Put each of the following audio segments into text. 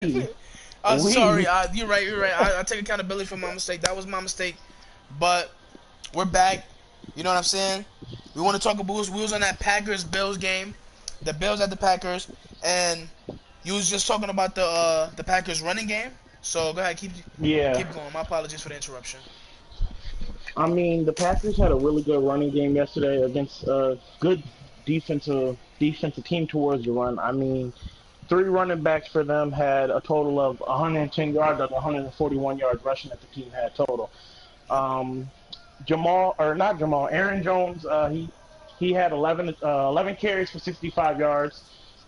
I'm sorry. We, You're right. You're right. I take accountability for my mistake. That was my mistake. But we're back. You know what I'm saying? We want to talk about we was on that Packers Bills game, the Bills at the Packers, and you was just talking about the Packers running game. So go ahead, yeah. keep going. My apologies for the interruption. I mean, the Packers had a really good running game yesterday against a good defensive team towards the run. I mean, three running backs for them had a total of 110 yards of 141 yards rushing that the team had total. Yep. Um, Jamal or not Jamal, Aaron Jones, he had 11 carries for 65 yards,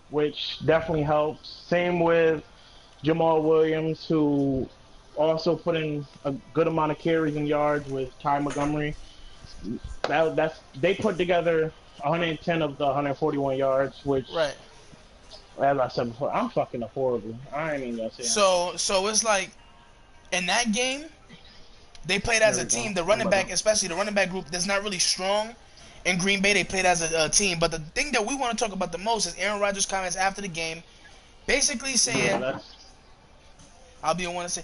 which definitely helps. Same with Jamal Williams, who also put in a good amount of carries and yards with Ty Montgomery. That's they put together 110 of the 141 yards, which, Right. as I said before, I'm fucking up horribly. I ain't even gonna say I'm So it's like in that game they played as There a we team. go. The I'm running about back, to. especially the running back group, that's not really strong. In Green Bay, they played as a team. But the thing that we want to talk about the most is Aaron Rodgers' comments after the game, basically Yeah, saying, that's "I'll be the one to say."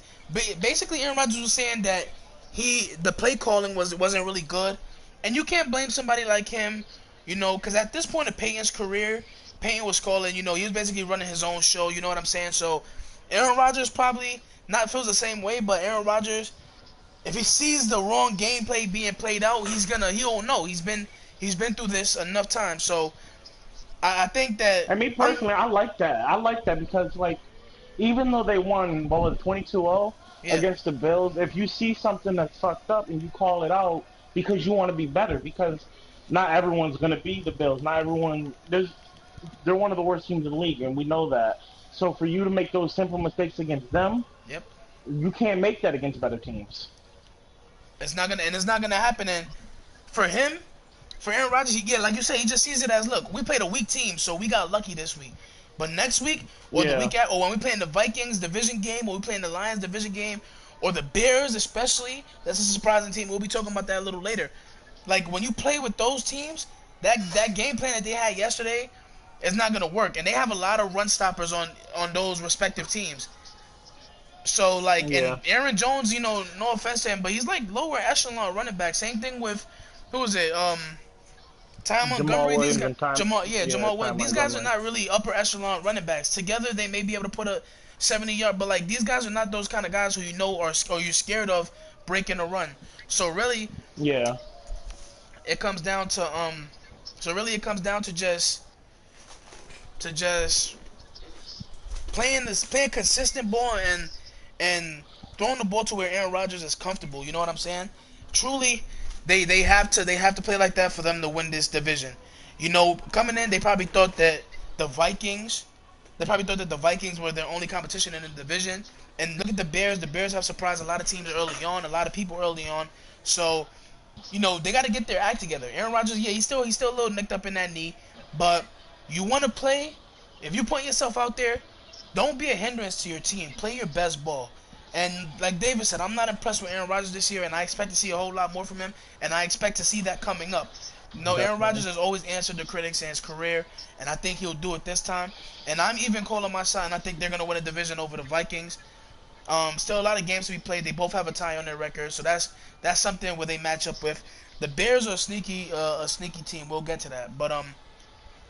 Basically, Aaron Rodgers was saying that the play calling wasn't really good, and you can't blame somebody like him, because at this point of Peyton's career, Peyton was calling. He was basically running his own show. You know what I'm saying? So, Aaron Rodgers probably not feels the same way, but Aaron Rodgers, if he sees the wrong gameplay being played out, he don't know. He's been through this enough times. So I think that and me I'm personally, I like that. I like that because, like, even though they won, what was it, 22-0 yeah. against the Bills, if you see something that's fucked up and you call it out because you want to be better, because not everyone's going to be the Bills. Not everyone, they're one of the worst teams in the league, and we know that. So for you to make those simple mistakes against them, Yep. you can't make that against better teams. It's not gonna happen. And for him, for Aaron Rodgers, yeah, like you say, he just sees it as, look, we played a weak team, so we got lucky this week. But next week, or the Yeah, week at, or when we play in the Vikings division game, or we play in the Lions division game, or the Bears especially, that's a surprising team. We'll be talking about that a little later. Like when you play with those teams, that game plan that they had yesterday is not gonna work, and they have a lot of run stoppers on those respective teams. So like, and yeah. Aaron Jones, no offense to him, but he's like lower echelon running back. Same thing with who was it? Ty Jamal Montgomery. These Williams guys, and time, Jamal, yeah, yeah, Jamal Ty Williams. These guys are Montgomery. not really upper echelon running backs. Together, they may be able to put a 70 yard, but like these guys are not those kind of guys who or you're scared of breaking a run. So really, Yeah, it comes down to So really, it comes down to just playing consistent ball and throwing the ball to where Aaron Rodgers is comfortable. You know what I'm saying? Truly, they have to play like that for them to win this division. Coming in, the Vikings they probably thought that the Vikings were their only competition in the division. And look at the Bears. The Bears have surprised a lot of teams early on, a lot of people early on. So they got to get their act together. Aaron Rodgers, yeah, he's still a little nicked up in that knee, but you want to play. If you put yourself out there, don't be a hindrance to your team. Play your best ball. And like David said, I'm not impressed with Aaron Rodgers this year, and I expect to see a whole lot more from him, and I expect to see that coming up. No, Aaron Rodgers definitely. has always answered the critics in his career, and I think he'll do it this time. And I'm even calling my shot, and I think they're gonna win a division over the Vikings. Still a lot of games to be played. They both have a tie on their record, so that's something where they match up with. The Bears are a sneaky team. We'll get to that. But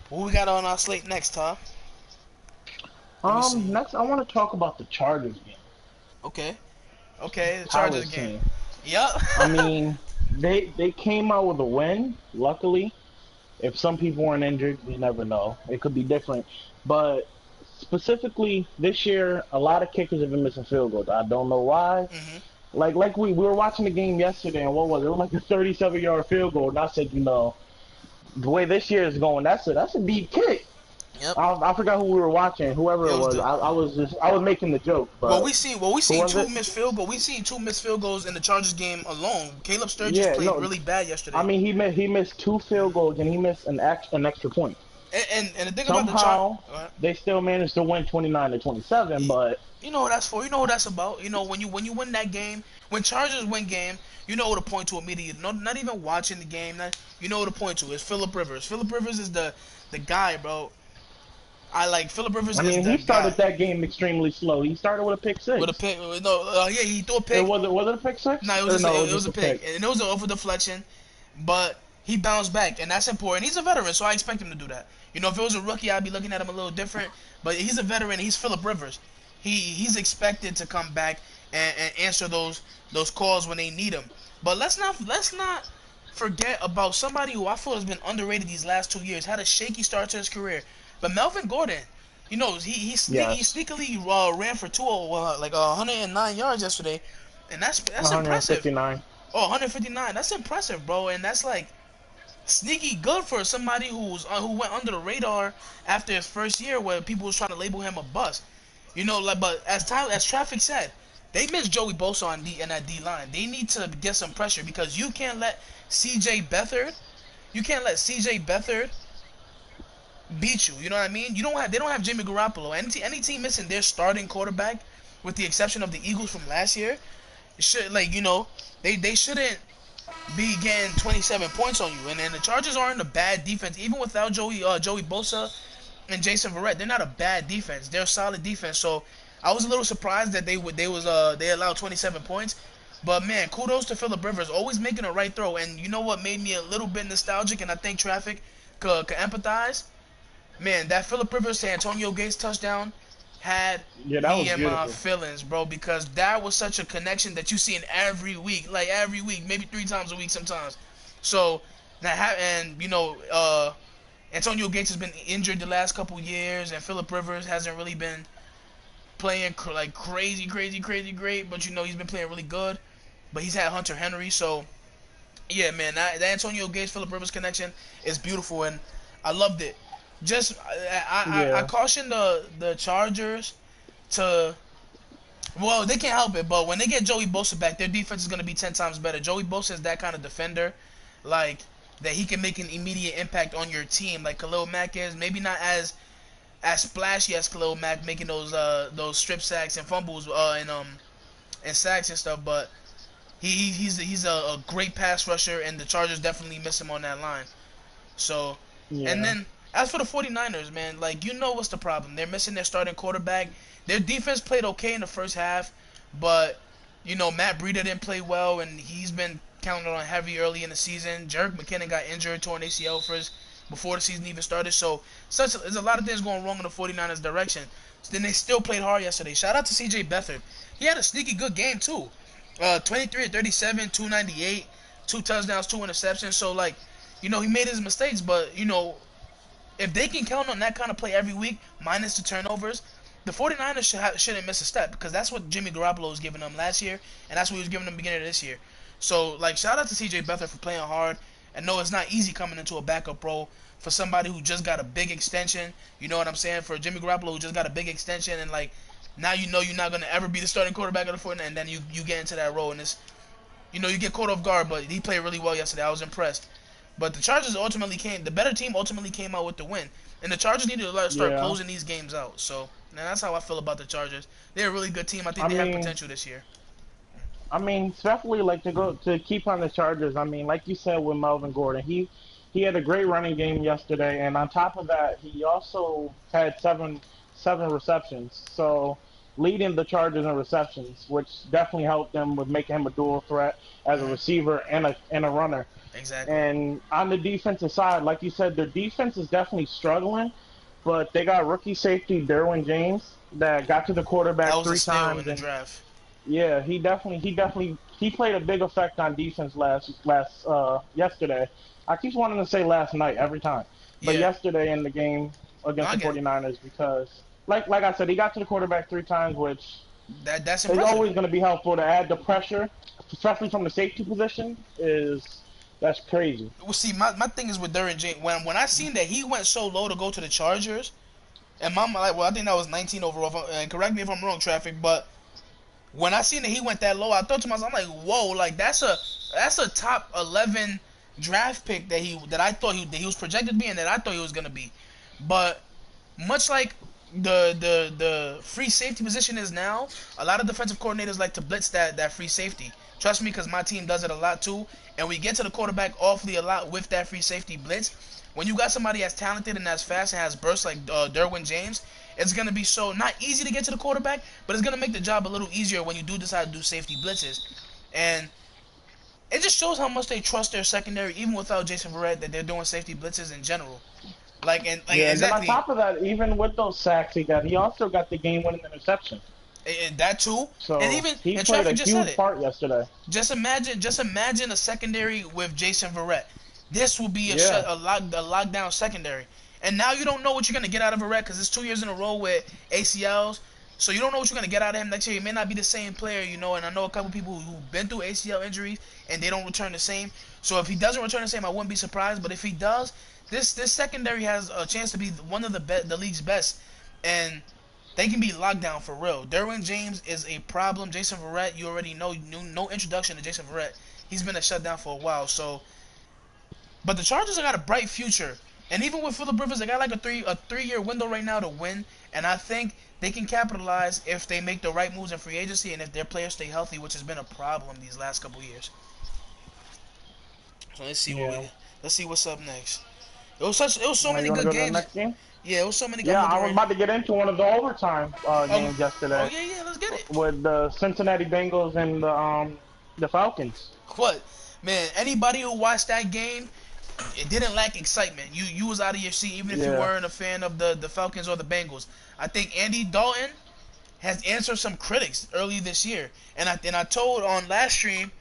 what we got on our slate next, huh? Let me see. Next I want to talk about the Chargers game. Okay, okay, the How Chargers is game. team? Yep. I mean, they came out with a win. Luckily, if some people weren't injured, you never know. It could be different. But specifically this year, a lot of kickers have been missing field goals. I don't know why. hmm Like we were watching the game yesterday, and what was it? It was like a 37-yard field goal. And I said, the way this year is going, that's a deep kick. Yep. I forgot who we were watching, whoever It it was was. the I was making the joke, well, but we who seen was two it? missed field goals. We seen two missed field goals in the Chargers game alone. Caleb Sturgis Yeah, played no, really bad I yesterday. mean he missed two field goals and he missed an extra point. And the thing about the Chargers, Somehow they still managed to win 29-27, but you know what that's for. You know what that's about. When you win that game, when Chargers win game, you know what to point to immediately. No, not even watching the game. You know what to point to. It's Philip Rivers. Philip Rivers is the guy, bro. I like Phillip Rivers I is mean, the he started guy that game extremely slow. He started with a pick with a six. pick. No, yeah, he threw a It pick. was it a pick No, six it was or just no? It was it was just a a pick, pick. and it was an over deflection, but he bounced back, and that's important. He's a veteran, so I expect him to do that. You know, if it was a rookie, I'd be looking at him a little different. But he's a veteran. He's Phillip Rivers. He's expected to come back and answer those calls when they need him. But let's not forget about somebody who I feel has been underrated these last 2 years. Had a shaky start to his career, but Melvin Gordon. You know, he Yes, sneakily ran for 109 yards yesterday, and that's impressive. 159. Oh, 159. That's impressive, bro. And that's like sneaky good for somebody who went under the radar after his first year, where people was trying to label him a bust. You know, like, but as Traffic said, they missed Joey Bosa in that D line. They need to get some pressure because C.J. Beathard, you can't let C.J. Beathard beat you. You know what I mean? They don't have Jimmy Garoppolo. Any team missing their starting quarterback, with the exception of the Eagles from last year, should, like, they shouldn't be getting 27 points on you. And then the Chargers aren't a bad defense, even without Joey Bosa and Jason Verrett. They're not a bad defense. They're a solid defense. So I was a little surprised that they allowed 27 points. But man, kudos to Phillip Rivers, always making the right throw. And you know what made me a little bit nostalgic, and I think Traffic could empathize. Man, that Phillip Rivers to Antonio Gates touchdown had Yeah, that was me in my beautiful. feelings, bro, because that was such a connection that you see in every week, maybe 3 times a week sometimes. So and Antonio Gates has been injured the last couple years, and Phillip Rivers hasn't really been playing like crazy great, but he's been playing really good. But he's had Hunter Henry, so yeah, man, that Antonio Gates Phillip Rivers connection is beautiful, and I loved it. Just I Yeah, caution the Chargers to, well, they can't help it, but when they get Joey Bosa back, their defense is going to be 10 times better. Joey Bosa is that kind of defender, like, that he can make an immediate impact on your team, like Khalil Mack is. Maybe not as splashy as Khalil Mack, making those strip sacks and fumbles and sacks and stuff, but he's a great pass rusher, and the Chargers definitely miss him on that line. So, and yeah. then as for the 49ers, man, like, what's the problem? They're missing their starting quarterback. Their defense played okay in the first half, but Matt Breida didn't play well, and he's been counted on heavy early in the season. Jerick McKinnon got injured, torn ACL before the season even started. So there's a lot of things going wrong in the 49ers direction. So then they still played hard yesterday. Shout out to C.J. Beathard. He had a sneaky good game too. 23 37, 298, 2 touchdowns, 2 interceptions. So, like, he made his mistakes, but if they can count on that kind of play every week, minus the turnovers, the 49ers shouldn't miss a step, because that's what Jimmy Garoppolo was giving them last year, and that's what he was giving them beginning of this year. So, like, shout out to C.J. Beathard for playing hard. And no, it's not easy coming into a backup role for somebody who just got a big extension. You know what I'm saying? For Jimmy Garoppolo, who just got a big extension, and, like, now you're not going to ever be the starting quarterback of the 49ers, and then you get into that role, and it's, you get caught off guard, but he played really well yesterday. I was impressed. But the better team ultimately came out with the win. And the Chargers need to start Yeah. closing these games out. So, now that's how I feel about the Chargers. They're a really good team. I think I they have mean, potential this year. especially like to keep on the Chargers. I mean, like you said with Melvin Gordon, he had a great running game yesterday, and on top of that, he also had seven receptions. So leading the Chargers in receptions, which definitely helped them with making him a dual threat as a Hmm. receiver and a runner. Exactly. And on the defensive side, like you said, their defense is definitely struggling, but they got rookie safety Derwin James that got to the That quarterback was a three steal in times, the and draft. yeah, he played a big effect on defense last yesterday. I keep wanting to say last night every time, but Yeah. yesterday in the game No, against I the get it. 49ers, because like I said, he got to the quarterback three times, which That's is impressive. always going to be helpful to add the pressure, especially from the safety position. That's crazy. Well, see, my thing is with Derwin James. When I seen that he went so low to go to the Chargers, and like, well, I think that was 19 overall. And correct me if I'm wrong, Traffic, but when I seen that he went that low, I thought to myself, I'm like, whoa, like, that's a top 11 draft pick that I thought that he was projected to be, and that I thought he was gonna be. But much like the free safety position is now, a lot of defensive coordinators like to blitz that free safety. Trust me, because my team does it a lot too, and we get to the quarterback awfully a lot with that free safety blitz. when you got somebody as talented and as fast and has bursts like Derwin James, it's gonna be so not easy to get to the quarterback, but it's gonna make the job a little easier when you do decide to do safety blitzes, and it just shows how much they trust their secondary, even without Jason Verrett, that they're doing safety blitzes in general. Like Yeah, and then on exactly, top of that, even with those sacks he also got the game-winning interception. and that too, and So even he and played a Traffic just said huge it. part yesterday. Just imagine a secondary with Jason Verrett. This will be a Yeah. lockdown secondary. And now you don't know what you're gonna get out of Verrett because it's 2 years in a row with ACLs. So you don't know what you're gonna get out of him next year. He may not be the same player, you know. And I know a couple people who've been through ACL injuries and they don't return the same. So if he doesn't return the same, I wouldn't be surprised. But if he does, this secondary has a chance to be one of the league's best, and they can be locked down for real. Derwin James is a problem. Jason Verrett, you already know, no introduction to Jason Verrett. He's been a shutdown for a while. So, but the Chargers have got a bright future, and even with Phillip Rivers, they got like a 3 year window right now to win. And I think they can capitalize if they make the right moves in free agency and if their players stay healthy, which has been a problem these last couple years. So let's see what's up next. It was so Now many you want to good go to the games. next game? Yeah, it was so many. Yeah, I was about to get into one of the overtime games yesterday. Oh yeah, let's get it. With the Cincinnati Bengals and the Falcons. What, man? Anybody who watched that game, it didn't lack excitement. You was out of your seat, even if you weren't a fan of the Falcons or the Bengals. I think Andy Dalton has answered some critics early this year, and I told on last stream,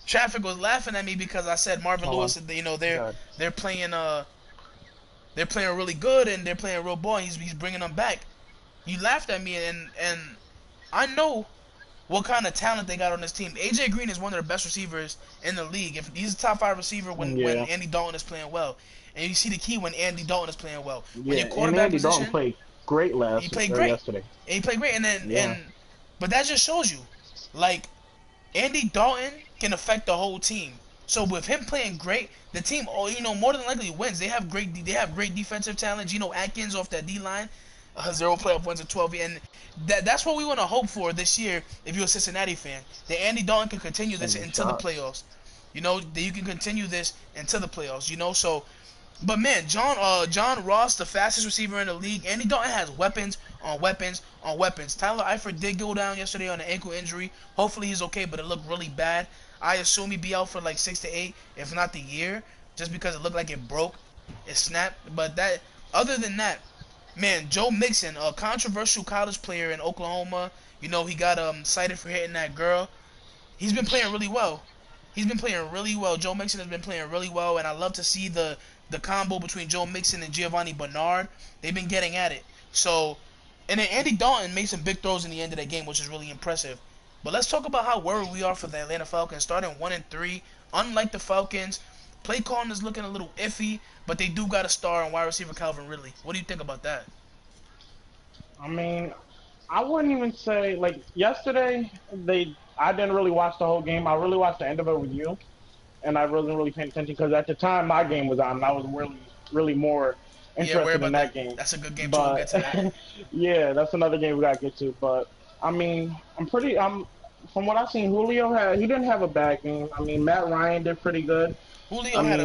Traffic was laughing at me because I said Marvin Lewis, you know, they're playing really good and they're playing real ball. And he's bringing them back. You laughed at me, and I know what kind of talent they got on this team. AJ Green is one of the best receivers in the league. If he's a top 5 receiver when Andy Dalton is playing well, and you see the key when Andy Dalton is playing well. When your quarterback and Andy Dalton played great yesterday. And he played great, but that just shows you, like, Andy Dalton can affect the whole team. So with him playing great, the team, more than likely wins. They have great defensive talent. Geno Atkins off that D line, 0 playoff wins in 12 years, and that's what we want to hope for this year. If you're a Cincinnati fan, that Andy Dalton can continue this into the playoffs. You know, that you can continue this into the playoffs. You know, so. But man, John Ross, the fastest receiver in the league. Andy Dalton has weapons on weapons on weapons. Tyler Eifert did go down yesterday on an ankle injury. Hopefully he's okay, but it looked really bad. I assume he'd be out for like 6 to 8, if not the year, just because it looked like it broke, it snapped. But other than that, man, Joe Mixon, a controversial college player in Oklahoma. You know, he got cited for hitting that girl. He's been playing really well. Joe Mixon has been playing really well, and I love to see the combo between Joe Mixon and Giovanni Bernard. They've been getting at it. So, and then Andy Dalton made some big throws in the end of that game, which is really impressive. But let's talk about how worried we are for the Atlanta Falcons, starting 1-3. Unlike the Falcons, play calling is looking a little iffy, but they do got a star in wide receiver Calvin Ridley. What do you think about that? I mean, I wouldn't even say, like, yesterday, I didn't really watch the whole game. I really watched the end of it with you, and I wasn't really paying attention because at the time my game was on, and I was really more interested in that game. That's a good game, too. We'll get to that. Yeah, that's another game we got to get to. But, I mean, from what I've seen, he didn't have a bad game. I mean, Matt Ryan did pretty good. Julio had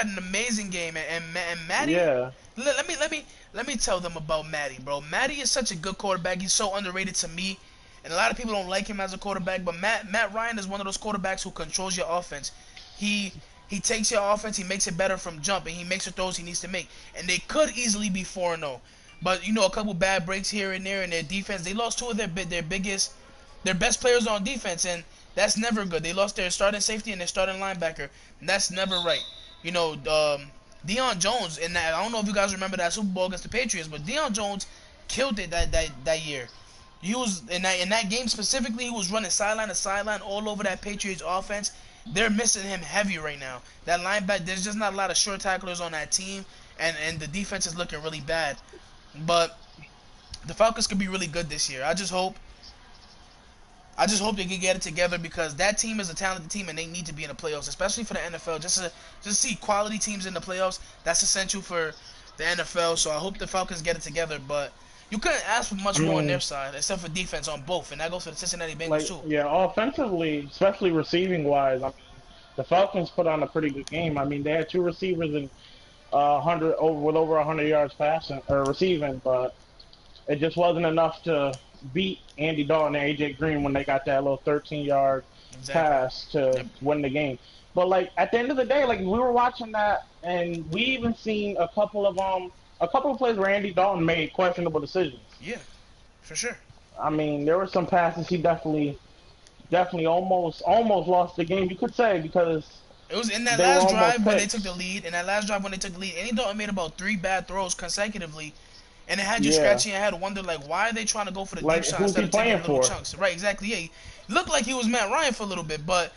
an amazing game, and Matty. Yeah. Let me tell them about Matty, bro. Matty is such a good quarterback. He's so underrated to me, and a lot of people don't like him as a quarterback. But Matt Ryan is one of those quarterbacks who controls your offense. He takes your offense, he makes it better from jump, and he makes the throws he needs to make. And they could easily be 4-0, but a couple bad breaks here and there in their defense. They lost 2 of their best players on defense, and that's never good. They lost their starting safety and their starting linebacker. And that's never right. Deion Jones, and I don't know if you guys remember that Super Bowl against the Patriots, but Deion Jones killed it that year. He was in that game specifically. He was running sideline to sideline all over that Patriots offense. They're missing him heavy right now. That linebacker, there's just not a lot of short tacklers on that team, and the defense is looking really bad. But the Falcons could be really good this year. I just hope they can get it together, because that team is a talented team and they need to be in the playoffs, especially for the NFL. Just to see quality teams in the playoffs, that's essential for the NFL. So I hope the Falcons get it together. But you couldn't ask for much more on their side, except for defense on both, and that goes for the Cincinnati Bengals too. Yeah, offensively, especially receiving wise, the Falcons put on a pretty good game. I mean, they had two receivers and 100 yards passing or receiving, but it just wasn't enough to beat Andy Dalton and AJ Green when they got that little 13-yard Exactly. pass to Yep. win the game. But like at the end of the day, like we were watching that, and we even seen a couple of plays where Andy Dalton made questionable decisions. Yeah, for sure. I mean, there were some passes he definitely almost lost the game. You could say because It was in that they were last almost drive when they took the picks. lead. In that last drive when they took the lead, Andy Dalton made about 3 bad throws consecutively, and it had you Yeah, scratching your head, wonder like why are they trying to go for the deep like shot who's instead he of taking playing it in little for? chunks. Right, exactly. Yeah, he looked like he was Matt Ryan for a little bit, but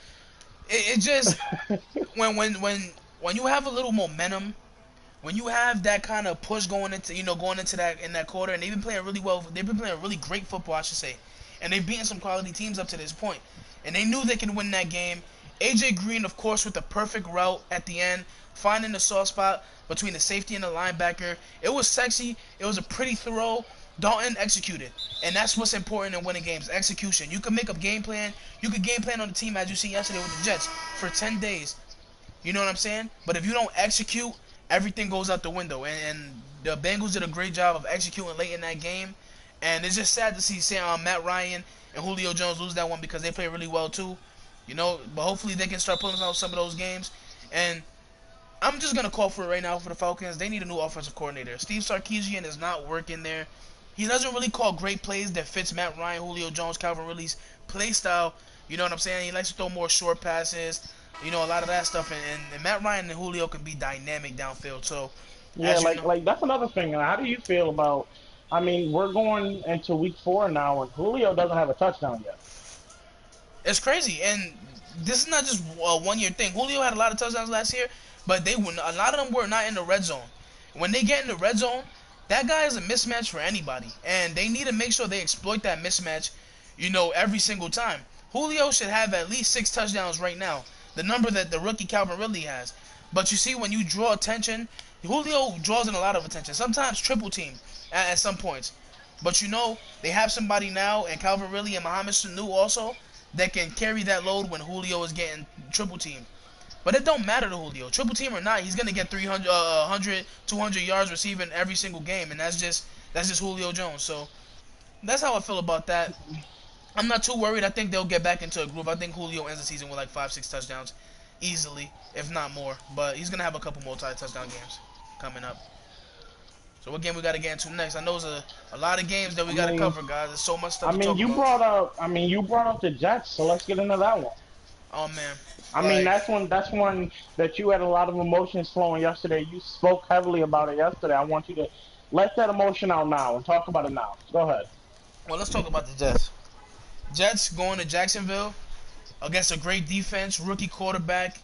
it just when you have a little momentum, when you have that kind of push going into that in that quarter, and they've been playing really well. They've been playing really great football, I should say, and they've beaten some quality teams up to this point, and they knew they could win that game. AJ Green, of course, with the perfect route at the end, finding the soft spot between the safety and the linebacker. It was sexy. It was a pretty throw. Dalton executed, and that's what's important in winning games: execution. You can make a game plan. You could game plan on the team as you see yesterday with the Jets for 10 days. You know what I'm saying? But if you don't execute, everything goes out the window. And the Bengals did a great job of executing late in that game. And it's just sad to see Matt Ryan and Julio Jones lose that one because they play really well too. But hopefully they can start pulling out some of those games. And I'm just gonna call for it right now for the Falcons. They need a new offensive coordinator. Steve Sarkisian is not working there. He doesn't really call great plays that fits Matt Ryan, Julio Jones, Calvin Ridley's play style. You know what I'm saying? He likes to throw more short passes. A lot of that stuff. And Matt Ryan and Julio can be dynamic downfield. So, Yeah, as you like know, like that's another thing. How do you feel about? I mean, we're going into week 4 now, and Julio doesn't have a touchdown yet. it's crazy. And this is not just a 1 year thing. Julio had a lot of touchdowns last year, but a lot of them were not in the red zone. When they get in the red zone, that guy is a mismatch for anybody, and they need to make sure they exploit that mismatch. Every single time. Julio should have at least 6 touchdowns right now, the number that the rookie Calvin Ridley has. But you see, when you draw attention, Julio draws in a lot of attention. Sometimes triple team at some points. But they have somebody now, and Calvin Ridley and Mohamed Sanu also, that can carry that load when Julio is getting triple team. But it don't matter to Julio. Triple team or not, he's going to get 300, 100, 200 yards receiving every single game. And that's just Julio Jones. So that's how I feel about that. I'm not too worried. I think they'll get back into a groove. I think Julio ends the season with like 5, 6 touchdowns easily, if not more. But he's going to have a couple more touchdown games coming up. So what game we got to get into next? I know there's a lot of games that we I got to mean, cover, guys. There's so much stuff I to mean, talk you about. brought up, I mean, you brought up the Jets, so let's get into that one. Oh, man. I mean, Like, that's one that you had a lot of emotions flowing yesterday. You spoke heavily about it yesterday. I want you to let that emotion out now and talk about it now. Go ahead. well, let's talk about the Jets. Jets going to Jacksonville against a great defense, rookie quarterback.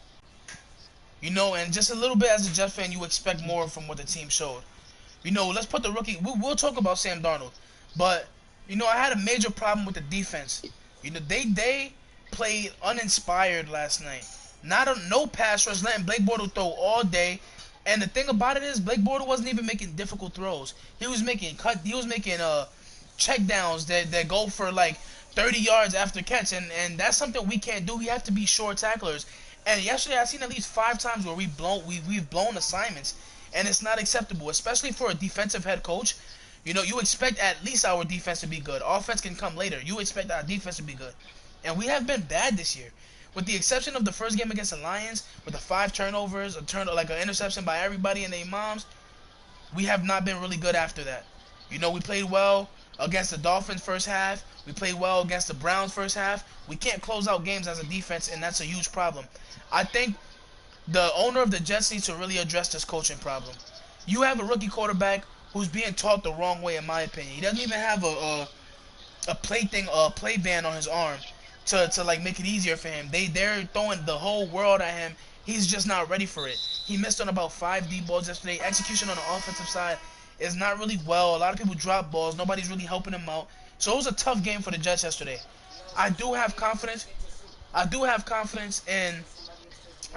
And just a little bit as a Jets fan, you expect more from what the team showed. Let's put the rookie. We'll talk about Sam Darnold, but I had a major problem with the defense. They played uninspired last night. No pass rush, letting Blake Bortles throw all day. And the thing about it is, Blake Bortles wasn't even making difficult throws. He was making check downs that go for like 30 yards after catch, and that's something we can't do. We have to be short tacklers. And yesterday, I seen at least 5 times where we've blown assignments, and it's not acceptable, especially for a defensive head coach. You expect at least our defense to be good. Offense can come later. You expect our defense to be good, and we have been bad this year, with the exception of the first game against the Lions, with the 5 turnovers, like an interception by everybody and their moms. We have not been really good after that. We played well against the Dolphins first half. We played well against the Browns first half. We can't close out games as a defense, and that's a huge problem. I think the owner of the Jets needs to really address this coaching problem. You have a rookie quarterback who's being taught the wrong way, in my opinion. He doesn't even have a play band on his arm to like make it easier for him. They're throwing the whole world at him. He's just not ready for it. He missed on about 5 deep balls yesterday. Execution on the offensive side is not really well. A lot of people drop balls. Nobody's really helping him out. So it was a tough game for the Jets yesterday. I do have confidence. I do have confidence in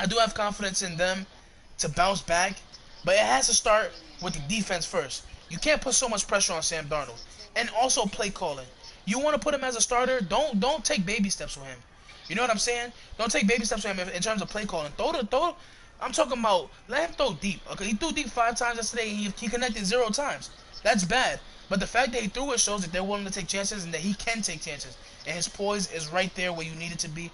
I do have confidence in them to bounce back, but it has to start with the defense first. You can't put so much pressure on Sam Darnold, and also play calling. You want to put him as a starter? Don't take baby steps with him. You know what I'm saying? Don't take baby steps with him in terms of play calling. Throw. I'm talking about let him throw deep. Okay, he threw deep 5 times yesterday, and he connected 0 times. That's bad. But the fact that he threw it shows that they're willing to take chances and that he can take chances. And his poise is right there where you need it to be.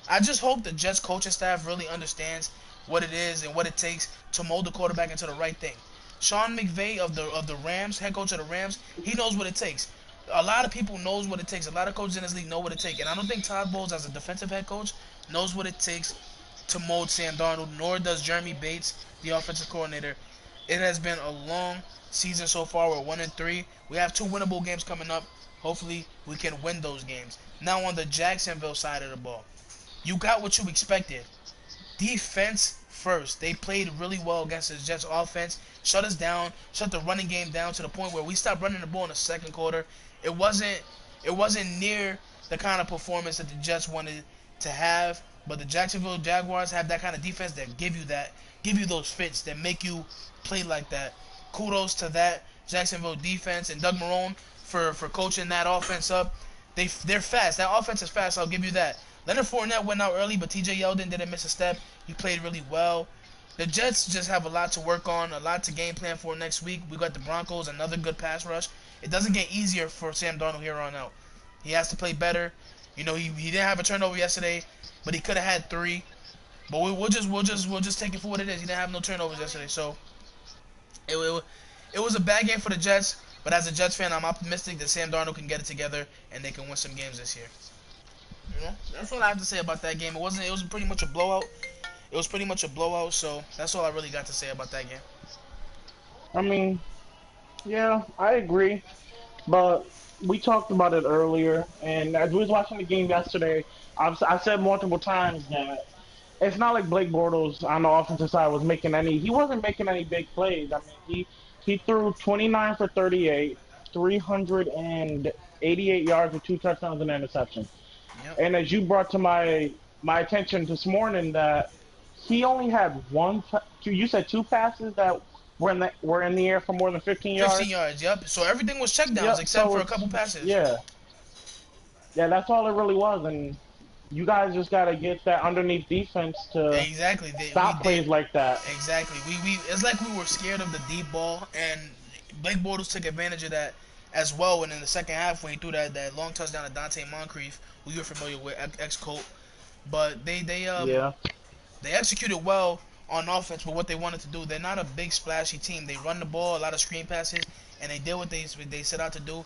I just hope the Jets coaching staff really understands what it is and what it takes to mold the quarterback into the right thing. Sean McVay of the Rams, head coach of the Rams, he knows what it takes. A lot of people knows what it takes. A lot of coaches in this league know what it takes. And I don't think Todd Bowles, as a defensive head coach, knows what it takes to mold Sam Darnold, nor does Jeremy Bates, the offensive coordinator. It has been a long season so far. We're 1-3. We have 2 winnable games coming up. Hopefully, we can win those games. Now, on the Jacksonville side of the ball, you got what you expected. Defense first. They played really well against the Jets offense. Shut us down. Shut the running game down to the point where we stopped running the ball in the second quarter. It wasn't near the kind of performance that the Jets wanted to have. But the Jacksonville Jaguars have that kind of defense that give you those fits that make you play like that. Kudos to that Jacksonville defense and Doug Marrone for coaching that offense up. They're fast. That offense is fast. I'll give you that. Leonard Fournette went out early, but T.J. Yeldon didn't miss a step. He played really well. The Jets just have a lot to work on, a lot to game plan for next week. We got the Broncos, another good pass rush. It doesn't get easier for Sam Darnold here on out. He has to play better. You know, he didn't have a turnover yesterday, but he could have had 3. But we'll just take it for what it is. He didn't have no turnovers yesterday, so it was a bad game for the Jets. But as a Jets fan, I'm optimistic that Sam Darnold can get it together and they can win some games this year. You know, that's all I have to say about that game. It was pretty much a blowout. It was pretty much a blowout, so that's all I really got to say about that game. I mean, yeah, I agree. But we talked about it earlier, and as we was watching the game yesterday, I said multiple times that it's not like Blake Bortles on the offensive side was making any. He wasn't making any big plays. I mean, he threw 29 for 38, 388 yards with 2 touchdowns and an interception. Yep. And as you brought to my attention this morning, that he only had you said 2 passes that were in the air for more than 15 yards. 15 yards, yep. So everything was checkdowns except for a couple passes. Yeah, that's all it really was, and you guys just gotta get that underneath defense to stop plays like that. Exactly. We it's like we were scared of the deep ball, and Blake Bortles took advantage of that as well. And in the second half, when he threw that long touchdown to Dante Moncrief, who you're familiar with, ex-Colt, but they executed well on offense for what they wanted to do. They're not a big splashy team. They run the ball, a lot of screen passes, and they did what they set out to do.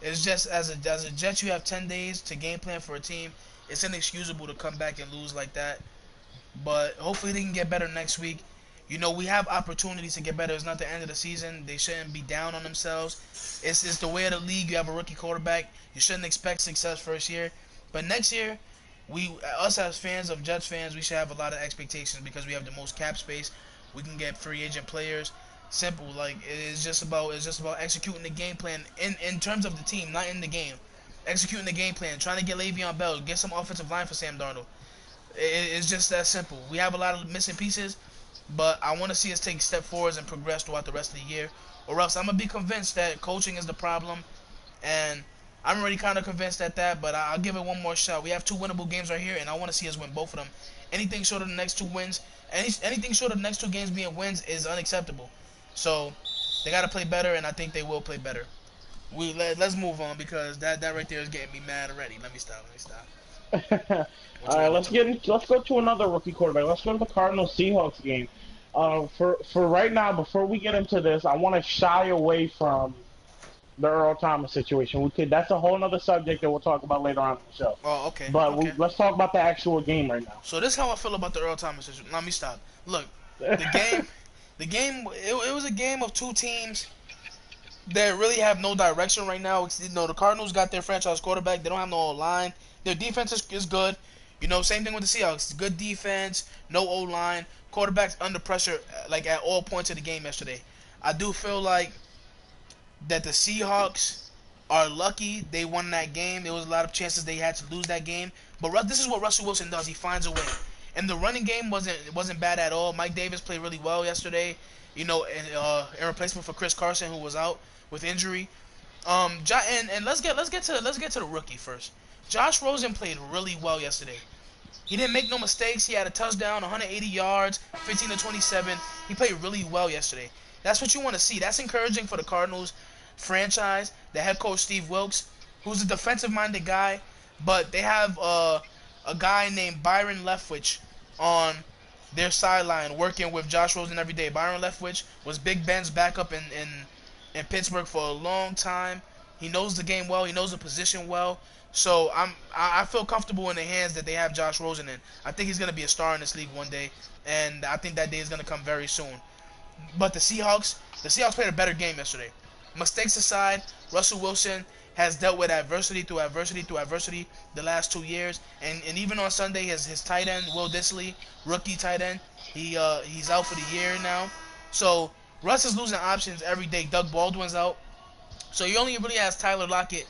It's just as a Jets, you have 10 days to game plan for a team. It's inexcusable to come back and lose like that. But hopefully they can get better next week. You know, we have opportunities to get better. It's not the end of the season. They shouldn't be down on themselves. It's the way of the league. You have a rookie quarterback. You shouldn't expect success first year. But next year, us as fans of Jets fans, we should have a lot of expectations because we have the most cap space. We can get free agent players. Simple, like it's just about executing the game plan in terms of the team, not in the game. Executing the game plan, trying to get Le'Veon Bell, get some offensive line for Sam Darnold. It's just that simple. We have a lot of missing pieces, but I want to see us take step forwards and progress throughout the rest of the year, or else I'm gonna be convinced that coaching is the problem, and I'm already kind of convinced at that. But I'll give it one more shot. We have 2 winnable games right here, and I want to see us win both of them. Anything short of the next 2 wins, anything short of the next 2 games being wins is unacceptable. So they got to play better, and I think they will play better. Let's move on because that right there is getting me mad already. Let me stop. All right, let's go to another rookie quarterback. Let's go to the Cardinals Seahawks game. For right now, before we get into this, I want to shy away from the Earl Thomas situation. That's a whole other subject that we'll talk about later on in the show. Oh, okay. But okay. Let's talk about the actual game right now. So this is how I feel about the Earl Thomas situation. Let me stop. Look, the game, it was a game of 2 teams that really have no direction right now. The Cardinals got their franchise quarterback. They don't have no O-line. Their defense is good. You know, same thing with the Seahawks. Good defense, no O-line. Quarterback's under pressure like at all points of the game yesterday. I do feel like that the Seahawks are lucky they won that game. There was a lot of chances they had to lose that game. But this is what Russell Wilson does. He finds a way. And the running game wasn't bad at all. Mike Davis played really well yesterday. You know, in replacement for Chris Carson, who was out with injury. And let's get to the rookie first. Josh Rosen played really well yesterday. He didn't make no mistakes. He had a touchdown, 180 yards, 15 to 27. He played really well yesterday. That's what you want to see. That's encouraging for the Cardinals franchise. The head coach Steve Wilkes, who's a defensive-minded guy, but they have a guy named Byron Leftwich on their sideline working with Josh Rosen every day. Byron Leftwich was Big Ben's backup in Pittsburgh for a long time. He knows the game well. He knows the position well. So I feel comfortable in the hands that they have Josh Rosen in. I think he's going to be a star in this league one day, and I think that day is going to come very soon. But the Seahawks played a better game yesterday. Mistakes aside, Russell Wilson has dealt with adversity through adversity through adversity the last 2 years, and even on Sunday, his tight end Will Dissly, rookie tight end, he's out for the year now. So Russ is losing options every day. Doug Baldwin's out, so he only really has Tyler Lockett,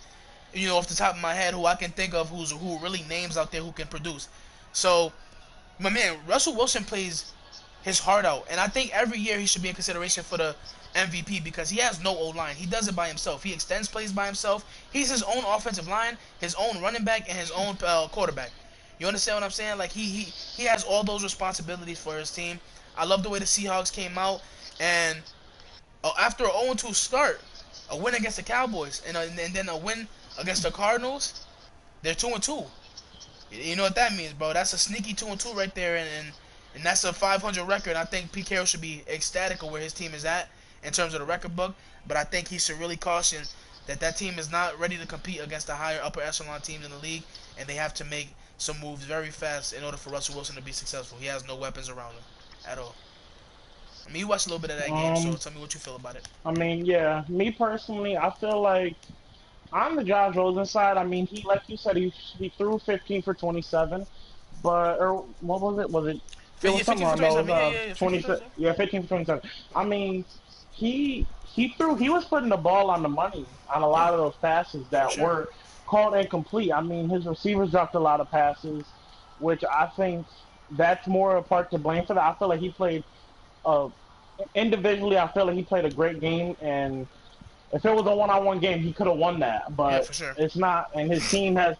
off the top of my head, who I can think of who really names out there who can produce. So, my man, Russell Wilson plays his heart out, and I think every year he should be in consideration for the MVP because he has no O-line. He does it by himself. He extends plays by himself. He's his own offensive line, his own running back, and his own quarterback. You understand what I'm saying? Like he has all those responsibilities for his team. I love the way the Seahawks came out, and after an 0-2 start, a win against the Cowboys, and then a win against the Cardinals, they're 2-2. You know what that means, bro? That's a sneaky 2-2 right there, and that's a 500 record. I think Pete Carroll should be ecstatic of where his team is at in terms of the record book, but I think he should really caution that team is not ready to compete against the higher upper echelon teams in the league, and they have to make some moves very fast in order for Russell Wilson to be successful. He has no weapons around him at all. I mean, you watched a little bit of that game, so tell me what you feel about it. I mean, yeah, me personally, I feel like on the Josh Rosen side, I mean, he, like you said, he threw 15 for 27, or what was it? Was it? It was something on those, 15 for 27. I mean, he was putting the ball on the money on a lot of those passes that were called incomplete. I mean, his receivers dropped a lot of passes, which I think that's more a part to blame for that. I feel like he played individually. I feel like he played a great game, and if it was a one-on-one game, he could have won that. But it's not, and his team has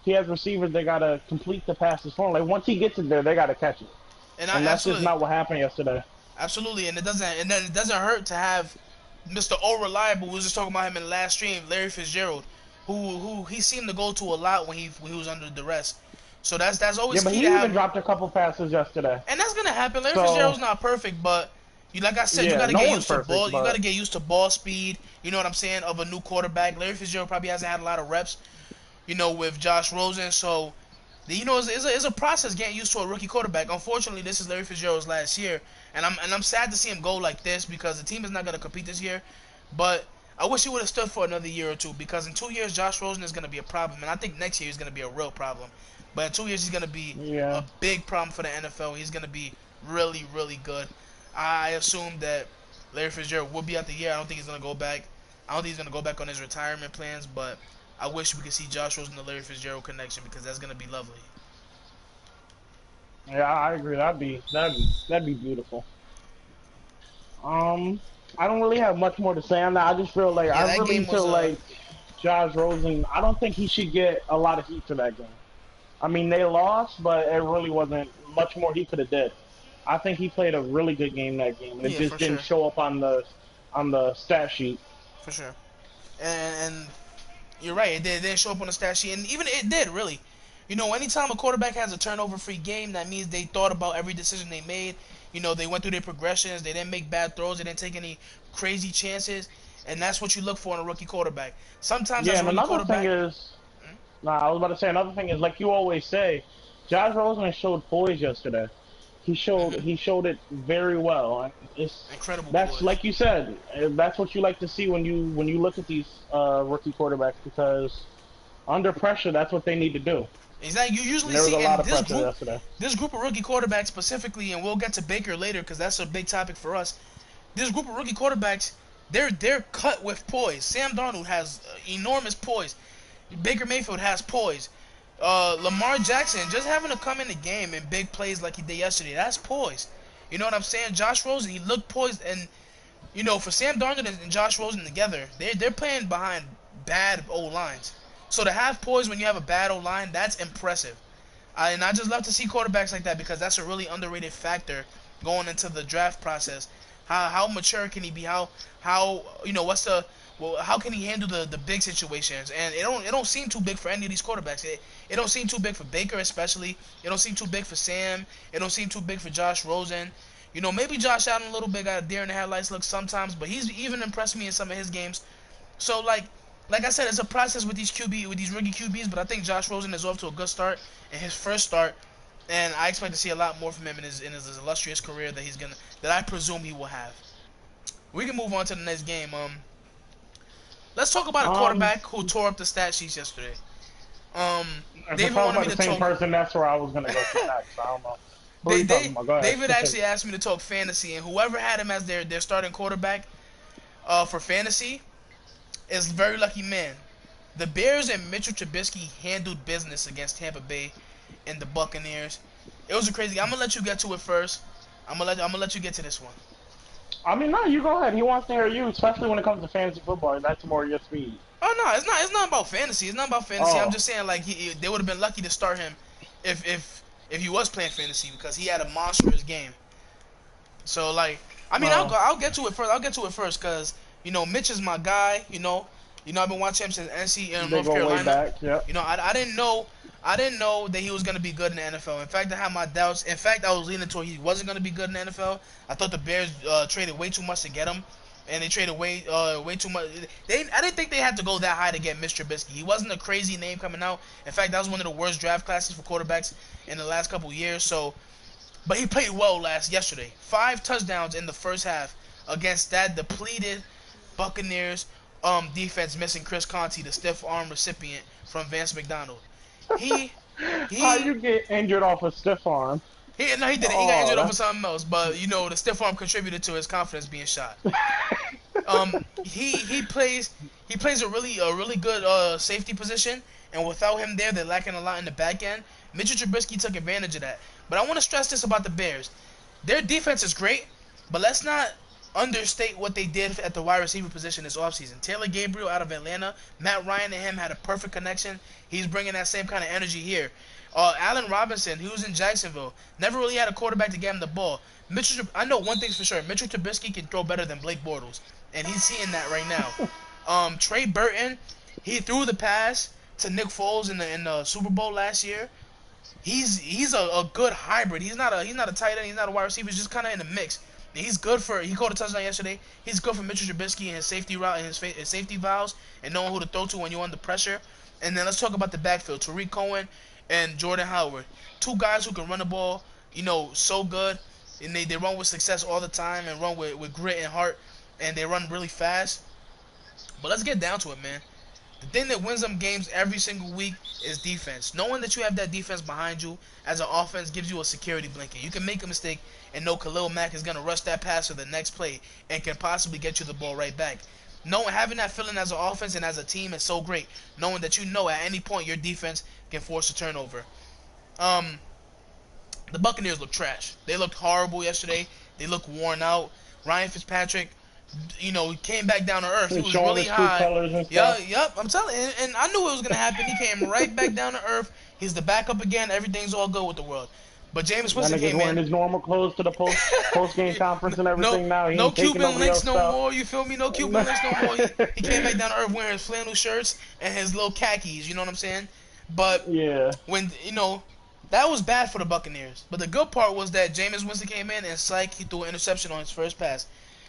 receivers. They gotta complete the passes for him. Like once he gets it there, they gotta catch it. And that's just not what happened yesterday. Absolutely, and it doesn't hurt to have Mr. O Reliable. We was just talking about him in the last stream, Larry Fitzgerald, who he seemed to go to a lot when he was under duress. So that's always key. Yeah, but he even dropped a couple passes yesterday. And that's gonna happen. Larry Fitzgerald's not perfect, but like I said, you gotta get used to ball. You gotta get used to ball speed. You know what I'm saying? Of a new quarterback, Larry Fitzgerald probably hasn't had a lot of reps, with Josh Rosen. So, it's a process getting used to a rookie quarterback. Unfortunately, this is Larry Fitzgerald's last year, and I'm sad to see him go like this because the team is not gonna compete this year. But I wish he would have stood for another year or two because in 2 years, Josh Rosen is gonna be a problem, and I think next year he's gonna be a real problem. But in 2 years, he's gonna be a big problem for the NFL. He's gonna be really, really good. I assume that Larry Fitzgerald will be out the year. I don't think he's gonna go back. I don't think he's gonna go back on his retirement plans, but I wish we could see Josh Rosen and the Larry Fitzgerald connection because that's gonna be lovely. Yeah, I agree. That'd be beautiful. I don't really have much more to say on that. I just feel like I really feel like Josh Rosen. I don't think he should get a lot of heat for that game. I mean, they lost, but it really wasn't much more he could have did. I think he played a really good game that game. It just didn't show up on the stat sheet. For sure. And you're right. It didn't show up on the stat sheet, and even it did really. Anytime a quarterback has a turnover-free game, that means they thought about every decision they made. They went through their progressions. They didn't make bad throws. They didn't take any crazy chances, and that's what you look for in a rookie quarterback. Sometimes and another thing is, I was about to say another thing is like you always say, Josh Rosen showed poise yesterday. He showed it very well. It's incredible. That's poise. Like you said. That's what you like to see when you look at these rookie quarterbacks because under pressure, that's what they need to do. Exactly. You usually see this group of rookie quarterbacks specifically, and we'll get to Baker later because that's a big topic for us. This group of rookie quarterbacks, they're cut with poise. Sam Darnold has enormous poise. Baker Mayfield has poise. Lamar Jackson just having to come in the game in big plays like he did yesterday. That's poise. You know what I'm saying? Josh Rosen, he looked poised, and for Sam Darnold and Josh Rosen together, they're playing behind bad O lines. So to have poise when you have a bad O line, that's impressive. And I just love to see quarterbacks like that because that's a really underrated factor going into the draft process. How mature can he be? How what's the how can he handle the big situations? And it don't seem too big for any of these quarterbacks. It don't seem too big for Baker especially. It don't seem too big for Sam. It don't seem too big for Josh Rosen. Maybe Josh Allen a little bit got a deer in the headlights look sometimes, but he's even impressed me in some of his games. So like I said, it's a process with these rookie QBs, but I think Josh Rosen is off to a good start in his first start, and I expect to see a lot more from him in his illustrious career that I presume he will have. We can move on to the next game. Let's talk about a quarterback who tore up the stat sheets yesterday. If David we're talking wanted about me the to same talk. person, that's where I was gonna go to next. I don't know. Who are you talking about? Go ahead. David actually asked me to talk fantasy, and whoever had him as their starting quarterback for fantasy is a very lucky man. The Bears and Mitchell Trubisky handled business against Tampa Bay and the Buccaneers. It was a crazy. I'm gonna let you get to it first. I'm gonna let you get to this one. I mean, no, you go ahead. He wants to hear you, especially when it comes to fantasy football. That's more your speed. Oh no, it's not. It's not about fantasy. It's not about fantasy. I'm Oh, just saying like they would have been lucky to start him if he was playing fantasy because he had a monstrous game. So like, I mean, well, I'll get to it first. I'll get to it first because Mitch is my guy. I've been watching him since NC in they North go way Carolina. back. Yep. I didn't know that he was gonna be good in the NFL. In fact, I had my doubts. In fact, I was leaning toward he wasn't gonna be good in the NFL. I thought the Bears traded way too much to get him, and they traded way too much. I didn't think they had to go that high to get Mr. Trubisky. He wasn't a crazy name coming out. In fact, that was one of the worst draft classes for quarterbacks in the last couple of years. So, but he played well yesterday. 5 touchdowns in the first half against that depleted Buccaneers defense, missing Chris Conti, the stiff arm recipient from Vance McDonald. He How he you get injured off a stiff arm? no, he didn't. He got Oh, injured over that's something else, but the stiff arm contributed to his confidence being shot. He plays a really good safety position, and without him there, they're lacking a lot in the back end. Mitchell Trubisky took advantage of that. But I want to stress this about the Bears: their defense is great, but let's not understate what they did at the wide receiver position this offseason. Taylor Gabriel out of Atlanta, Matt Ryan and him had a perfect connection. He's bringing that same kind of energy here. Allen Robinson, he was in Jacksonville, never really had a quarterback to get him the ball. I know one thing's for sure: Mitchell Trubisky can throw better than Blake Bortles, and he's seeing that right now. Trey Burton, he threw the pass to Nick Foles in the Super Bowl last year. He's a good hybrid. He's not a tight end. He's not a wide receiver. He's just kind of in the mix. And he caught a touchdown yesterday. He's good for Mitchell Trubisky and his safety route and his safety valves and knowing who to throw to when you're under pressure. And then let's talk about the backfield: Tariq Cohen and Jordan Howard, 2 guys who can run the ball, so good, and they run with success all the time and run with grit and heart, and they run really fast. But let's get down to it, man. The thing that wins them games every single week is defense. Knowing that you have that defense behind you as an offense gives you a security blanket. You can make a mistake and know Khalil Mack is going to rush that pass to the next play and can possibly get you the ball right back. Having that feeling as an offense and as a team is so great. Knowing that at any point your defense can force a turnover. The Buccaneers look trash. They looked horrible yesterday. They looked worn out. Ryan Fitzpatrick, he came back down to earth. He was showing really his true high. colors and Yeah, stuff. yep. I'm telling you, and I knew it was gonna happen. He came right back down to earth. He's the backup again. Everything's all good with the world. But Jameis That Winston nigga's came wearing in. his normal clothes to the post game conference and everything now. He No ain't taking Cuban nobody links else no stuff. more. You feel me? No Cuban links no more. He came back down to earth wearing his flannel shirts and his little khakis. You know what I'm saying? But Yeah. when that was bad for the Buccaneers. But the good part was that Jameis Winston came in and he threw an interception on his first pass.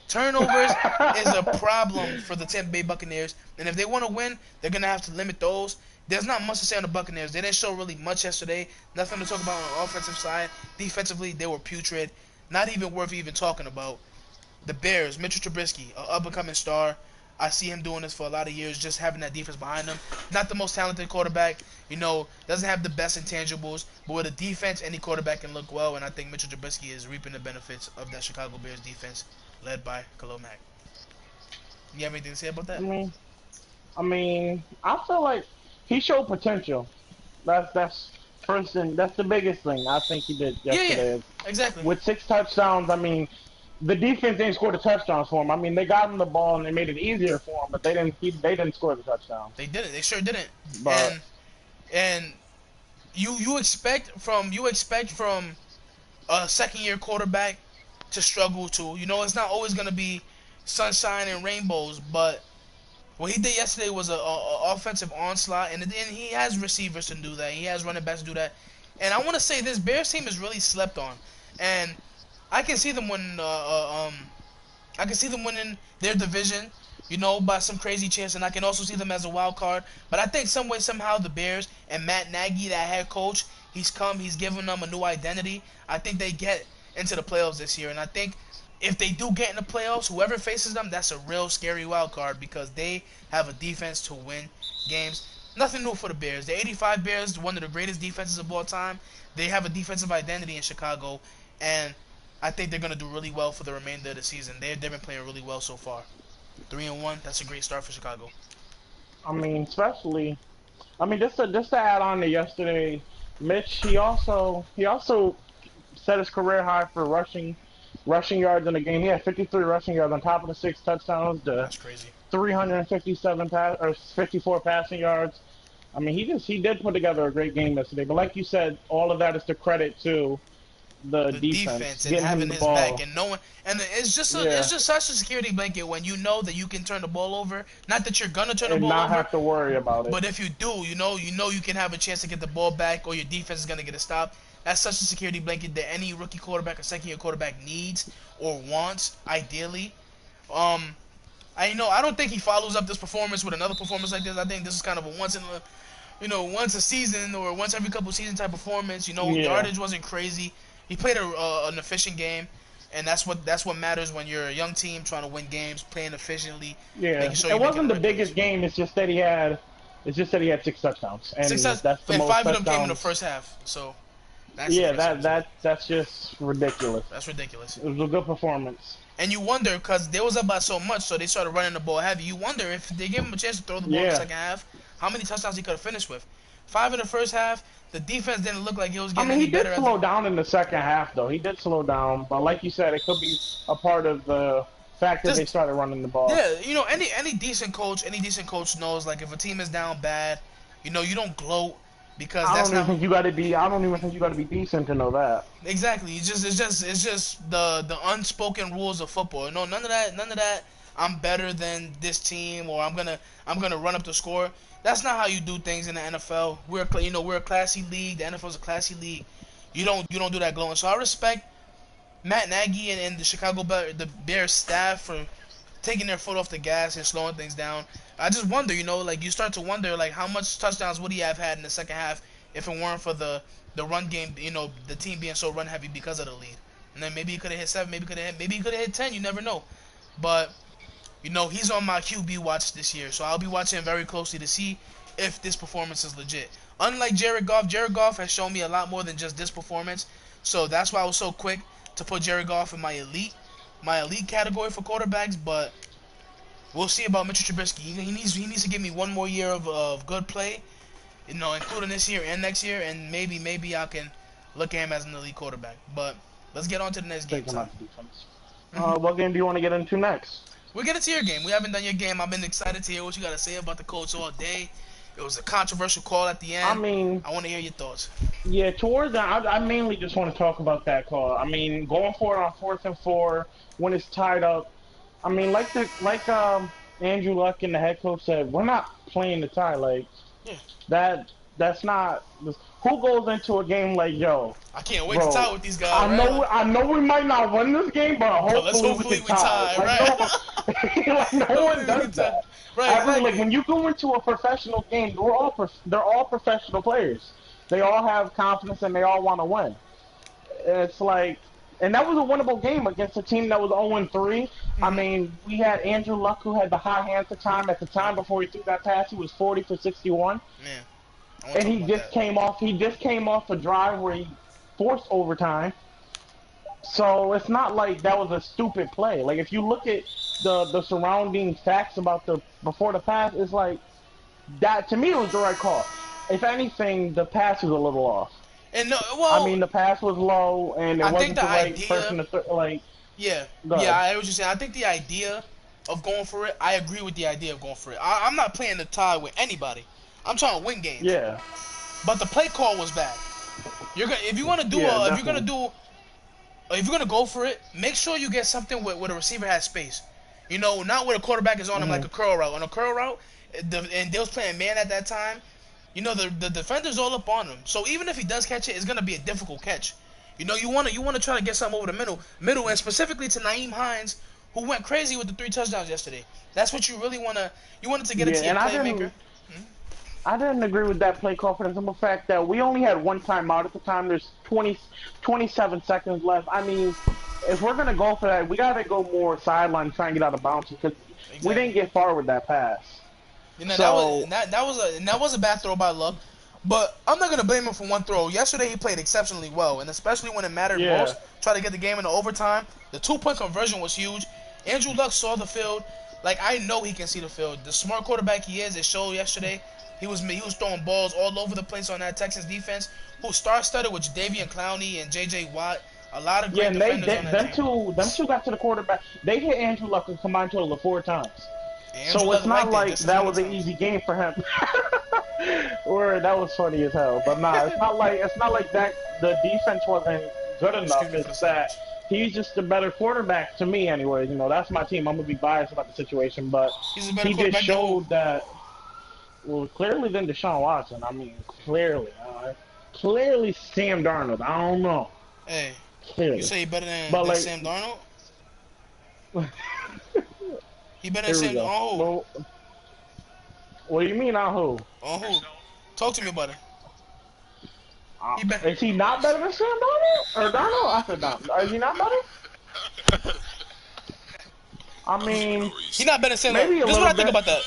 Turnovers is a problem for the Tampa Bay Buccaneers, and if they want to win, they're gonna have to limit those. There's not much to say on the Buccaneers. They didn't show really much yesterday. Nothing to talk about on the offensive side. Defensively, they were putrid. Not even worth even talking about. The Bears, Mitchell Trubisky, an up-and-coming star. I see him doing this for a lot of years, just having that defense behind him. Not the most talented quarterback, doesn't have the best intangibles, but with a defense, any quarterback can look well, and I think Mitchell Trubisky is reaping the benefits of that Chicago Bears defense led by Khalil Mack. You have anything to say about that? I feel like he showed potential. That's first and that's the biggest thing I think he did yesterday. Yeah, exactly. With 6 touchdowns, the defense didn't score the touchdowns for him. They got him the ball and they made it easier for him, but they didn't score the touchdown. They didn't. They sure didn't. But and you expect from a second-year quarterback to struggle too. You know, it's not always gonna be sunshine and rainbows, but what he did yesterday was a offensive onslaught, and he has receivers to do that. He has running backs to do that. And I want to say this Bears team is really slept on, and I can see them win. I can see them winning their division, you know, by some crazy chance, and I can also see them as a wild card. But I think some way, somehow, the Bears and Matt Nagy, that head coach, he's given them a new identity. I think they get into the playoffs this year, and I think if they do get in the playoffs, whoever faces them, that's a real scary wild card because they have a defense to win games. Nothing new for the Bears. The '85 Bears, one of the greatest defenses of all time, they have a defensive identity in Chicago, and I think they're gonna do really well for the remainder of the season. They've been playing really well so far. 3-1. That's a great start for Chicago. I mean, especially, I mean, just to add on to yesterday, Mitch, he also set his career high for rushing yards in the game. He had 53 rushing yards on top of the 6 touchdowns. That's crazy. 54 passing yards. I mean, he did put together a great game yesterday. But like you said, all of that is to credit to the defense and having his ball back and knowing, and it's just such a security blanket when you know that you can turn the ball over. Not that you're gonna turn the ball over, and not have to worry about it. But if you do, you know you can have a chance to get the ball back, or your defense is gonna get a stop. That's such a security blanket that any rookie quarterback or second-year quarterback needs or wants, ideally. I don't think he follows up this performance with another performance like this. I think this is kind of a once a season or once every couple season type performance. Yardage wasn't crazy. He played an efficient game, and that's what matters when you're a young team trying to win games, playing efficiently. Yeah, sure it wasn't the biggest game. It's just that he had 6 touchdowns, and that's the most 5 of them came in the first half. So that's just ridiculous. That's ridiculous. It was a good performance. And you wonder, because they was up by so much, so they started running the ball heavy. You wonder if they gave him a chance to throw the ball in the second half, how many touchdowns he could have finished with. 5 in the first half. The defense didn't look like it was getting any better. He did slow down in the second half, though. He did slow down, but like you said, it could be a part of the fact that they started running the ball. Yeah, any decent coach knows, like, if a team is down bad, you don't gloat. Because I don't even think you got to be decent to know that. Exactly. It's just the unspoken rules of football. None of that. I'm better than this team, or I'm gonna run up the score. That's not how you do things in the NFL. We're a classy league. The NFL's a classy league. You don't do that glowing. So I respect Matt Nagy and the Bears staff for taking their foot off the gas and slowing things down. I just wonder, you start to wonder, how much touchdowns would he have had in the second half if it weren't for the run game, the team being so run heavy because of the lead. And then maybe he could have hit 7, maybe he could have hit 10, you never know. But, he's on my QB watch this year, so I'll be watching very closely to see if this performance is legit. Unlike Jared Goff has shown me a lot more than just this performance, so that's why I was so quick to put Jared Goff in my elite category for quarterbacks, but we'll see about Mitchell Trubisky. He needs to give me one more year of good play, including this year and next year, and maybe I can look at him as an elite quarterback. But let's get on to the next game. What game do you want to get into next? We'll get into your game. We haven't done your game. I've been excited to hear what you got to say about the coach all day. It was a controversial call at the end. I want to hear your thoughts. Yeah, towards that, I mainly just want to talk about that call. I mean, going for it on 4th and 4 when it's tied up. I mean, like Andrew Luck and the head coach said, we're not playing the tie. That's not. Who goes into a game like, yo? I can't wait to tie with these guys. I know we might not win this game, but hopefully we tie. Right? No one does that. Right. Like when you go into a professional game, they're all professional players. They all have confidence and they all want to win. It's like. And that was a winnable game against a team that was 0-3. Mm-hmm. I mean, we had Andrew Luck, who had the high hands at the time before he threw that pass. He was 40 for 61. Man, and he just came off a drive where he forced overtime. So it's not like that was a stupid play. Like if you look at the surrounding facts about before the pass, it's like that to me it was the right call. If anything, the pass was a little off. And the pass was low, and it wasn't the right person to Yeah, I was just saying. I think the idea of going for it, I agree with the idea of going for it. I'm not playing the tie with anybody. I'm trying to win games. Yeah. but the play call was bad. If you're gonna go for it, make sure you get something where the receiver has space. You know, not where the quarterback is on him like a curl route. On a curl route, and they was playing man at that time. You know, the defender's all up on him. So even if he does catch it, it's gonna be a difficult catch. You know, you wanna try to get something over the middle, and specifically to Nyheim Hines, who went crazy with the 3 touchdowns yesterday. That's what you really wanted to get it to your playmaker. I didn't agree with that play call for the simple fact that we only had one timeout at the time. There's 27 seconds left. I mean, if we're gonna go for that, we gotta go more sideline, try and get out of bounds because we didn't get far with that pass. You know, that was a bad throw by Luck, but I'm not gonna blame him for one throw. Yesterday he played exceptionally well, and especially when it mattered most, try to get the game into overtime. The 2-point conversion was huge. Andrew Luck saw the field. Like, I know he can see the field. The smart quarterback he is, it showed yesterday. He was throwing balls all over the place on that Texans defense, who star-studded with Davian Clowney and J.J. Watt. A lot of great defenders on that team. Them two got to the quarterback. They hit Andrew Luck a combined total of 4 times. So it's not like that was an easy game for him. Or that was funny as hell. But nah, it's not like that. The defense wasn't good enough. It's that he's just a better quarterback to me, anyways. You know, that's my team. I'm gonna be biased about the situation, but he just showed that. Well, clearly than Deshaun Watson. I mean, clearly Sam Darnold. I don't know. Hey, clearly. You say he better than Sam Darnold? He better than Sam Darnold. Well, what do you mean on who? On who? Talk to me about it. Is he not better than Sam Darnold? Or Darnold? I said Darnold. Is he not better? I mean, he's not better than Sam Darnold. This is what I think about that.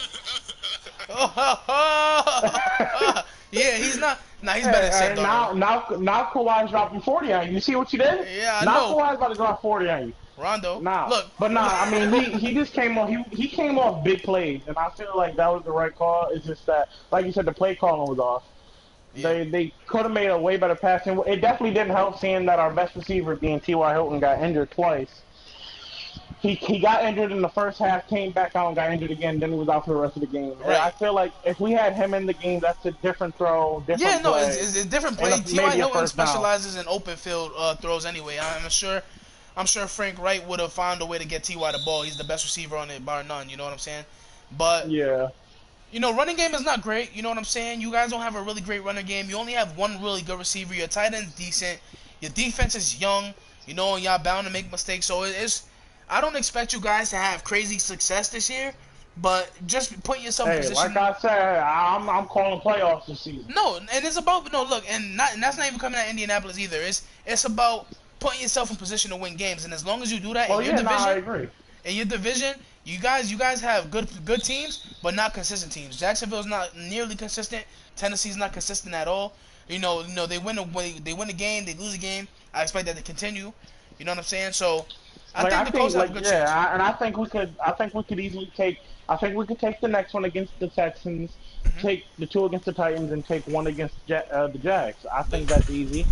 Yeah, he's not. Nah, he's better than Sam Darnold. Now Kawhi's dropping 40 on you. You see what you did? Yeah, I know. Now Kawhi's about to drop 40 on you. Rondo. Look. But I mean, he just came off. He came off big plays, and I feel like that was the right call. It's just that, like you said, the play calling was off. Yeah. They could have made a way better pass, and it definitely didn't help seeing that our best receiver, being T.Y. Hilton, got injured twice. He got injured in the first half, came back out and got injured again, then he was out for the rest of the game. Right. And I feel like if we had him in the game, that's a different throw, different play. It's a different play. T.Y. Hilton specializes in open field throws anyway. I'm sure Frank Wright would have found a way to get T.Y. the ball. He's the best receiver on it, bar none. You know what I'm saying? But yeah, you know, running game is not great. You know what I'm saying? You guys don't have a really great running game. You only have one really good receiver. Your tight end's decent. Your defense is young. You know, and y'all bound to make mistakes. So I don't expect you guys to have crazy success this year, but just put yourself in position. Like I said, I'm calling playoffs this season. No, and it's about look, and that's not even coming out of Indianapolis either. It's about putting yourself in position to win games, and as long as you do that in your division, I agree. In your division, you guys have good teams, but not consistent teams. Jacksonville's not nearly consistent. Tennessee's not consistent at all. You know they win a game, they lose a game. I expect that to continue. You know what I'm saying? So I think the Colts have a good chance. And I think we could easily take. I think we could take the next one against the Texans, take the 2 against the Titans, and take 1 against the Jags. I think that's easy.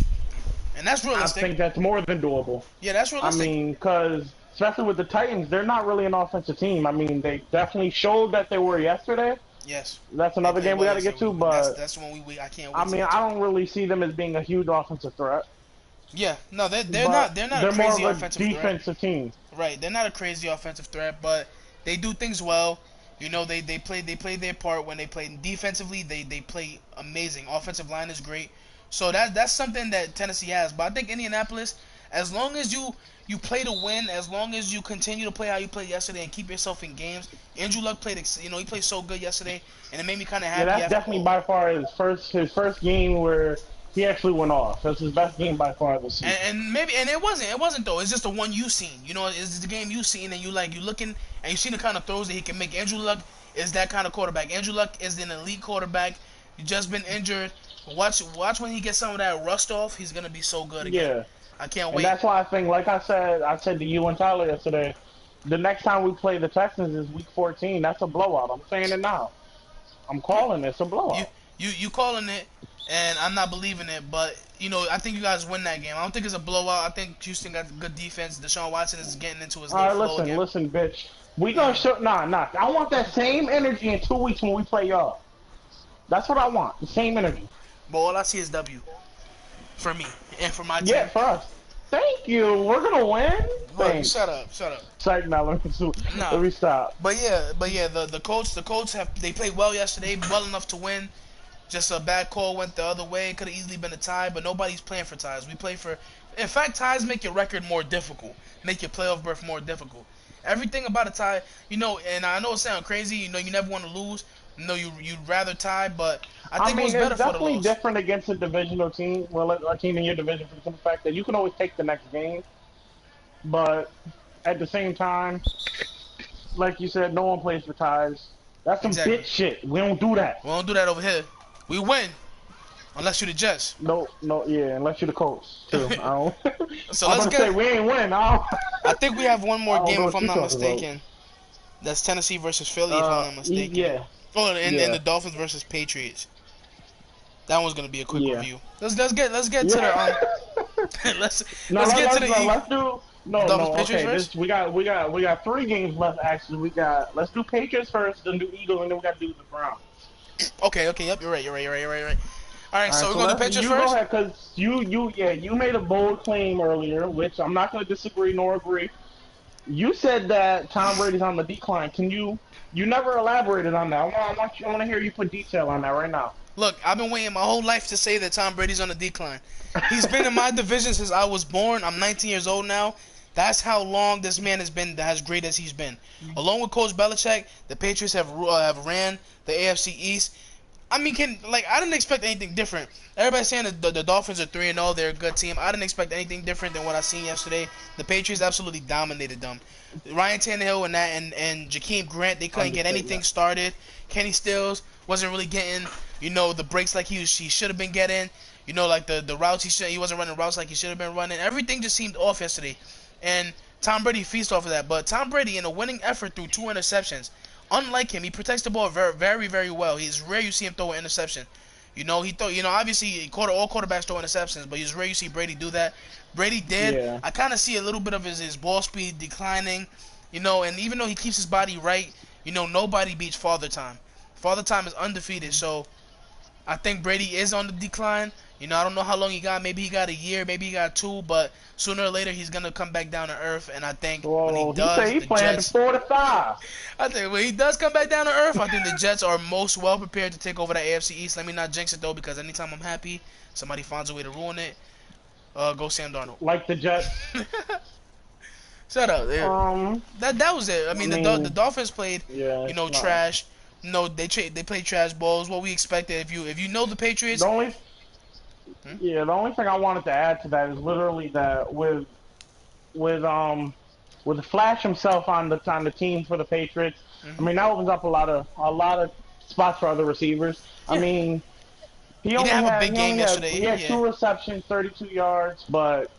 And that's realistic. I think that's more than doable. Yeah, that's realistic. I mean, because especially with the Titans, they're not really an offensive team. I mean, they definitely showed that they were yesterday. Yes. That's another game we got to get to, but that's one I can't wait. I mean, I don't really see them as being a huge offensive threat. Yeah, no, they're not a crazy more of offensive a defensive threat. Team. Right, they're not a crazy offensive threat, but they do things well. You know, they play their part when they play defensively. They play amazing. Offensive line is great. So that's something that Tennessee has. But I think Indianapolis, as long as you play to win, as long as you continue to play how you played yesterday and keep yourself in games. Andrew Luck played, he played so good yesterday, and it made me kind of happy. Yeah, that's definitely by far his first game where he actually went off. That's his best game by far this season. And it wasn't though. It's just the one you seen. You know, it's the game you seen, and you looking and you seen the kind of throws that he can make. Andrew Luck is that kind of quarterback. Andrew Luck is an elite quarterback. He's just been injured. Watch when he gets some of that rust off. He's gonna be so good again. Yeah, I can't wait. And that's why I think, like I said to you and Tyler yesterday, the next time we play the Texans is Week 14. That's a blowout. I'm saying it now. I'm calling it. It's a blowout. You calling it, and I'm not believing it. But I think you guys win that game. I don't think it's a blowout. I think Houston got good defense. Deshaun Watson is getting into his flow again. Listen, bitch. We gonna show. Nah. I want that same energy in 2 weeks when we play y'all. That's what I want. The same energy. But all I see is W for me and for my Yeah, team. for us. Thank you. We're gonna win. Look, Thanks. shut up, shut up. Sorry, now let Nah, me stop. but yeah, the Colts they played well yesterday, well enough to win. Just a bad call went the other way. Could have easily been a tie, but nobody's playing for ties. We play for. In fact, ties make your record more difficult, make your playoff berth more difficult. Everything about a tie, and I know it sounds crazy. You never want to lose. You'd rather tie, but I I think it was mean, better it's for the definitely loss. different against a divisional team. Well, a team in your division for the simple fact that you can always take the next game. But at the same time, like you said, no one plays for ties. That's some Exactly. bitch shit. We don't do that. We don't do that over here. We win unless you're the Jets. No, no, yeah, unless you're the Colts too. I don't. So I'm let's about to say get. we ain't win. I think we have one I more don't game know if what I'm you're not talking about. mistaken. That's Tennessee versus Philly if I'm not mistaken. Yeah, Oh, and yeah, the Dolphins versus Patriots. That one's gonna be a quick yeah, review. Let's get to the yeah. let's No, let's get to let's do. No, Dolphins no. Patriots Okay, first. we got 3 games left. Actually, let's do Patriots first, then do Eagles, and then we got to do the Browns. Okay, yep, you're right. All right, All right, so we're so going to Patriots you go first. ahead because you made a bold claim earlier, which I'm not going to disagree nor agree. You said that Tom Brady's on the decline. You never elaborated on that. I want to hear you put detail on that right now. Look, I've been waiting my whole life to say that Tom Brady's on the decline. He's been in my division since I was born. I'm 19 years old now. That's how long this man has been as great as he's been. Along with Coach Belichick, the Patriots have ran the AFC East. I mean, I didn't expect anything different. Everybody's saying that the Dolphins are 3-0. They're a good team. I didn't expect anything different than what I seen yesterday. The Patriots absolutely dominated them. Ryan Tannehill and Jakeem Grant, they couldn't get Understood, anything yeah. started. Kenny Stills wasn't really getting the breaks like he should have been getting. Like the routes he wasn't running routes like he should have been running. Everything just seemed off yesterday, and Tom Brady feasts off of that. But Tom Brady, in a winning effort through 2 interceptions, unlike him, he protects the ball very, very, very well. It's rare you see him throw an interception. He throw. Obviously, all quarterbacks throw interceptions, but it's rare you see Brady do that. Brady did. Yeah. I kind of see a little bit of his ball speed declining. And even though he keeps his body right, nobody beats Father Time. Father Time is undefeated, so I think Brady is on the decline. I don't know how long he got. Maybe he got a year, maybe he got 2, but sooner or later he's gonna come back down to earth. And I think when he Well, he does, said he the planned Jets. 4 to 5. I think when he does come back down to earth, I think the Jets are most well prepared to take over the AFC East. Let me not jinx it though, because anytime I'm happy, somebody finds a way to ruin it. Go Sam Darnold. Like the Jets. Shut up. That was it. I mean, the Dolphins played, Yeah, trash. They played trash balls. What we expected. If you know the Patriots. the only Yeah, the only thing I wanted to add to that is literally that with Flash himself on the team for the Patriots, I mean that opens up a lot of spots for other receivers. Yeah. I mean he didn't only have a had big game yesterday. He had 2 receptions, 32 yards, but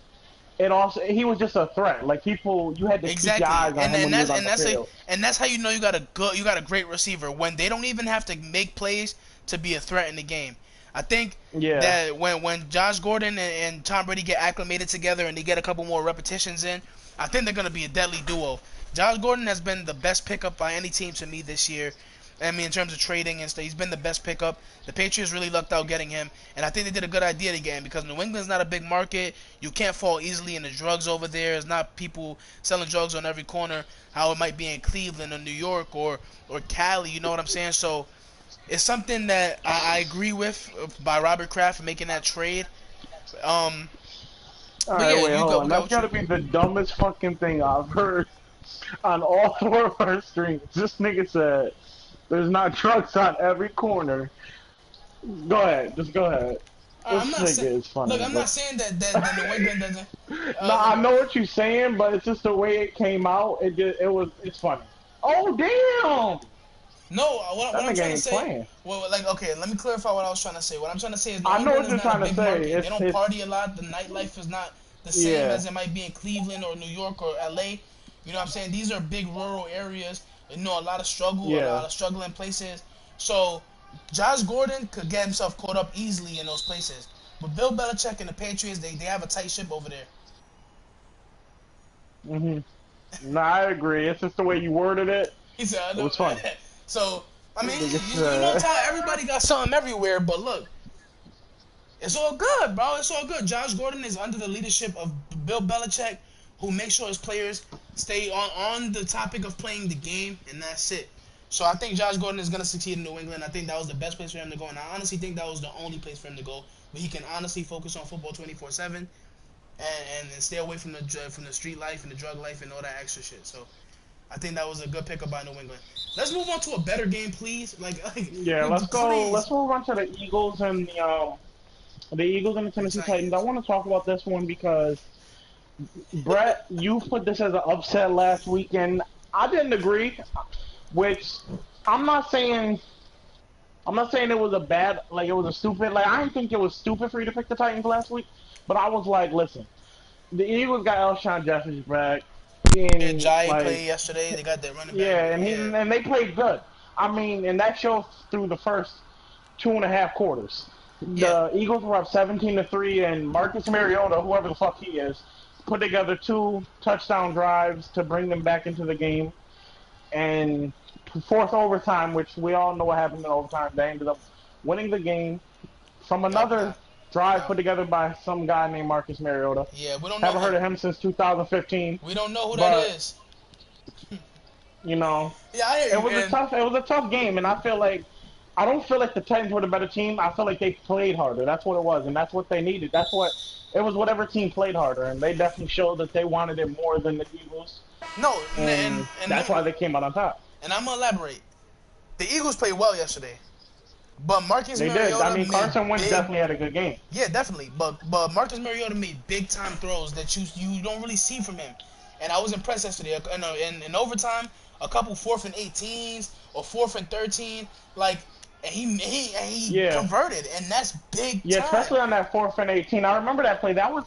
he was just a threat. Like you had to keep Exactly, your eyes on him when he was on the field. and that's how you know you got a great receiver when they don't even have to make plays to be a threat in the game. I think that when Josh Gordon and Tom Brady get acclimated together and they get a couple more repetitions in, I think they're gonna be a deadly duo. Josh Gordon has been the best pickup by any team to me this year. I mean, in terms of trading and stuff, he's been the best pickup. The Patriots really lucked out getting him, and I think they did a good idea to get him because New England's not a big market. You can't fall easily into drugs over there. It's not people selling drugs on every corner, how it might be in Cleveland or New York or Cali. You know what I'm saying? So it's something that I agree with by Robert Kraft making that trade. All right, wait, hold on. That's gotta be the dumbest fucking thing I've heard on all 4 of our streams. This nigga said there's not trucks on every corner. Go ahead, just go ahead. This nigga is funny. Look, I'm not saying that New England doesn't. No, I know what you're saying, but it's just the way it came out. It's funny. Oh damn! No, what I'm trying to say. Playing. Well, okay, let me clarify what I was trying to say. What I'm trying to say is, I know what you're trying to say. They don't party a lot. The nightlife is not the same as it might be in Cleveland or New York or LA. You know what I'm saying? These are big rural areas. A lot of struggle, a lot of struggling places. So Josh Gordon could get himself caught up easily in those places. But Bill Belichick and the Patriots, they have a tight ship over there. No, I agree. It's just the way you worded it. He said, it was fun. So, I mean, Ty, everybody got something everywhere, but look, It's all good, bro. It's all good. Josh Gordon is under the leadership of Bill Belichick, who makes sure his players stay on the topic of playing the game, and that's it. So I think Josh Gordon is going to succeed in New England. I think that was the best place for him to go, and I honestly think that was the only place for him to go where he can honestly focus on football 24/7 and stay away from the street life and the drug life and all that extra shit. So I think that was a good pickup by New England. Let's move on to a better game, please. Yeah, let's go. Please. Let's move on to the Eagles and the Eagles and the Tennessee Titans. I want to talk about this one because Brett, you put this as an upset last week, and I didn't agree. Which I'm not saying. I'm not saying it was a bad, like it was a stupid. Like I didn't think it was stupid for you to pick the Titans last week, but I was like, listen, the Eagles got Alshon Jeffries back. And Jai played yesterday. They got their running back. Yeah, and they played good. I mean, and that shows through the first 2.5 quarters. The Eagles were up 17-3, and Marcus Mariota, whoever the fuck he is, put together 2 touchdown drives to bring them back into the game. And fourth overtime, which we all know what happened in overtime, they ended up winning the game from another drive put together by some guy named Marcus Mariota. Yeah, we don't know. Haven't heard of him since 2015. We don't know who that is. You know, yeah, I hear you, it was a tough game, and I don't feel like the Titans were the better team. I feel like they played harder. That's what it was, and that's what they needed. It was whatever team played harder, and they definitely showed that they wanted it more than the Eagles. No, and that's why they came out on top. And I'm gonna elaborate. The Eagles played well yesterday, but Marcus Mariota. They did. I mean, Carson Wentz definitely had a good game. Yeah, definitely. But Marcus Mariota made big time throws that you don't really see from him, and I was impressed yesterday. In overtime, a couple 4th and 18s or 4th and 13, like. And he converted, and that's big. Yeah, time. Especially on that 4th and 18. I remember that play. That was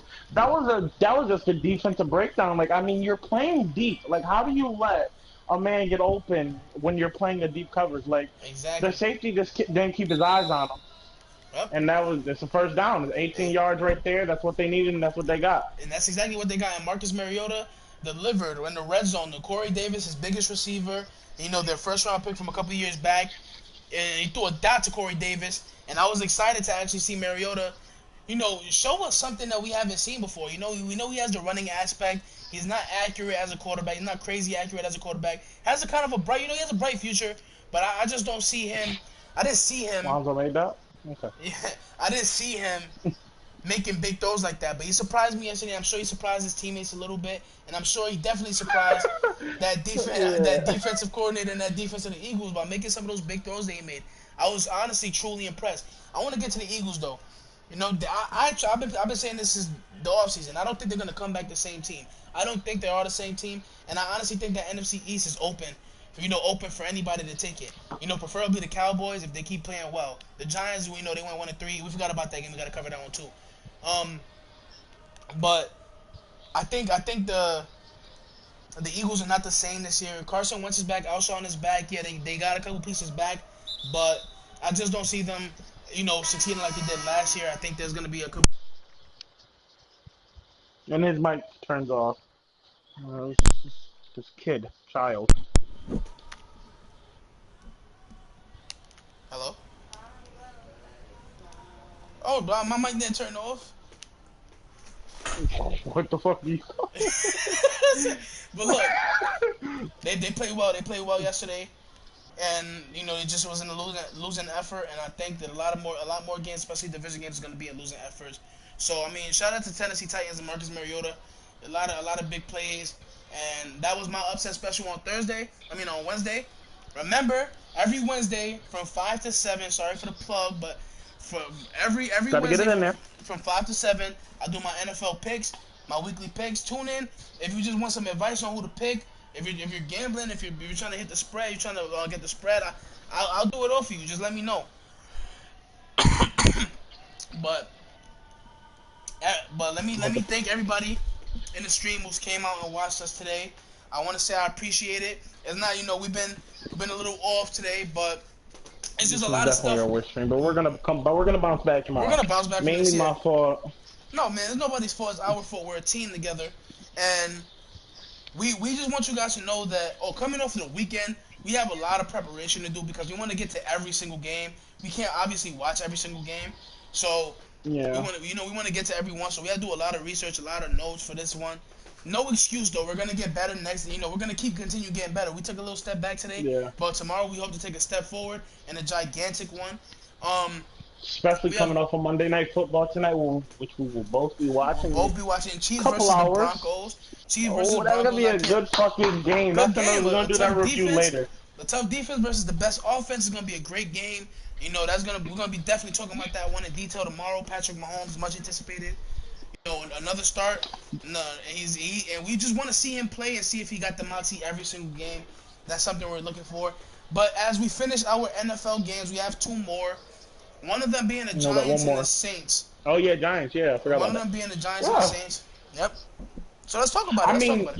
just a defensive breakdown. Like, I mean, you're playing deep. Like, how do you let a man get open when you're playing a deep coverage? Like, exactly. The safety just didn't keep his eyes on him. Yep. And it's a first down. It's 18 yards right there. That's what they needed, and that's what they got. And that's exactly what they got. And Marcus Mariota delivered in the red zone. Corey Davis, his biggest receiver, their first round pick from a couple of years back. And he threw a dot to Corey Davis, and I was excited to actually see Mariota, show us something that we haven't seen before. We know he has the running aspect. He's not accurate as a quarterback. He's not crazy accurate as a quarterback. Has a kind of a bright, he has a bright future, but I just don't see him. I didn't see him. Lonzo made that? Okay. Yeah, I didn't see him making big throws like that, but he surprised me yesterday. I'm sure he surprised his teammates a little bit, and I'm sure he definitely surprised that defensive coordinator and that defense of the Eagles by making some of those big throws they made. I was honestly truly impressed. I want to get to the Eagles though. I've been saying this is the offseason. I don't think they're gonna come back the same team. I don't think they are the same team, and I honestly think that NFC East is open for anybody to take it. Preferably the Cowboys if they keep playing well. The Giants, they went 1-3. We forgot about that game. We got to cover that one too. But I think the Eagles are not the same this year. Carson Wentz is back. Alshon is back. Yeah, they got a couple pieces back, but I just don't see them, succeeding like they did last year. I think there's gonna be a couple. And his mic turns off. This child. Hello? Oh, my mic didn't turn off. What the fuck? But look, they played well. They played well yesterday, and it just wasn't a losing effort. And I think that a lot more games, especially division games, is going to be a losing effort. So I mean, shout out to Tennessee Titans and Marcus Mariota. A lot of big plays, and that was my upset special on Wednesday. Remember, every Wednesday from 5 to 7. Sorry for the plug, but for every Gotta Wednesday get it in there. from 5 to 7, I do my NFL picks, my weekly picks. Tune in if you just want some advice on who to pick. If you're gambling, if you're trying to hit the spread, you're trying to get the spread. I'll do it all for you. Just let me know. But let me thank everybody in the stream who came out and watched us today. I want to say I appreciate it. It's not, we've been a little off today, but it's just a lot of stuff. Definitely our worst stream, but we're gonna bounce back tomorrow. We're gonna bounce back. Mainly my fault. No, man, it's nobody's fault. It's our fault. We're a team together, and we just want you guys to know that. Coming off the weekend, we have a lot of preparation to do because we want to get to every single game. We can't obviously watch every single game, so We Yeah. want to, we want to get to every one, so we have to do a lot of research, a lot of notes for this one. No excuse though. We're gonna get better next. We're gonna continue getting better. We took a little step back today, Yeah. but tomorrow we hope to take a step forward and a gigantic one. Um, Especially we have coming off of Monday Night Football tonight, which we will both be we'll watching in both be a watching Chiefs couple versus the hours. Broncos. Chiefs versus the Oh, that's gonna Broncos. be I a can't. good fucking game. Good That's another. game. We're gonna A do that tough review defense. later. The tough defense versus the best offense is gonna be a great game. We're gonna be definitely talking about that one in detail tomorrow. Patrick Mahomes, much anticipated. Another start. No, and we just want to see him play and see if he got the moxie every single game. That's something we're looking for. But as we finish our NFL games, we have two more. One of them being the No, that one Giants and the more. Saints. Oh yeah, Giants. Yeah, I forgot One about of that. them being the Giants and the Yeah. Saints. Yep. So let's talk about it. I Let's talk mean, about it.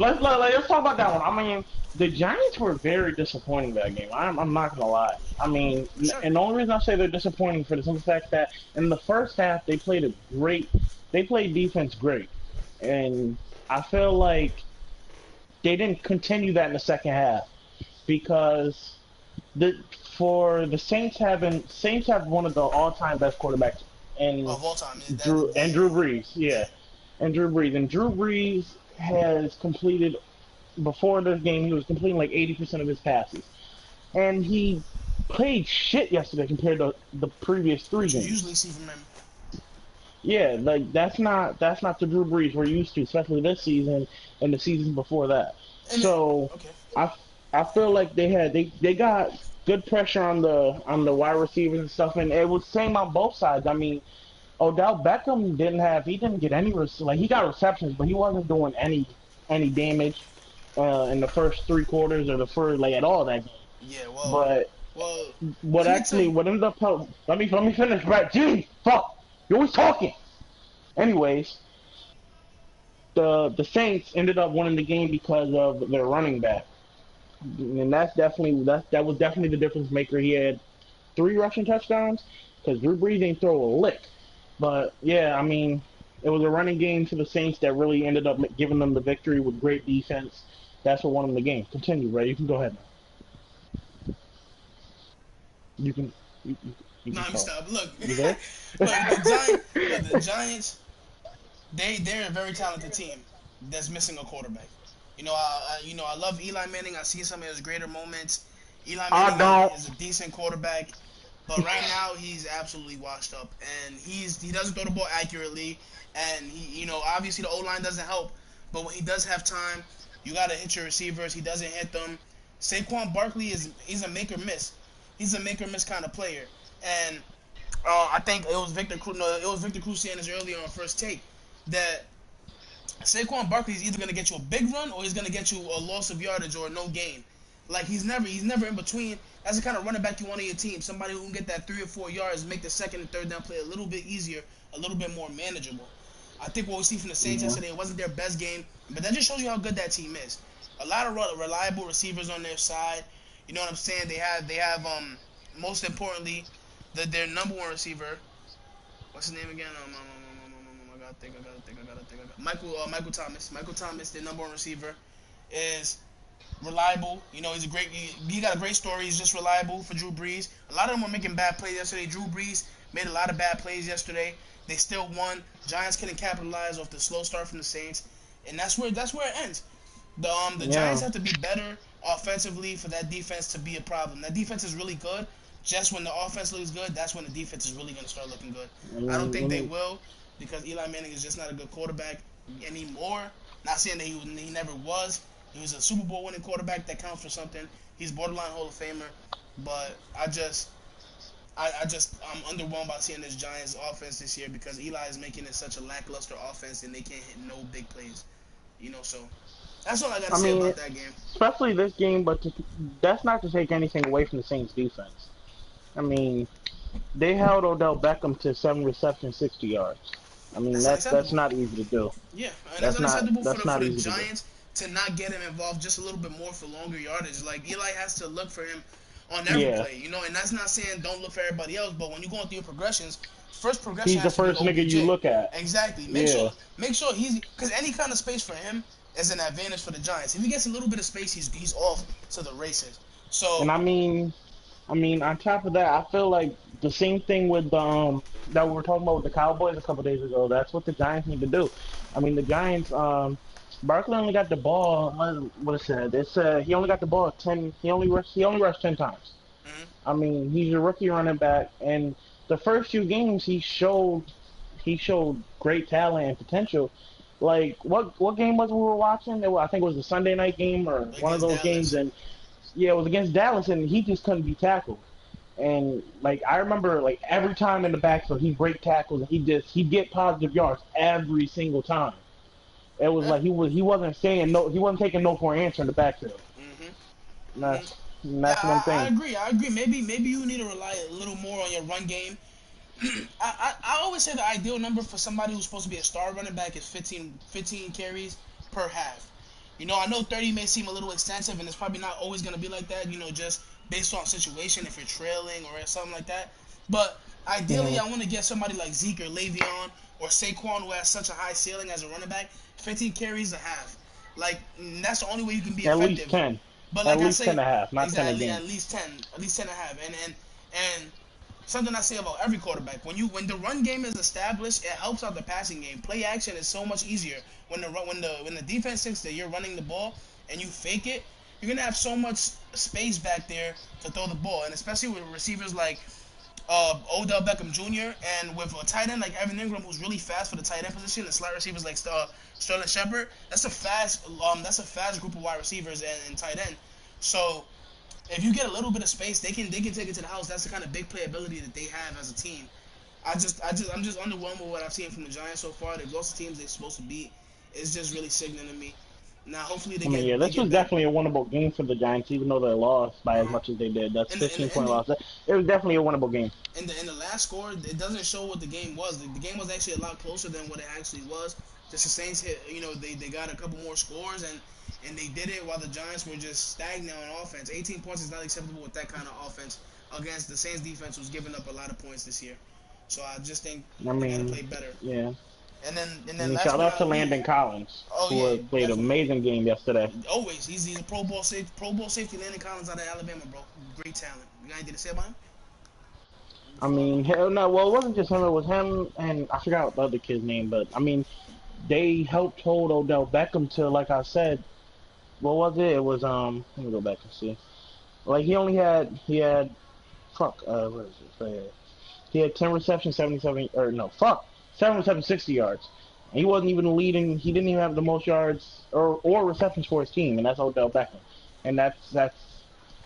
let's talk about that one. I mean, the Giants were very disappointing that game. I'm not gonna lie. I mean, Sure. and the only reason I say they're disappointing for the simple fact that in the first half they played a great, they played defense great, and I feel like they didn't continue that in the second half because the for the Saints have one of the all-time best quarterbacks in Of all time. Drew Brees, yeah, and Drew Brees has completed before this game he was completing like 80% of his passes, and he played shit yesterday compared to the previous three Which you games. usually see from him. Yeah, like that's not the Drew Brees we're used to, especially this season and the season before that. So Okay. I I feel like they got good pressure on the wide receivers and stuff, and it was same on both sides. I mean, Odell Beckham didn't get any like he got receptions, but he wasn't doing any damage in the first three quarters or the first like at all that game. Yeah. But Well. what Let me tell actually you. what ended up let me finish, right? Gee, fuck, you're always talking. Anyways, the Saints ended up winning the game because of their running back, and that was definitely the difference maker. He had three rushing touchdowns because Drew Brees ain't throw a lick. But yeah, I mean, it was a running game to the Saints that really ended up giving them the victory with great defense. That's what won them the game. Continue, Ray. You can go ahead now. You can. You No, can I'm talk. stop. Look, You there? The Giants. They're a very talented team that's missing a quarterback. I love Eli Manning. I've seen some of his greater moments. Eli I Manning don't. is a decent quarterback, but right now he's absolutely washed up, and he doesn't throw the ball accurately, and obviously the O line doesn't help, but when he does have time, you gotta hit your receivers. He doesn't hit them. Saquon Barkley he's a make or miss. He's a make or miss kind of player, and I think it was Victor Cruz saying this earlier on First Take that Saquon Barkley is either gonna get you a big run or he's gonna get you a loss of yardage or no gain. Like he's never in between. That's the kind of running back you want on your team. Somebody who can get that 3 or 4 yards, make the second and third down play a little bit easier, a little bit more manageable. I think what we see from the Saints Yeah. yesterday, it wasn't their best game, but that just shows you how good that team is. A lot of reliable receivers on their side. You know what I'm saying? They have most importantly, their number one receiver. What's his name again? I gotta think. Michael Thomas. Michael Thomas, their number one receiver, is reliable. He got a great story. He's just reliable for Drew Brees. A lot of them were making bad plays yesterday. Drew Brees made a lot of bad plays yesterday. They still won. Giants couldn't capitalize off the slow start from the Saints, and that's where it ends. The Yeah. Giants have to be better offensively for that defense to be a problem. That defense is really good. Just when the offense looks good, that's when the defense is really going to start looking good. I don't think they will because Eli Manning is just not a good quarterback anymore. Not saying that he never was. He was a Super Bowl winning quarterback that counts for something. He's borderline Hall of Famer, but I'm underwhelmed by seeing this Giants offense this year because Eli is making it such a lackluster offense and they can't hit no big plays. So that's all I got to I say mean, about that game. especially this game, but that's not to take anything away from the Saints defense. I mean, they held Odell Beckham to 7 receptions, 60 yards. I mean, That's that's unacceptable. not easy to do. Yeah, and that's That's not unacceptable that's for not the easy to do. Giants to not get him involved just a little bit more for longer yardage. Like Eli has to look for him on every Yeah, play, and that's not saying don't look for everybody else, but when you're going through your progressions, first progression he's the has to be first nigga you OBJ. look at. Exactly. Yeah, Make sure he's because any kind of space for him is an advantage for the Giants. If he gets a little bit of space, he's off to the races. and So I mean, I mean, on top of that, I feel like the same thing with that we were talking about with the Cowboys a couple days ago. That's what the Giants need to do. I mean, the Giants. Barkley only got the ball. What it said? It said he only got the ball 10. He only rushed 10 times. Hmm. I mean, he's a rookie running back, and the first few games he showed great talent and potential. Like what game was it we were watching? I think it was the Sunday night game or one of Against those games, Dallas. and yeah, it was against Dallas, and he just couldn't be tackled. And like I remember, like every time in the backfield, he break tackles and he'd get positive yards every single time. It was Yeah. like he wasn't saying no, he wasn't taking no for an answer in the backfield. Hmm. And Hmm. Yeah, that's one I thing. agree. I agree. Maybe you need to rely a little more on your run game. I always say the ideal number for somebody who's supposed to be a star running back is 15 carries per half. I know 30 may seem a little extensive, and it's probably not always going to be like that, just based on situation, if you're trailing or something like that. But ideally, Hmm. I want to get somebody like Zeke or Le'Veon or Saquon who has such a high ceiling as a running back, 15 carries a half. Like, that's the only way you can be At least effective. 10, But at like I least ten say, and a half, not 10 a exactly game. at least 10 and a half, and something I say about every quarterback. When the run game is established, it helps out the passing game. Play action is so much easier when the defense thinks that you're running the ball and you fake it. You're gonna have so much space back there to throw the ball, and especially with receivers like Odell Beckham Jr. and with a tight end like Evan Ingram, who's really fast for the tight end position, and slot receivers like Sterling Shepard. That's a fast group of wide receivers and tight end. So if you get a little bit of space, they can take it to the house. That's the kind of big playability that they have as a team. I'm just underwhelmed with what I've seen from the Giants so far. They've lost the teams they're supposed to beat. It's just really sickening to me. Now, hopefully I mean, yeah, they this get was better. definitely a winnable game for the Giants, even though they lost by as Uh-huh. much as they did. That's And the, and 15 the, and point the, loss. It was definitely a winnable game. in the last score, it doesn't show what the game was. The game was actually a lot closer than what it actually was. Just the Saints hit, they got a couple more scores and they did it while the Giants were just stagnant on offense. 18 points is not acceptable with that kind of offense against the Saints defense, who's giving up a lot of points this year. So I just think I they got to mean, play better. yeah. I And then mean, last shout but out to not least, Landon Collins, oh who yeah, played an definitely. amazing game yesterday. Always, he's a Pro Bowl safety. Landon Collins out of Alabama, bro. Great talent. You got anything to say about him? I mean, hell no. Well, it wasn't just him. It was him and I forgot the other kid's name, but I mean, they helped hold Odell Beckham to, like I said, what was it? It was Let me go back and see. Like he had fuck. What is it? Right here. He had 10 receptions, 77 or no, fuck, 7 receptions, 60 yards. And he wasn't even leading. He didn't even have the most yards or receptions for his team, and that's Odell Beckham. And that's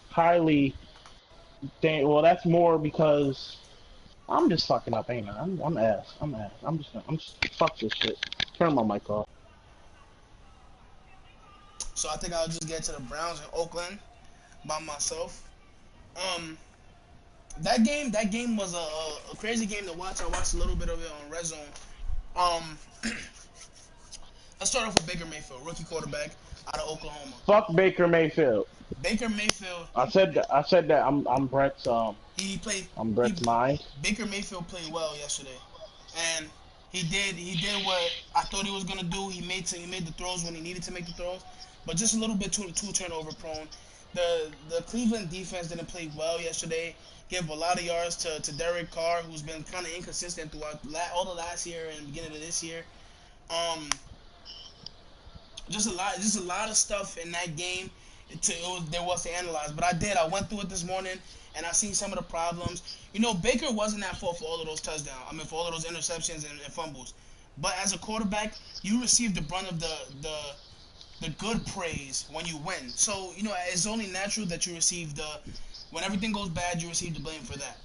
highly. Well, that's more because I'm just fucking up, ain't I? I'm ass. I'm ass. I'm just fuck this shit. Turn my mic off. So I think I'll just get to the Browns in Oakland by myself. Um, that game was a crazy game to watch. I watched a little bit of it on Red Zone. Um, let's start off with Baker Mayfield, rookie quarterback out of Oklahoma. Fuck Baker Mayfield. Baker Mayfield, I said that. I said that. I'm Brett's. he played I'm he Brett's mind. Baker Mayfield played well yesterday, and he did what I thought he was gonna do. He made the throws when he needed to make the throws, but just a little bit too turnover prone. The Cleveland defense didn't play well yesterday. Gave a lot of yards to Derek Carr, who's been kind of inconsistent throughout all the last year and beginning of this year. Um, just a lot of stuff in that game. There was to analyze, but I went through it this morning, and I seen some of the problems. Baker wasn't at fault for all of those touchdowns. I mean, for all of those interceptions and fumbles. But as a quarterback, you receive the brunt of the good praise when you win. So it's only natural that you receive when everything goes bad, you receive the blame for that.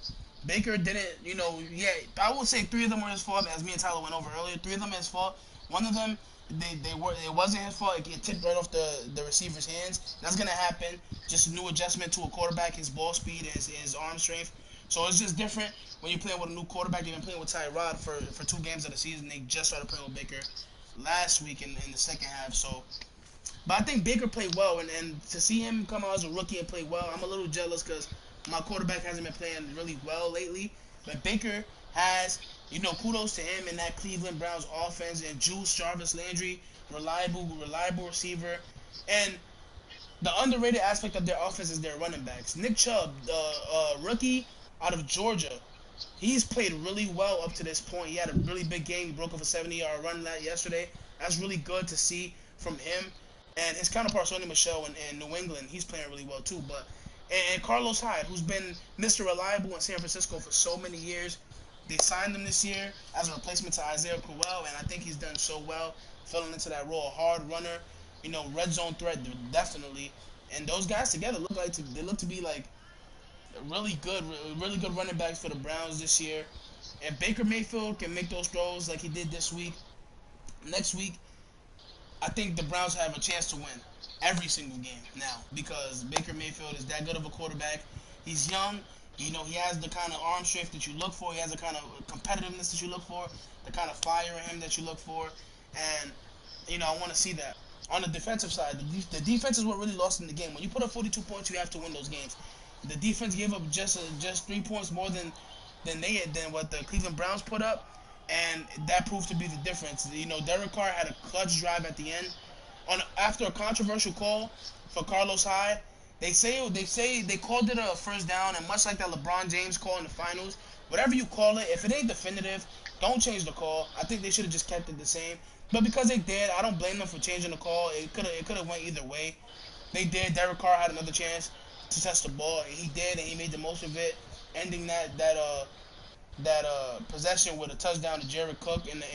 Baker didn't, yeah, I would say three of them were his fault, as me and Tyler went over earlier. Three of them his fault. One of them, it wasn't his fault. It tipped right off the receiver's hands. That's gonna happen. Just a new adjustment to a quarterback, his ball speed, his arm strength. So it's just different when you're playing with a new quarterback. They've been playing with Tyrod for 2 games of the season. They just started playing with Baker last week in the second half. So but I think Baker played well, and to see him come out as a rookie and play well, I'm a little jealous because my quarterback hasn't been playing really well lately. But Baker has, kudos to him in that Cleveland Browns offense and Juice Jarvis Landry, reliable receiver. And the underrated aspect of their offense is their running backs. Nick Chubb, rookie out of Georgia, he's played really well up to this point. He had a really big game. He broke off a 70-yard run yesterday. That's really good to see from him. And his counterpart, Sonny Michel in New England, he's playing really well too. But and Carlos Hyde, who's been Mr. Reliable in San Francisco for so many years, they signed him this year as a replacement to Isaiah Crowell, and I think he's done so well, filling into that role. Hard runner, red zone threat, definitely. And those guys together look to be like really good running backs for the Browns this year. And Baker Mayfield can make those throws like he did this week. Next week, I think the Browns have a chance to win every single game now because Baker Mayfield is that good of a quarterback. He's young. He has the kind of arm strength that you look for. He has the kind of competitiveness that you look for, the kind of fire in him that you look for. And, I want to see that. On the defensive side, the defense is what really lost in the game. When you put up 42 points, you have to win those games. The defense gave up just 3 points more than what the Cleveland Browns put up, and that proved to be the difference. Derek Carr had a clutch drive at the end after a controversial call for Carlos Hyde. They say they called it a first down, and much like that LeBron James call in the finals, whatever you call it, if it ain't definitive, don't change the call. I think they should have just kept it the same. But because they did, I don't blame them for changing the call. It could have went either way. They did. Derek Carr had another chance to test the ball, and he did, and he made the most of it, ending that possession with a touchdown to Jared Cook in the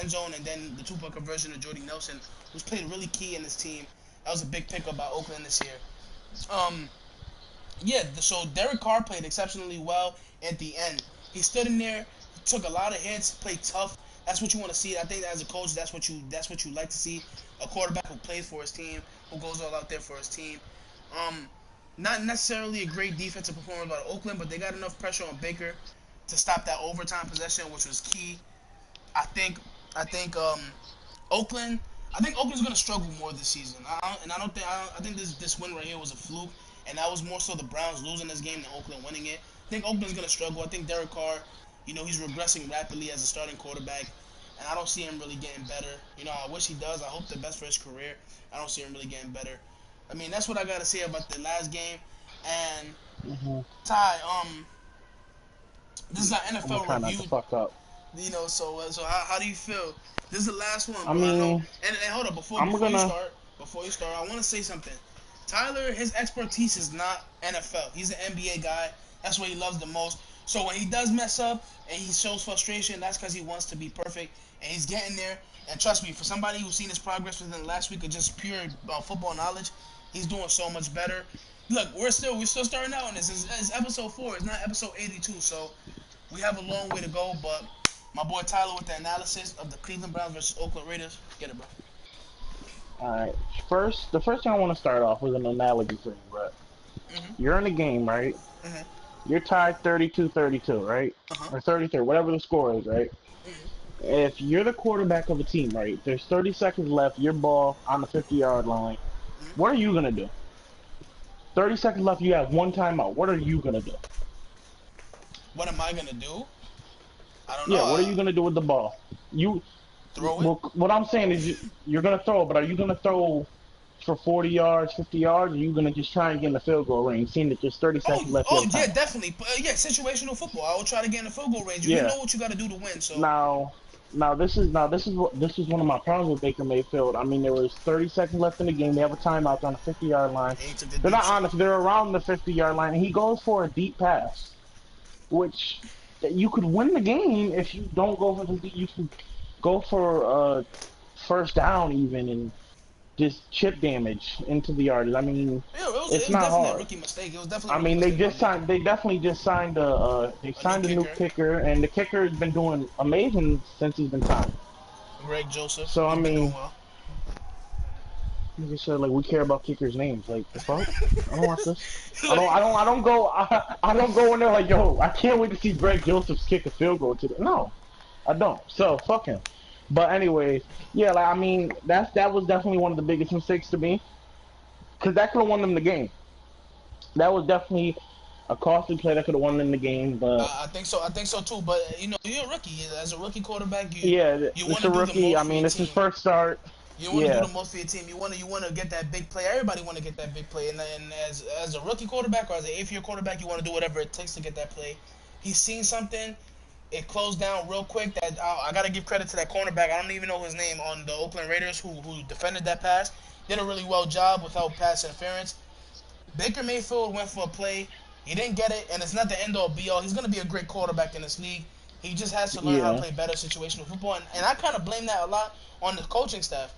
end zone, and then the 2-point conversion to Jordy Nelson, who's played really key in this team. That was a big pickup by Oakland this year. So Derek Carr played exceptionally well at the end. He stood in there, took a lot of hits, played tough. That's what you want to see. I think as a coach, that's what you like to see. A quarterback who plays for his team, who goes all out there for his team. Not necessarily a great defensive performance by Oakland, but they got enough pressure on Baker to stop that overtime possession, which was key. I think Oakland's going to struggle more this season. I think this win right here was a fluke, and that was more so the Browns losing this game than Oakland winning it. I think Oakland's going to struggle. I think Derek Carr, he's regressing rapidly as a starting quarterback, and I don't see him really getting better. I wish he does. I hope the best for his career. I don't see him really getting better. I mean, that's what I got to say about the last game. And Ty, this is our NFL review. Not to fuck up. So how do you feel? This is the last one. I mean, and hold up before you start, I want to say something. Tyler, his expertise is not NFL. He's an NBA guy. That's what he loves the most. So when he does mess up and he shows frustration, that's because he wants to be perfect, and he's getting there. And trust me, for somebody who's seen his progress within the last week of just pure football knowledge, he's doing so much better. Look, we're still starting out on this. It's episode 4. It's not episode 82. So we have a long way to go. But my boy Tyler with the analysis of the Cleveland Browns versus Oakland Raiders. Get it, bro. All right. The first thing I want to start off with an analogy for you, bro. You're in a game, right? You're tied 32-32, right? Or 33, whatever the score is, right? If you're the quarterback of a team, right? There's 30 seconds left. Your ball on the 50-yard line. What are you gonna do? 30 seconds left. You have one timeout. What are you gonna do? What am I gonna do? I don't know. Yeah. What are you gonna do with the ball? You throw it. Well, what I'm saying is you're gonna throw it, but are you gonna throw for 40 yards, 50 yards, or are you gonna just try and get in the field goal range, seeing that there's 30 seconds left? Yeah, definitely. Situational football. I will try to get in the field goal range. You know what you got to do to win. So Now this is one of my problems with Baker Mayfield. I mean, there was 30 seconds left in the game. They have a timeout on the 50-yard line. They're not honest. They're around the 50-yard line, and he goes for a deep pass, which you could win the game if you don't go for the. You can go for first down even and just chip damage into the yardage. I mean, it's not hard. A rookie mistake. It was definitely. I mean, they definitely just signed a new kicker, and the kicker has been doing amazing since he's been signed. Greg Joseph. So I mean, like I said, like we care about kickers' names. Like the fuck? I don't watch this. I don't go in there like, yo, I can't wait to see Greg Joseph's kick a field goal today. No, I don't. So fuck him. But anyways, yeah, like I mean, that was definitely one of the biggest mistakes to me, because that could have won them the game. That was definitely a costly play that could have won them the game. But I think so too. But you're a rookie. As a rookie quarterback, it's a rookie. I mean, it's his first start. You want to do Yeah, the most for your team. You want to get that big play. Everybody want to get that big play. And as a rookie quarterback or as an eighth-year quarterback, you want to do whatever it takes to get that play. He's seen something. It closed down real quick. That I got to give credit to that cornerback. I don't even know his name on the Oakland Raiders who defended that pass. Did a really well job without pass interference. Baker Mayfield went for a play. He didn't get it, and it's not the end all be all. He's going to be a great quarterback in this league. He just has to learn how to yeah, play better situational football, and I kind of blame that a lot on the coaching staff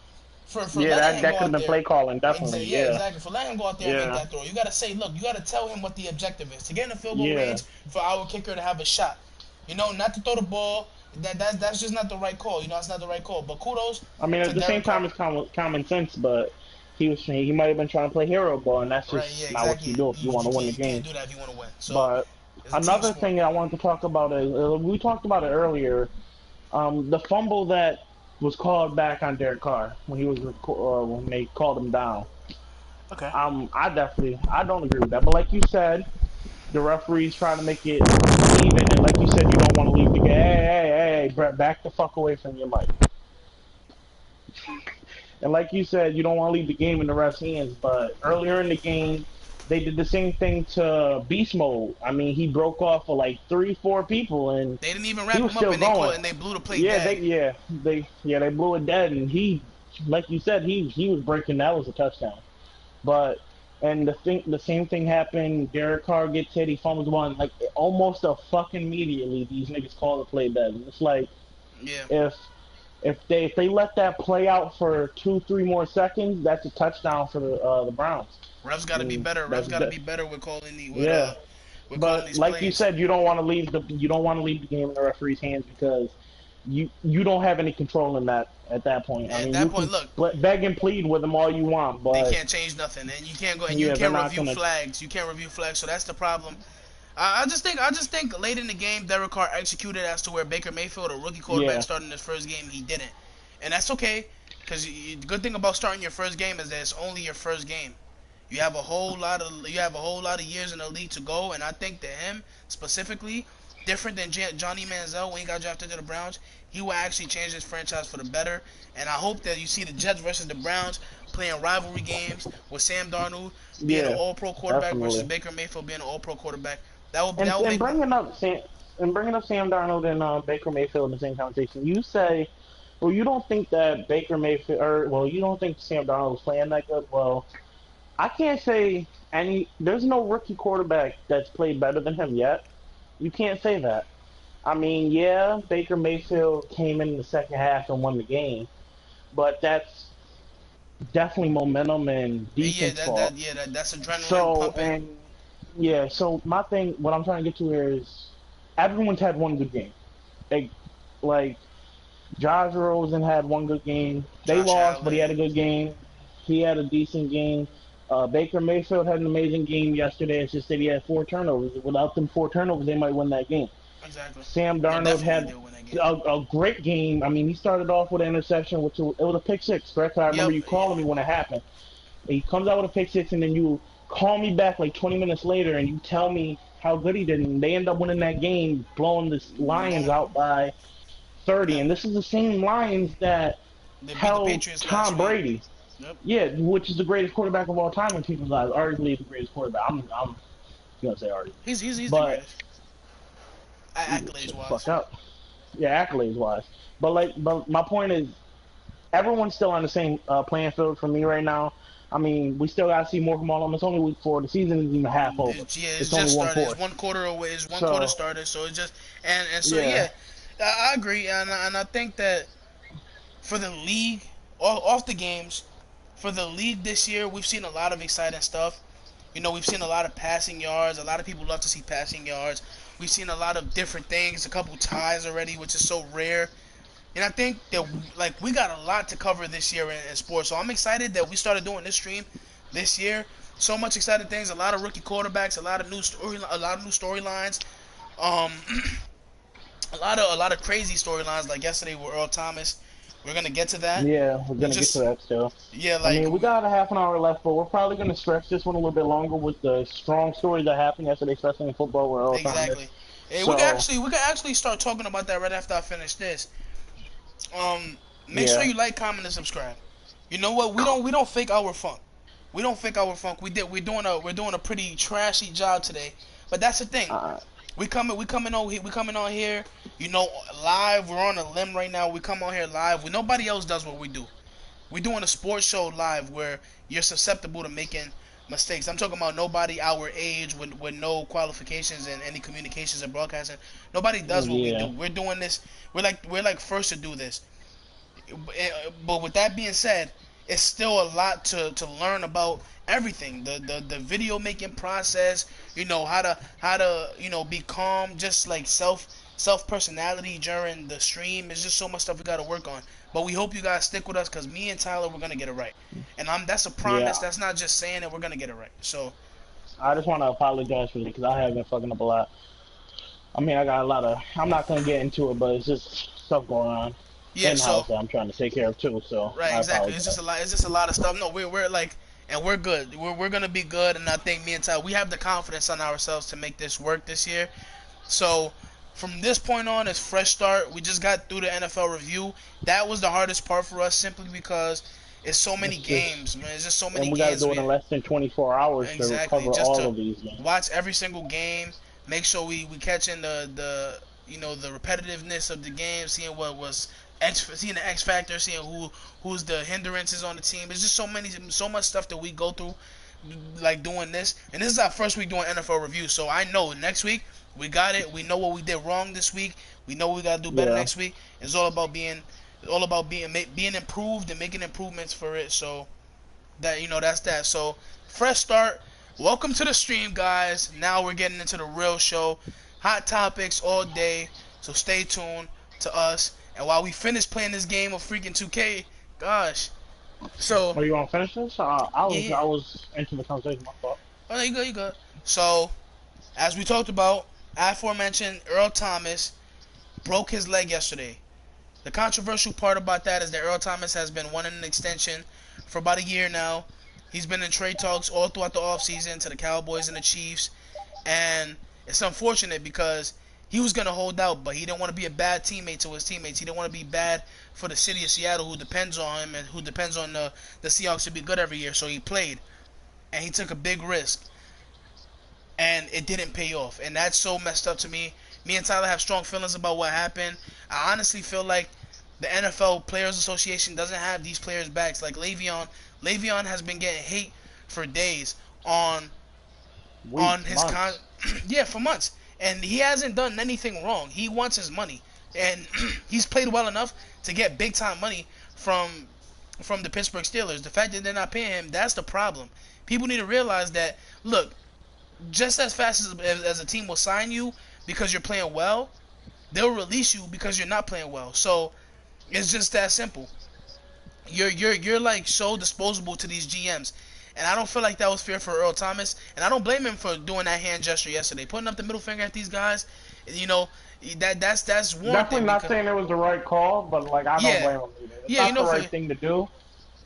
for yeah. letting That him go that could have out been there. play calling, definitely. Yeah, Yeah, exactly. For letting him go out there and make yeah, that throw. You got to say, look, you got to tell him what the objective is to get in the field goal yeah. range for our kicker to have a shot. Not to throw the ball. That's just not the right call. That's not the right call. But kudos I mean, to at the same Derek time, Carr. it's common sense, but he might have been trying to play hero ball, and that's Right? Yeah, just not what exactly. you do if you want to win the You can't game. do that if you want to win. So But it's a team another sport. thing I wanted to talk about is we talked about it earlier. The fumble that was called back on Derek Carr when when they called him down. Okay. I don't agree with that. But like you said, the referees trying to make it even, and like you said, you don't want to leave the game. Hey, Brett, back the fuck away from your mic. And like you said, you don't want to leave the game in the ref's hands. But earlier in the game, they did the same thing to Beast Mode. I mean, he broke off for like 3, 4 people, and They didn't even he wrap was him up, still and they going. called and they blew the play Yeah, dead. they blew it dead, and he, like you said, he was breaking. That was a touchdown. But and the same thing happened. Derek Carr gets hit. He fumbles one. Like almost a fucking immediately, these niggas call the play dead. It's like Yeah. if if they let that play out for 2, 3 more seconds, that's a touchdown for the Browns. Refs got to be And better. Refs that's got to be better with yeah. with calling But these like you plays. said, you don't want to leave the game in the referee's hands because you don't have any control in that at that point. I At mean, that you point, can look, beg and plead with them all you want, they but can't change nothing, and you can't go and you yeah, they're can't not review gonna. flags. You can't review flags, so that's the problem. I just think late in the game, Derek Carr executed as to where Baker Mayfield, a rookie quarterback, Yeah, starting his first game, he didn't, and that's okay. Because the good thing about starting your first game is that it's only your first game. You have a whole lot of years in the league to go, and I think that him specifically, different than Johnny Manziel when he got drafted to the Browns, he will actually change his franchise for the better. And I hope that you see the Jets versus the Browns playing rivalry games with Sam Darnold being an yeah, All-Pro quarterback versus definitely. Baker Mayfield being an All-Pro quarterback. And That will and make my. bringing up Sam Darnold and Baker Mayfield in the same conversation, you say, well, you don't think that Baker Mayfield, or well, you don't think Sam Darnold was playing that good. Well, I can't say any. There's no rookie quarterback that's played better than him yet. You can't say that. I mean, yeah, Baker Mayfield came in the second half and won the game, but that's definitely momentum and Yeah, defense fault. that's adrenaline So pumping. and yeah, so my thing, what I'm trying to get to here is everyone's had one good game. Like Josh Rosen had one good game. They Josh lost, but he had a Allen, good game. He had a decent game. Baker Mayfield had an amazing game yesterday. It's just that he had 4 turnovers. Without them 4 turnovers, they might win that game. exactly. Sam And Darnold definitely had did win that game. a great game. I mean, he started off with an interception, which it was a pick six, correct? I remember Yep. you calling me when it happened. He comes out with a pick six, and then you call me back like 20 minutes later, and you tell me how good he did, and they end up winning that game, blowing the Lions Boom. out by 30. Yep. And this is the same Lions that They beat the held Patriots last Tom week. Brady. Yep. Yeah, which is the greatest quarterback of all time in people's eyes. Arguably the greatest quarterback. I'm gonna say arguably, He's the but greatest. Accolades shut the fuck wise. up. Yeah, accolades wise. But my point is, everyone's still on the same playing field for me right now. I mean, we still gotta see more from all of them. It's only week 4. The season isn't even half over. It's It's only just one started. It's fourth. one quarter away. It's one quarter So started. So it's just and so yeah, yeah, I agree. And I think that for the league, off the games, for the league this year, we've seen a lot of exciting stuff. We've seen a lot of passing yards. A lot of people love to see passing yards. We've seen a lot of different things. A couple ties already, which is so rare. And I think that we got a lot to cover this year in sports. So I'm excited that we started doing this stream this year. So much exciting things. A lot of rookie quarterbacks. A lot of new storylines. Um, a lot of crazy storylines like yesterday with Earl Thomas. We're gonna get to that. yeah, we're gonna get to Just that still. yeah, I like mean, we got a half an hour left, but we're probably gonna stretch this one a little bit longer with the strong stories that happened yesterday, especially in football where Earl Thomas. exactly. Hey, So we could actually start talking about that right after I finish this. Make sure yeah, you like, comment, and subscribe. You know what? We don't fake our funk. We don't fake our funk. We're doing a pretty trashy job today. But that's the thing. Uh, We coming on here. You know, live. We're on a limb right now. We come on here live. Nobody else does what we do. We're doing a sports show live where you're susceptible to making mistakes. I'm talking about nobody our age with no qualifications and any communications and broadcasting. Nobody does what we do. yeah, We're doing this. We're like first to do this. But with that being said, it's still a lot to learn about everything. The video making process, how to be calm, just like self personality during the stream. There's just so much stuff we gotta work on. But we hope you guys stick with us because me and Tyler we're gonna get it right. And that's a promise. yeah. That's not just saying it. We're gonna get it right. So I just want to apologize for this because I have been fucking up a lot. I mean, I got a lot of. I'm not gonna get into it, but it's just stuff going on yeah, in so house that I'm trying to take care of too. So right, I exactly. It's apologize. just a lot. It's just a lot of stuff. No, we're like, and we're good. We're gonna be good. And I think me and Ty, we have the confidence on ourselves to make this work this year. So from this point on, it's fresh start. We just got through the NFL review. That was the hardest part for us, simply because it's so many It's just, games, man. It's just so many and we got to games. do it in less than 24 hours to Exactly. cover Just all to of these games. watch every single game, make sure we catch in the repetitiveness of the game, seeing seeing the X factor, seeing who's the hindrances on the team. There's just so much stuff that we go through, like doing this. And this is our first week doing NFL review, so I know next week we got it. We know what we did wrong this week. We know we gotta do better Yeah. next week. Being improved and making improvements for it. So that's that. So fresh start. Welcome to the stream, guys. Now we're getting into the real show. Hot topics all day. So stay tuned to us. And while we finish playing this game of freaking 2K, gosh. So Are you gonna finish this? yeah. I was into the conversation. My fault. Oh, no, you good, you good. So as we talked about, aforementioned Earl Thomas broke his leg yesterday. The controversial part about that is that Earl Thomas has been wanting an extension for about a year now. He's been in trade talks all throughout the offseason to the Cowboys and the Chiefs. And it's unfortunate because he was going to hold out, but he didn't want to be a bad teammate to his teammates. He didn't want to be bad for the city of Seattle, who depends on him and who depends on the Seahawks to be good every year. So he played, and he took a big risk, and it didn't pay off. And that's so messed up to me. Me and Tyler have strong feelings about what happened. I honestly feel like the NFL Players Association doesn't have these players' backs. Like Le'Veon. Le'Veon has been getting hate for days on Weeks, his months. yeah, for months, and he hasn't done anything wrong. He wants his money, and he's played well enough to get big time money from the Pittsburgh Steelers. The fact that they're not paying him, that's the problem. People need to realize that. Look, just as fast as a team will sign you because you're playing well, they'll release you because you're not playing well. So it's just that simple. You're like so disposable to these GMs. And I don't feel like that was fair for Earl Thomas. And I don't blame him for doing that hand gesture yesterday. Putting up the middle finger at these guys, you know, that's warranted. Definitely not saying it was the right call, but like I don't Yeah. blame him either. It's Yeah, not the right thing to do.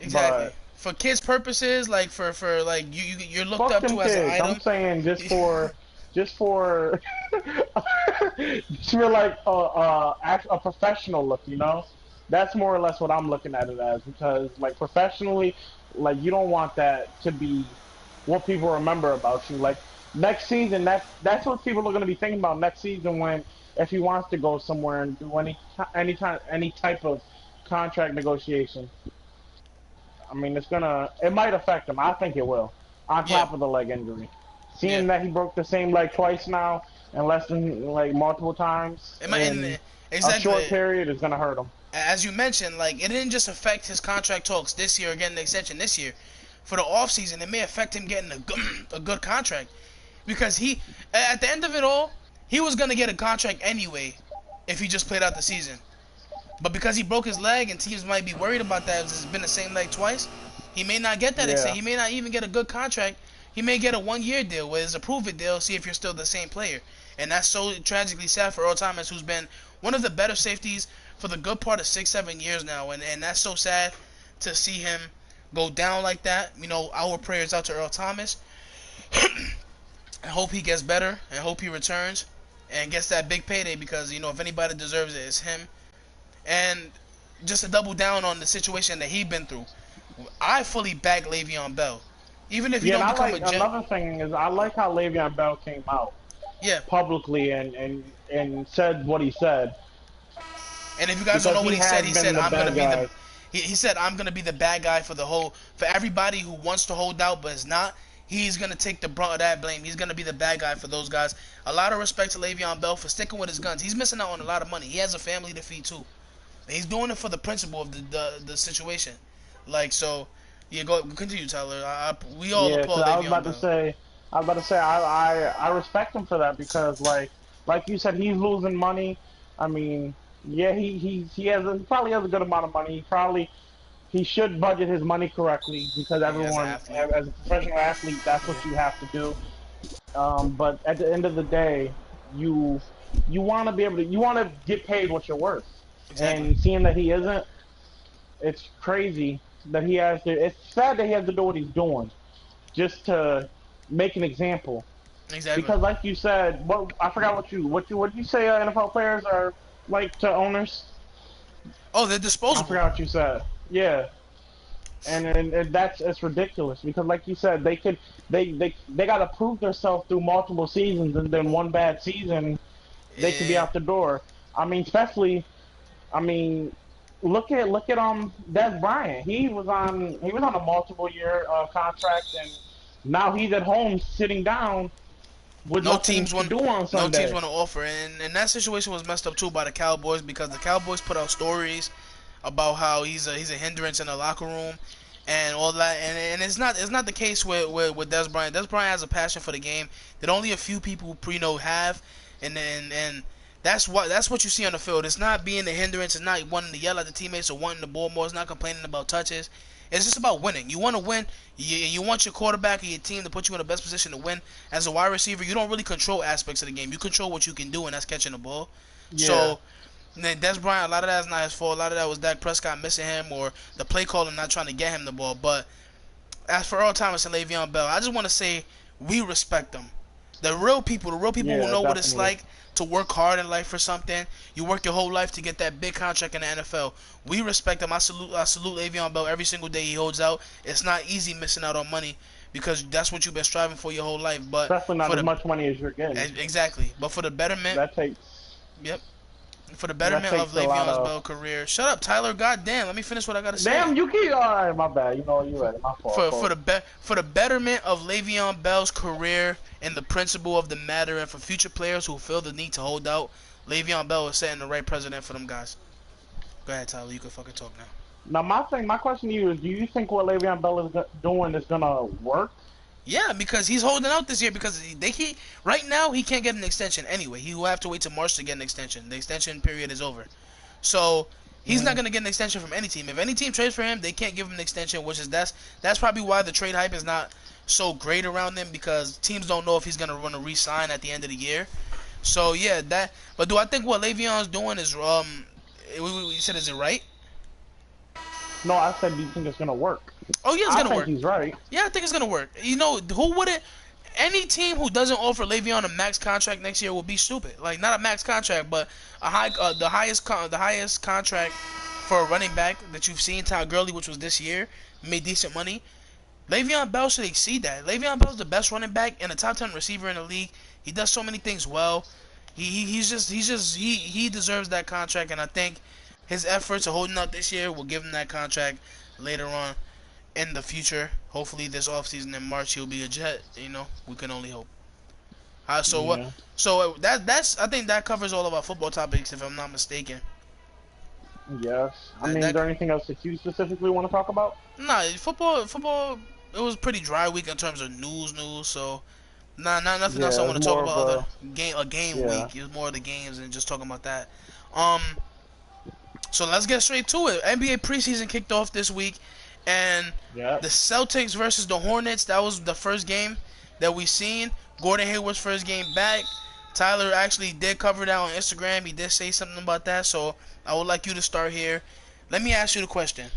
exactly. But For kids' purposes, like for like you're looked fuck up them to as an kids. item. I'm saying just for just for like a professional look, you know. That's more or less what I'm looking at it as, because like professionally, like you don't want that to be what people remember about you. Like next season, that's what people are going to be thinking about next season when if he wants to go somewhere and do any type of contract negotiation. I mean, it might affect him. I think it will. On Yeah, top of the leg injury, yeah. seeing that he broke the same leg twice now and less than like multiple times in a short Exactly. period is going to hurt him. As you mentioned, like it didn't just affect his contract talks this year, getting the extension this year. For the offseason, it may affect him getting a good contract because at the end of it all, he was gonna get a contract anyway if he just played out the season. But because he broke his leg and teams might be worried about that, as it's been the same leg twice, he may not get that extension. Yeah. He may not even get a good contract. He may get a 1 year deal, where it's a prove it deal, see if you're still the same player. And that's so tragically sad for Earl Thomas, who's been one of the better safeties for the good part of 6-7 years now. And that's so sad to see him go down like that. You know, our prayers out to Earl Thomas. I hope he gets better. I hope he returns and gets that big payday, because, you know, if anybody deserves it, it's him. And just to double down on the situation that he's been through. I fully back Le'Veon Bell, even if you Yeah, and don't I become a like Jet. another thing is I like how Le'Veon Bell came out Yeah, publicly and said what he said and if you guys don't because know what he he has said been the I'm gonna bad be the. guy. He said I'm gonna be the bad guy for everybody who wants to hold out but is not. He's gonna take the brunt of that blame. He's gonna be the bad guy for those guys. A lot of respect to Le'Veon Bell for sticking with his guns. He's missing out on a lot of money. He has a family to feed too. And he's doing it for the principle of the situation. Like so, yeah. Go continue, Tyler. We all Yeah, because applaud Le'Veon Bell. I was about to say, I respect him for that because like you said, he's losing money. I mean, yeah, he probably has a good amount of money. He should budget his money correctly because Yeah, as an everyone, athlete. as a professional athlete, that's what you Yeah, have to do. But at the end of the day, you you want to be able to you want to get paid what you're worth. exactly. And seeing that he isn't, it's crazy that he has to. It's sad that he has to do what he's doing just to make an example. Exactly. Because, like you said, what I forgot what you say. NFL players are like to owners. Oh, they're I disposable. forgot what you said. Yeah, and that's it's ridiculous because, like you said, they got to prove themselves through multiple seasons, and then one bad season, they could be Yeah. out the door. I mean, especially, I mean, look at Des Bryant. He was on a multiple year contract, and now he's at home sitting down with No nothing teams to want do on no teams Sunday. want to offer, and that situation was messed up too by the Cowboys because the Cowboys put out stories about how he's a hindrance in the locker room and all that, and it's not the case with Des Bryant. Des Bryant has a passion for the game that only a few people have, and that's what you see on the field. It's not being a hindrance. It's not wanting to yell at the teammates or wanting the ball more. It's not complaining about touches. It's just about winning. You want to win. You want your quarterback or your team to put you in the best position to win. As a wide receiver, you don't really control aspects of the game. You control what you can do, and that's catching the ball. Yeah, So, then Des Bryant, a lot of that is not his fault. A lot of that was Dak Prescott missing him or the play caller not trying to get him the ball. But as for Earl Thomas and Le'Veon Bell, I just want to say we respect them. The real people who yeah, know what it's definitely. like to work hard in life for something. You work your whole life to get that big contract in the NFL. We respect them. I salute Le'Veon Bell every single day he holds out. It's not easy missing out on money because that's what you've been striving for your whole life. But Especially not for as the much money as you're getting. exactly, but for the betterment, That takes yep, for the that betterment of takes a lot Le'Veon's of. Bell career. Shut up, Tyler. Goddamn, let me finish what I gotta say. Damn, you keep. All right, my bad. You know you For right. My fault, for folks. for the betterment of Le'Veon Bell's career and the principle of the matter, and for future players who feel the need to hold out, Le'Veon Bell is setting the right precedent for them guys. Go ahead, Tyler. You can fucking talk now. Now, my question to you is: do you think what Le'Veon Bell is doing is gonna work? Yeah, because he's holding out this year because right now he can't get an extension anyway. He will have to wait till March to get an extension. The extension period is over. So he's not Mm, gonna get an extension from any team. If any team trades for him, they can't give him an extension, which is that's probably why the trade hype is not so great around him because teams don't know if he's gonna run a re-sign at the end of the year. So yeah, that. But do I think what Le'Veon's doing is you said is it right? no, I said, do you think it's gonna work? Oh yeah, it's I gonna think work. he's right. Yeah, I think it's gonna work. You know who wouldn't? Any team who doesn't offer Le'Veon a max contract next year will be stupid. Like not a max contract, but the highest contract for a running back that you've seen. Todd Gurley, which was this year, made decent money. Le'Veon Bell should exceed that. Le'Veon Bell's the best running back and a top 10 receiver in the league. He does so many things well. He deserves that contract, and I think his efforts of holding out this year will give him that contract later on in the future. Hopefully, this offseason in March he'll be a Jet. We can only hope. So what? Yeah. So that's I think that covers all of our football topics, if I'm not mistaken. Yes. I That mean, is that there anything else that you specifically want to talk about? nah, football. It was a pretty dry week in terms of news. So not nothing else I Yeah, want it's to talk more about. of Other a game yeah, week. It was more of the games and just talking about that. Um, so let's get straight to it. NBA preseason kicked off this week, and yeah. the Celtics versus the Hornets. That was the first game that we seen. Gordon Hayward's first game back. Tyler actually did cover that on Instagram. He did say something about that. So I would like you to start here. Let me ask you the question.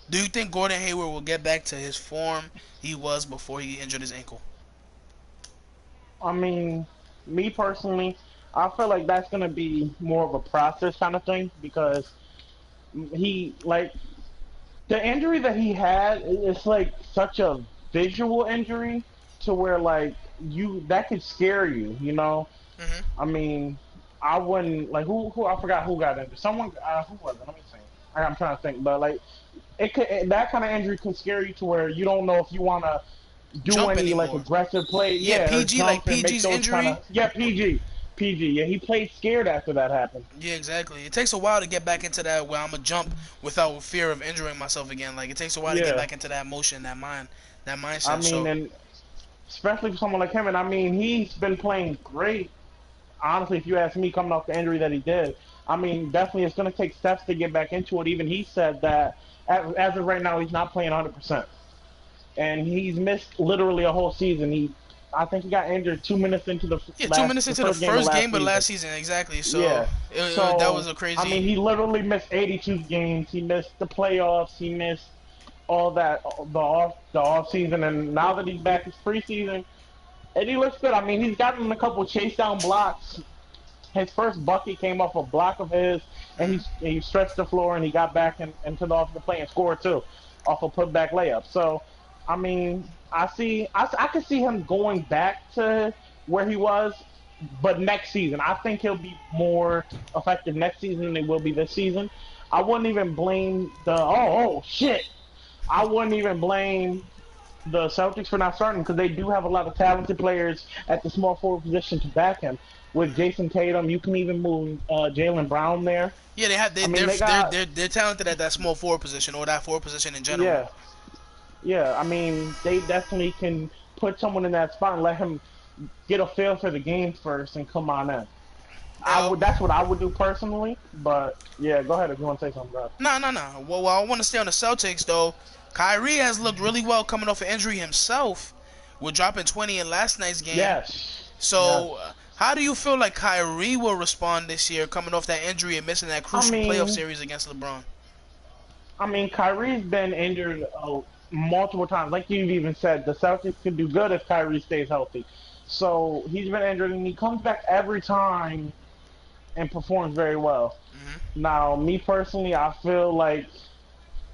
Do you think Gordon Hayward will get back to his form he was before he injured his ankle? I mean, me personally, I feel like that's gonna be more of a process kind of thing because he like the injury that he had, it's like such a visual injury to where like that could scare you, you know. Hmm. I mean, I wouldn't like who I forgot who got injured. Someone who was it? Let me think. I'm trying to think, but like that kind of injury can scare you to where you don't know if you want to do Jump any like anymore. aggressive play, Yeah, yeah, or PG, like jump and make PG's those kind injury. of PG. Yeah, he played scared after that happened. Yeah, exactly. It takes a while to get back into that where I'm a jump without fear of injuring myself again. Like it takes a while to get Yeah, back into that motion, that I mindset. mean, So and especially for someone like him, and I mean, he's been playing great. Honestly, if you ask me, coming off the injury that he did, I mean, definitely it's going to take steps to get back into it. Even he said that as of right now, he's not playing 100%, and he's missed literally a whole season. I think he got injured 2 minutes into yeah, 2 minutes the into the first game of first last game of season. last season, exactly. So Yeah. that was So a I mean, crazy. he literally missed 82 games. He missed the playoffs. He missed all that the off season, and now that he's back, it's preseason, and he looks good. I mean, he's gotten a couple chase down blocks. His first bucket came off a block of his, and he stretched the floor and he got back into the off the play and scored too, off a putback layup. So, I mean, I could see him going back to where he was, but next season I think he'll be more effective next season than he will be this season. I wouldn't even blame oh shit. I wouldn't even blame the Celtics for not starting because they do have a lot of talented players at the small forward position to back him. With Jason Tatum, you can even move Jaylen Brown there. Yeah, they have. I mean, they got They're talented at that small forward position or that forward position in general. yeah, yeah. I mean, they definitely can put someone in that spot and let him get a feel for the game first and come on in. Uh, That's what I would do personally. But yeah, go ahead if you want to say something, bro. no. Well, I want to stay on the Celtics though. Kyrie has looked really well coming off an injury himself, with dropping 20 in last night's game. Yes, yes. So, how do you feel like Kyrie will respond this year, coming off that injury and missing that I crucial playoff mean, series against LeBron? Kyrie's been injured multiple times. Like you've even said, the Celtics could do good if Kyrie stays healthy. So he's been injured, and he comes back every time and performs very well. Mm-hmm. Now, me personally, I feel like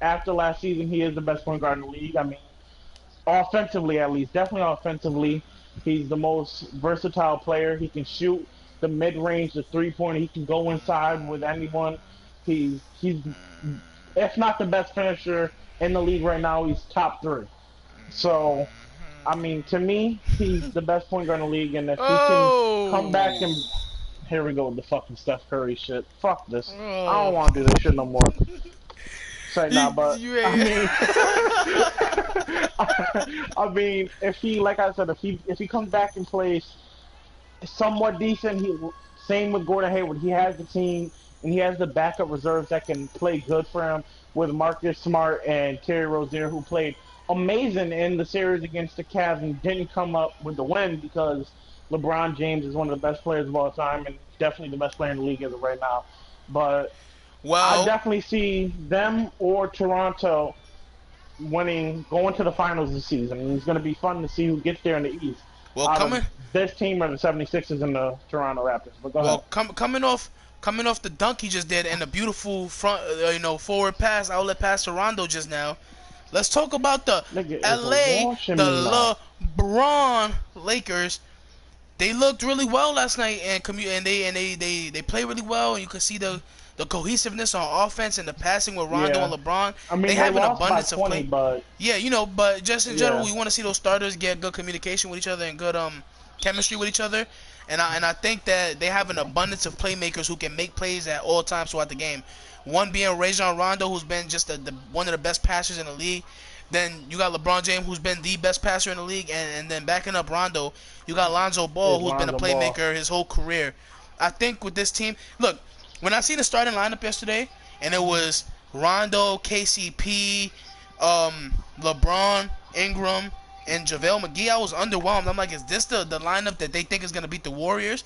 after last season, he is the best point guard in the league. I mean, offensively at least, definitely offensively, he's the most versatile player. He can shoot the mid-range, the three-pointer. He can go inside with anyone. He's if not the best finisher in the league right now, he's top three. So, I mean, to me, he's the best point guard in the league, and if he can come back and here we go with the fucking Steph Curry shit. Fuck this. I don't want to do this shit no more. Say nah, but I mean, I mean, if he, like I said, if he comes back and plays somewhat decent, same with Gordon Hayward. He has the team and he has the backup reserves that can play good for him with Marcus Smart and Terry Rozier, who played amazing in the series against the Cavs and didn't come up with the win because LeBron James is one of the best players of all time and definitely the best player in the league as of right now. But I definitely see them or Toronto going to the finals this season. And it's going to be fun to see who gets there in the East. Well, this team are the 76ers and the Toronto Raptors. But go ahead. Coming off the dunk he just did and a beautiful front, forward pass, outlet pass to Rondo just now. Let's talk about the the LeBron Lakers. They looked really well last night and they play really well, and you can see the cohesiveness on offense and the passing with Rondo and LeBron. I mean, they have an abundance of play. But but just in general, we want to see those starters get good communication with each other and good chemistry with each other. And I think that they have an abundance of playmakers who can make plays at all times throughout the game. One being Rajon Rondo, who's been just one of the best passers in the league. Then you got LeBron James, who's been the best passer in the league, and then backing up Rondo, you got Lonzo Ball, who's been a playmaker his whole career. I think with this team, look, when I seen the starting lineup yesterday, and it was Rondo, KCP, LeBron, Ingram, and JaVale McGee, I was underwhelmed. I'm like, is this the lineup that they think is going to beat the Warriors?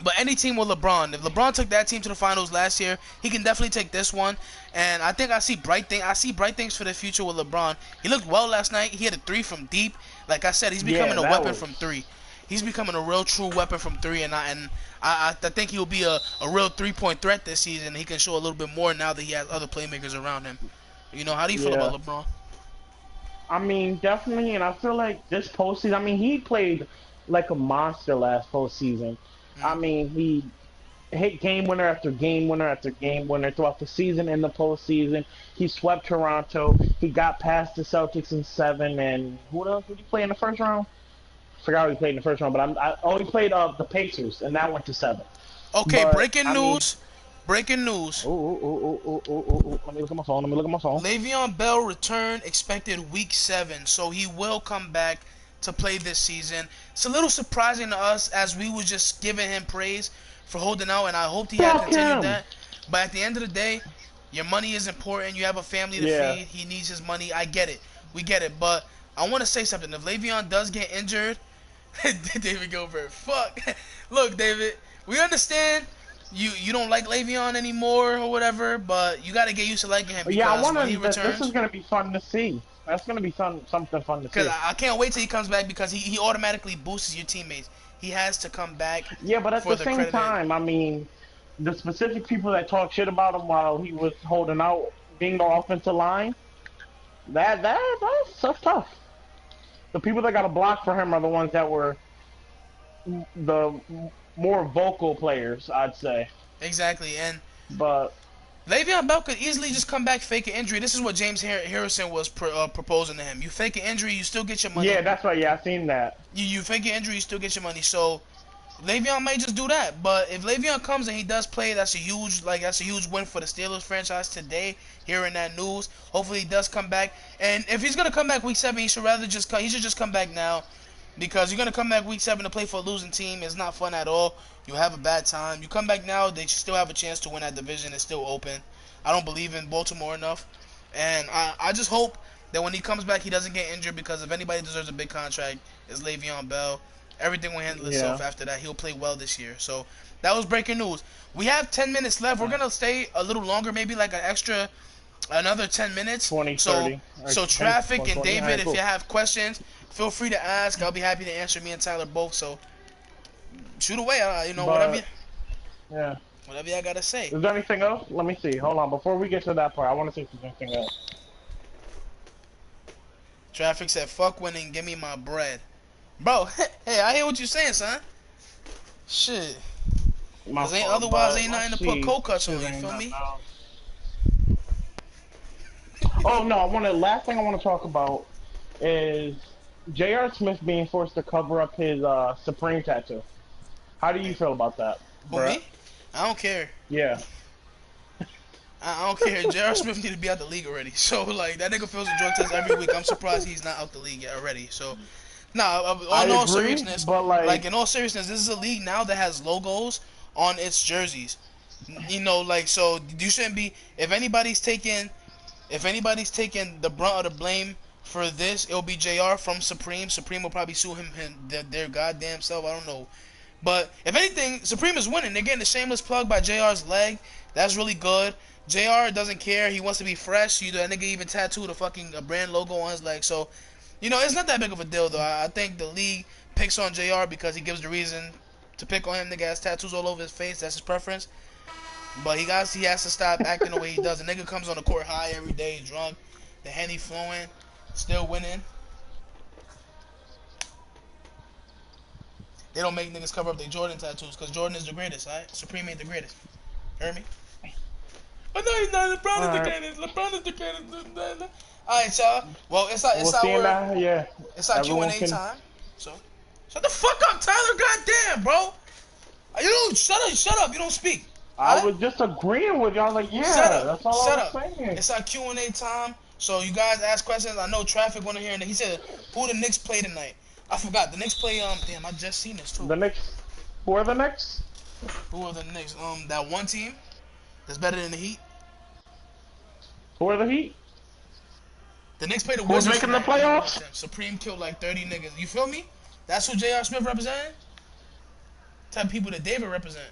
But any team with LeBron, if LeBron took that team to the finals last year, he can definitely take this one. And I think I see bright things for the future with LeBron. He looked well last night. He had a 3 from deep. Like I said, he's becoming a weapon from 3. He's becoming a real true weapon from 3, and I think he'll be a real 3-point threat this season. He can show a little bit more now that he has other playmakers around him. You know, how do you feel about Yeah. LeBron? I mean, definitely, and I feel like this postseason. I mean, he played like a monster last postseason. I Mm. mean, he hit game winner after game winner after game winner throughout the season and the postseason. He swept Toronto. He got past the Celtics in 7. And who else did he play in the first round? Forgot who he played in the first round, but he played the Pacers, and that went to 7. Okay, But breaking I mean, news. Breaking news. let me look at my phone. Let me look at my phone. Le'Veon Bell return expected week 7, so he will come back to play this season. It's a little surprising to us as we was just giving him praise for holding out, and I hoped he had Fuck continued him. that. But at the end of the day, your money is important. You have a family to Yeah. feed. He needs his money. I get it. We get it. But I want to say something. If Le'Veon does get injured, David Gilbert, fuck. Look, David, we understand you don't like Le'Veon anymore or whatever, but you got to get used to liking him Yeah, I because want when he to. This is returns, gonna be fun to see. That's gonna be something fun to because see. I can't wait till he comes back because he automatically boosts your teammates. He has to come back Yeah, but at for the the same credit. time, I mean, the specific people that talk shit about him while he was holding out, being the offensive line, that's tough. The people that got a block for him are the ones that were the more vocal players, I'd say. Exactly, and But Le'Veon Bell could easily just come back, fake an injury. This is what James Harrison was proposing to him. You fake an injury, you still get your money. yeah, that's right. Yeah, I seen that. You fake an injury, you still get your money. So Le'Veon might just do that. But if Le'Veon comes and he does play, that's a huge win for the Steelers franchise today. Hearing that news, hopefully he does come back. And if he's gonna come back week 7, he should just come back now, because you're gonna come back week 7 to play for a losing team. It's not fun at all. You have a bad time. You come back now, they still have a chance to win that division. It's still open. I don't believe in Baltimore enough, and I just hope that when he comes back, he doesn't get injured, because if anybody deserves a big contract, it's Le'Veon Bell. Everything will handle Yeah. itself after that. He'll play well this year. So that was breaking news. We have 10 minutes left. We're gonna stay a little longer, maybe like another 10 minutes. 20, So 30, or so 10, Traffic 20, and 20. All David, right, if you cool. have questions, feel free to ask. I'll be happy to answer. Me and Tyler both. So shoot away. But yeah. Whatever y'all gotta say. Is there anything else? Let me see. Hold on. Before we get to that part, I want to see if there's anything else. Traffic said, "Fuck winning, give me my bread." Bro, hey, I hear what you saying, son. Shit. My Cause fault, otherwise but ain't nothing to let's put see. cold cuts on, you Ain't feel nothing me? else. Oh no! Last thing I want to talk about is J.R. Smith being forced to cover up his Supreme tattoo. How do you feel about that, Who, bruh? me? I don't care. Yeah. I don't care. J.R. Smith need to be out the league already. So, like, that nigga fails a drug test every week. I'm surprised he's not out the league yet already. So, nah, I in all agree, seriousness, but like, in all seriousness, this is a league now that has logos on its jerseys. You know, like, so you shouldn't be, if anybody's taking the brunt of the blame for this, it'll be JR from Supreme. Supreme will probably sue him their goddamn self. I don't know. But if anything, Supreme is winning. They're getting a shameless plug by JR's leg. That's really good. JR doesn't care. He wants to be fresh. That nigga even tattooed a brand logo on his leg. So, it's not that big of a deal, though. I think the league picks on JR because he gives the reason to pick on him. Nigga has tattoos all over his face. That's his preference. But he has to stop acting the way he does. The nigga comes on the court high every day, drunk, the Henny flowing, still winning. They don't make niggas cover up their Jordan tattoos because Jordan is the greatest, alright? Supreme ain't the greatest. Heard me? Oh no, he's not. LeBron is the greatest. LeBron is the greatest. Alright, y'all. Well, it's We'll see now. Yeah. our Everyone Q&A can. time. So, shut the fuck up, Tyler. Goddamn, bro. You don't shut up. You don't speak. I was just agreeing with y'all. Like, yeah, Shut up. that's all Shut I was up. saying. It's our Q&A time. So you guys ask questions. I know Traffic want to hear. And he said, "Who the Knicks play tonight?" I forgot. The Knicks play. Damn, I just seen this too. The Knicks. Who are the Knicks? Who are the Knicks? That one team that's better than the Heat. Who are the Heat? The Knicks play the Who's Wizards making the tonight. playoffs? Supreme killed like 30 niggas. You feel me? That's who J.R. Smith represented. Type of people that David represent.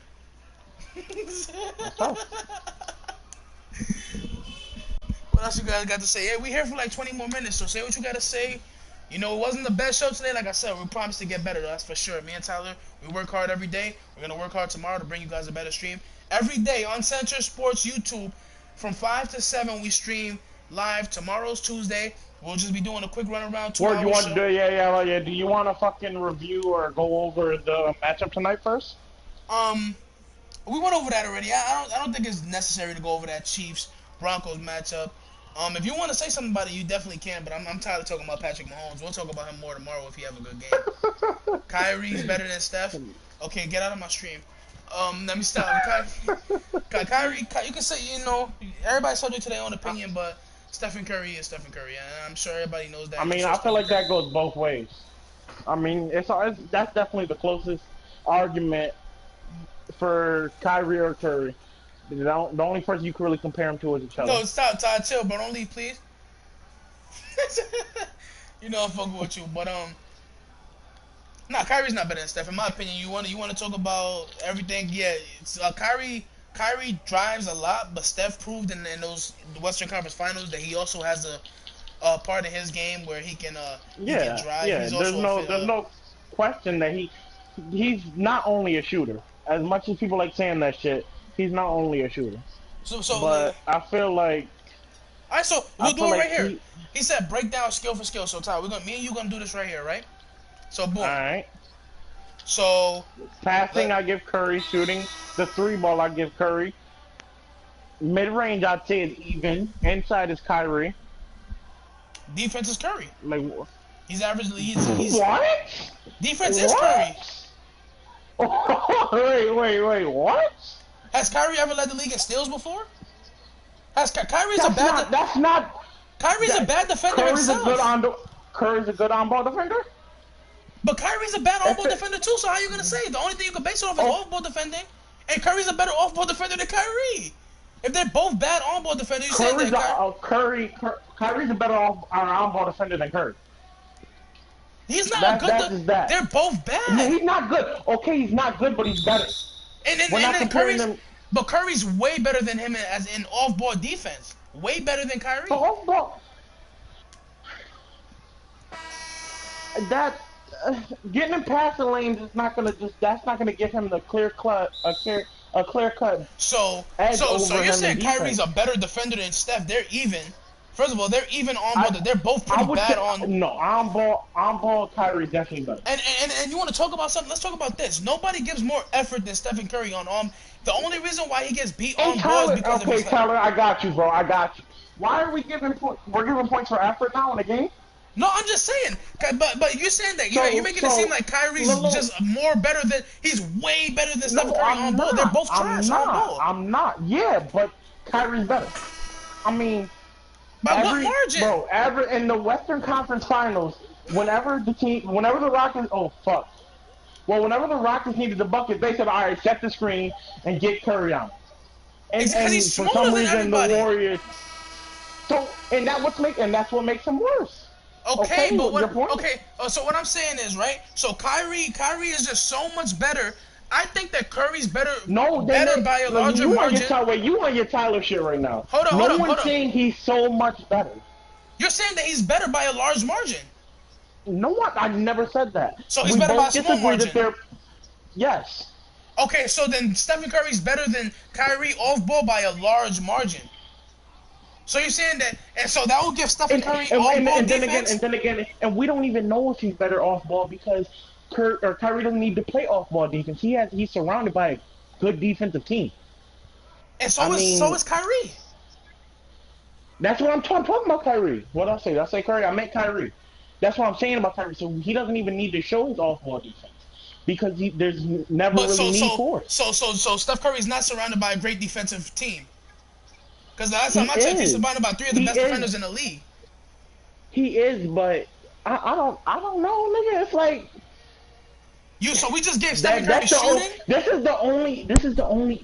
What else you guys got to say? Yeah, we here for like 20 more minutes, so say what you got to say. It wasn't the best show today. Like I said, we promise to get better. That's for sure. Me and Tyler, we work hard every day. We're going to work hard tomorrow to bring you guys a better stream. Every day, Uncensored Sports YouTube, from 5 to 7, we stream live. Tomorrow's Tuesday. We'll just be doing a quick run around. Where do you want show. to do? Yeah. Do you want to fucking review or go over the matchup tonight first? We went over that already. I don't think it's necessary to go over that Chiefs Broncos matchup. If you want to say something about it, you definitely can. But I'm tired of talking about Patrick Mahomes. We'll talk about him more tomorrow if he have a good game. Kyrie's better than Steph. Okay, get out of my stream. Let me stop. Kyrie, you can say, you know, everybody's subject to their own opinion, but Stephen Curry is Stephen Curry, and I'm sure everybody knows that. I mean, I feel like that goes both ways. I mean, that's definitely the closest argument for Kyrie or Curry. The only person you can really compare them to is each other. No, stop, Todd, chill, bro. Don't leave, please. You know I'm fucking with you, but nah, Kyrie's not better than Steph, in my opinion. You want to talk about everything? Yeah, it's, Kyrie drives a lot, but Steph proved in those Western Conference Finals that he also has a part in his game where he can he can drive. Yeah. He's there's no question that he's not only a shooter. As much as people like saying that shit, he's not only a shooter. But I feel like. Alright, so we'll do it right here. He said break down skill for skill. So Ty, me and you gonna do this right here, right? So boom. Alright. So passing, I give Curry. Shooting the 3-ball, I give Curry. Mid-range, I'd say is even. Inside is Kyrie. Defense is Curry. Like he's average. He's what? Defense is Curry. Wait, what? Has Kyrie ever led the league in steals before? Kyrie's a bad defender himself. Curry's a good on-ball defender? But Kyrie's a bad on-ball defender too, so how are you going to say it? The only thing you can base it off is off-ball defending, and Curry's a better off-ball defender than Kyrie. If they're both bad on-ball defenders, you say that Kyrie's a better on-ball defender than Curry. He's not good. They're both bad. No, he's not good. Okay, he's not good, but he's better. But Curry's way better than him as in off-ball defense. Way better than Kyrie. So off-ball. Getting him past the lanes is not gonna that's not gonna give him the clear cut. So you're saying Kyrie's a better defender than Steph? They're even. First of all, they're even on ball. They're both pretty bad on. No, on ball, Kyrie definitely better. And you want to talk about something? Let's talk about this. Nobody gives more effort than Stephen Curry on The only reason why he gets beat on ball is because of his Tyler, I got you, bro. I got you. Why are we giving we're giving points for effort now in the game? No, I'm just saying. But you're saying that you're making it seem like Kyrie's just more better than he's way better than Stephen Curry on ball. They're both trash on ball. I'm not. Yeah, but Kyrie's better. I mean. By what margin? Bro, in the Western Conference Finals, whenever the Rockets, whenever the Rockets needed the bucket, they said, all right, set the screen and get Curry out. And he's for some reason, everybody. The Warriors. That's what makes him worse. Okay, so what I'm saying is, right? So Kyrie is just so much better. I think that Curry's better by a larger margin. You on your Tyler shit right now. Hold on. No one's saying he's so much better. You're saying that he's better by a large margin. No one. I never said that. So he's better by a small margin. Yes. Okay, so then Stephen Curry's better than Kyrie off ball by a large margin. So you're saying that, and so that will give Stephen Curry off ball defense. And we don't even know if he's better off ball because Kyrie doesn't need to play off-ball defense. He's surrounded by a good defensive team. And so is Kyrie. That's what I'm talking about, Kyrie. What did I say? Did I say Curry? I meant Kyrie. That's what I'm saying about Kyrie. So he doesn't even need to show his off-ball defense because there's never really need for it. So Steph Curry's not surrounded by a great defensive team. Because the last time I checked, he's surrounded by 3 of the best defenders in the league. He is, but I don't know, nigga. It's like. So we just gave Stephen Curry shooting? This is the only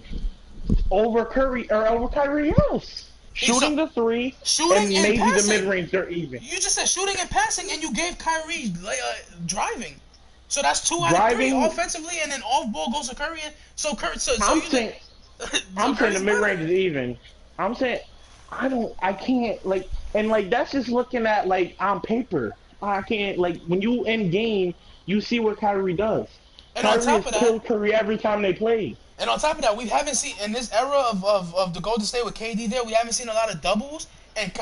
over Kyrie else. Shooting the 3, and maybe the mid-range, they're even. You just said shooting and passing, and you gave Kyrie driving. So that's 2 out of 3 offensively, and then off-ball goes to Curry. I'm saying the mid-range is even. I'm saying I can't, that's just looking at, on paper. I can't, when you end game, you see what Kyrie does. And Kyrie on top of that, killed Curry every time they play. And on top of that, we haven't seen in this era of the Golden State with KD there, we haven't seen a lot of doubles. and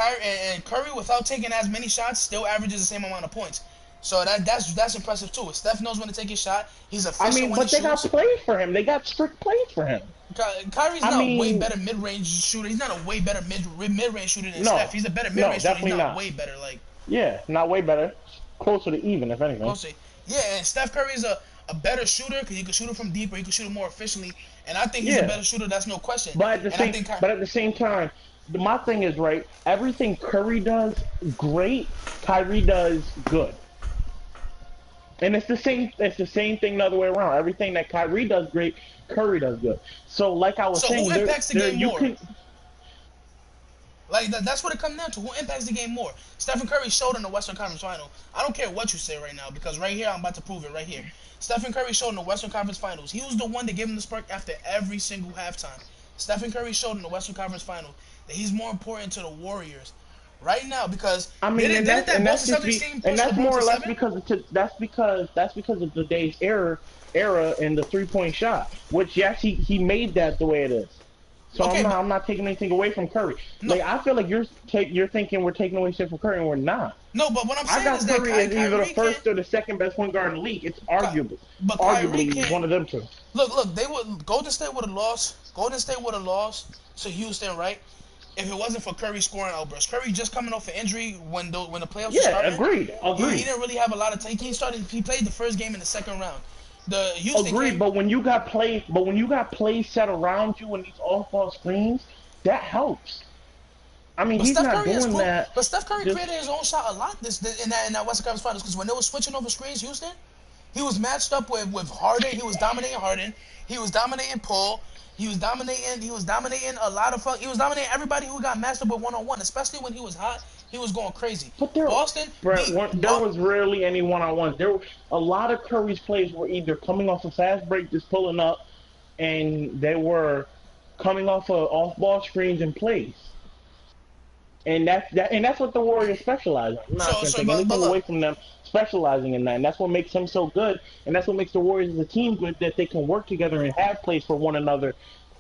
Curry, without taking as many shots, still averages the same amount of points. So that's impressive too. Steph knows when to take his shot. He's efficient when he but they shoots. got plays for him. They got strict plays for him. Kyrie's not a way better mid-range shooter. He's not a way better mid-range shooter than Steph. He's a better mid-range shooter. He's not way better. Like, yeah, not way better. Closer to even, if anything. Yeah, and Steph Curry's a better shooter because he can shoot it from deep, or he can shoot it more efficiently. And I think he's a better shooter. That's no question. But at the same time, my thing is, right, everything Curry does great, Kyrie does good. And it's the same thing the other way around. Everything that Kyrie does great, Curry does good. So like I was saying, who impacts the game more? Like, that's what it comes down to. Who impacts the game more? Stephen Curry showed in the Western Conference Final. I don't care what you say right now, because right here, I'm about to prove it right here. Stephen Curry showed in the Western Conference Finals. He was the one that gave him the spark after every single halftime. Stephen Curry showed in the Western Conference Final that he's more important to the Warriors right now, because that's more or less because of today's era and the 3-point shot, which yes, he made that the way it is. So okay, I'm not taking anything away from Curry. No. Like, I feel like you're thinking we're taking away shit from Curry, and we're not. No, but what I'm saying is that Curry is either the first or the second best point guard in the league. It's arguably one of them two. Look, Golden State would have lost. Golden State would have lost to Houston, right? If it wasn't for Curry scoring outbursts. Curry just coming off an injury when the playoffs started. Yeah, agreed. He didn't really have a lot of time. He played the first game in the second round. The Houston agreed, but when you got plays set around you and these off-ball screens, that helps. I mean, he's not doing that. But Steph Curry created his own shot a lot in that Western Conference Finals, because when they were switching over screens, Houston, he was matched up with Harden. He was dominating Harden. He was dominating Paul. He was dominating a lot of he was dominating everybody who got matched up with one-on-one, especially when he was hot. He was going crazy. But there was rarely any one-on-ones. A lot of Curry's plays were either coming off a fast break, just pulling up, and they were coming off of off-ball screens and plays. And that's what the Warriors specialize in. I'm not going to take anything away from them specializing in that. And that's what makes them so good. And that's what makes the Warriors as a team good, that they can work together and have plays for one another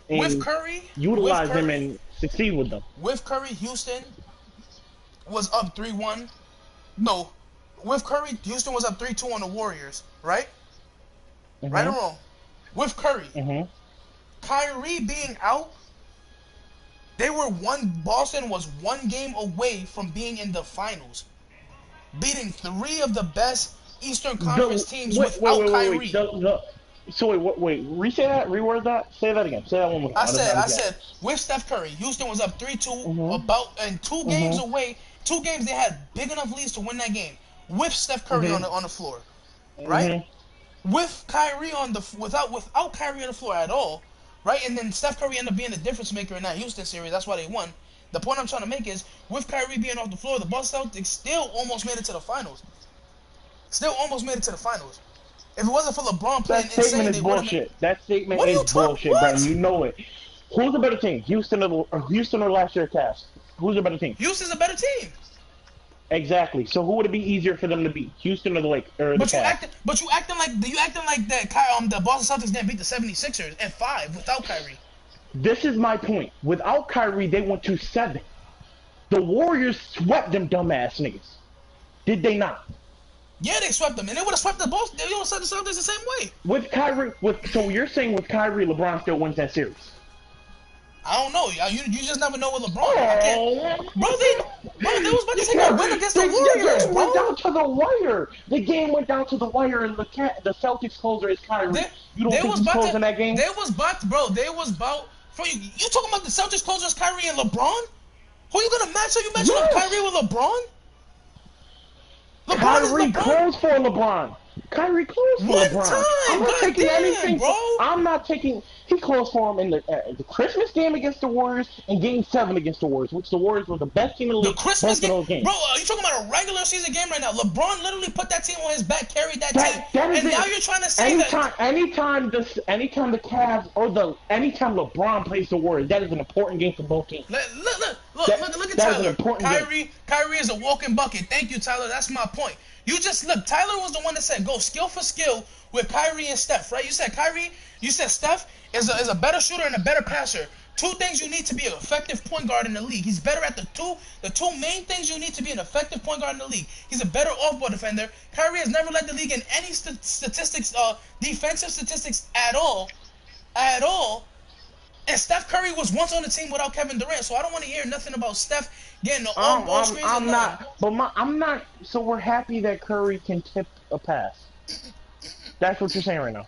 and utilize them and succeed with them. With Curry, Houston was up 3-1. No. With Curry, Houston was up 3-2 on the Warriors, right? Mm-hmm. Right or wrong? With Curry. Mm-hmm. Kyrie being out, Boston was 1 game away from being in the finals, beating 3 of the best Eastern Conference teams without Kyrie. Re-say that? Reword that? Say that again. Say that one more time. I said, with Steph Curry, Houston was up 3-2, and 2 games away. 2 games they had big enough leads to win that game. With Steph Curry on the floor, right? With Kyrie without Kyrie on the floor at all. Right, and then Steph Curry ended up being the difference maker in that Houston series. That's why they won. The point I'm trying to make is, with Kyrie being off the floor, the Boston Celtics still almost made it to the finals. If it wasn't for LeBron playing insane, that statement is bullshit. That statement is bullshit, Brandon. You know it. Who's the better team, Houston or last year's Cavs? Who's the better team? Houston's a better team. Exactly. So who would it be easier for them to beat, Houston or the Cavs? But you acting like the Boston Celtics didn't beat the 76ers in 5 without Kyrie. This is my point. Without Kyrie, they went to 7. The Warriors swept them dumbass niggas. Did they not? Yeah, they swept them, and they would have swept the Boston. They would have swept the Celtics the same way. With Kyrie, so you're saying with Kyrie, LeBron still wins that series? I don't know. You just never know with LeBron. Bro, they was about to take a win against the Warriors, bro. Went down to the wire. The game went down to the wire, and the Celtics closer is Kyrie. You don't think he's closing that game? They was about. You talking about the Celtics closer is Kyrie and LeBron? Who are you gonna match up? You matching up Kyrie with LeBron? Kyrie closed for LeBron. Kyrie closed for LeBron. I'm not taking anything, bro. I'm not taking. He closed for him in the Christmas game against the Warriors and Game 7 against the Warriors, which the Warriors were the best team in the league. The Christmas game, those games. Bro. Are you talking about a regular season game right now? LeBron literally put that team on his back, carried that team, and now you're trying to say anytime the Cavs or anytime LeBron plays the Warriors, that is an important game for both teams. Look at Tyler. Kyrie is a walking bucket. Thank you, Tyler. That's my point. You just look. Tyler was the one that said go skill for skill with Kyrie and Steph, right? You said Steph is a better shooter and a better passer. Two things you need to be an effective point guard in the league. He's better at the two main things you need to be an effective point guard in the league. He's a better off-ball defender. Kyrie has never led the league in any statistics, defensive statistics at all. And Steph Curry was once on the team without Kevin Durant, so I don't want to hear nothing about Steph getting the off-ball screens. I'm not. So we're happy that Curry can tip a pass. That's what you're saying right now.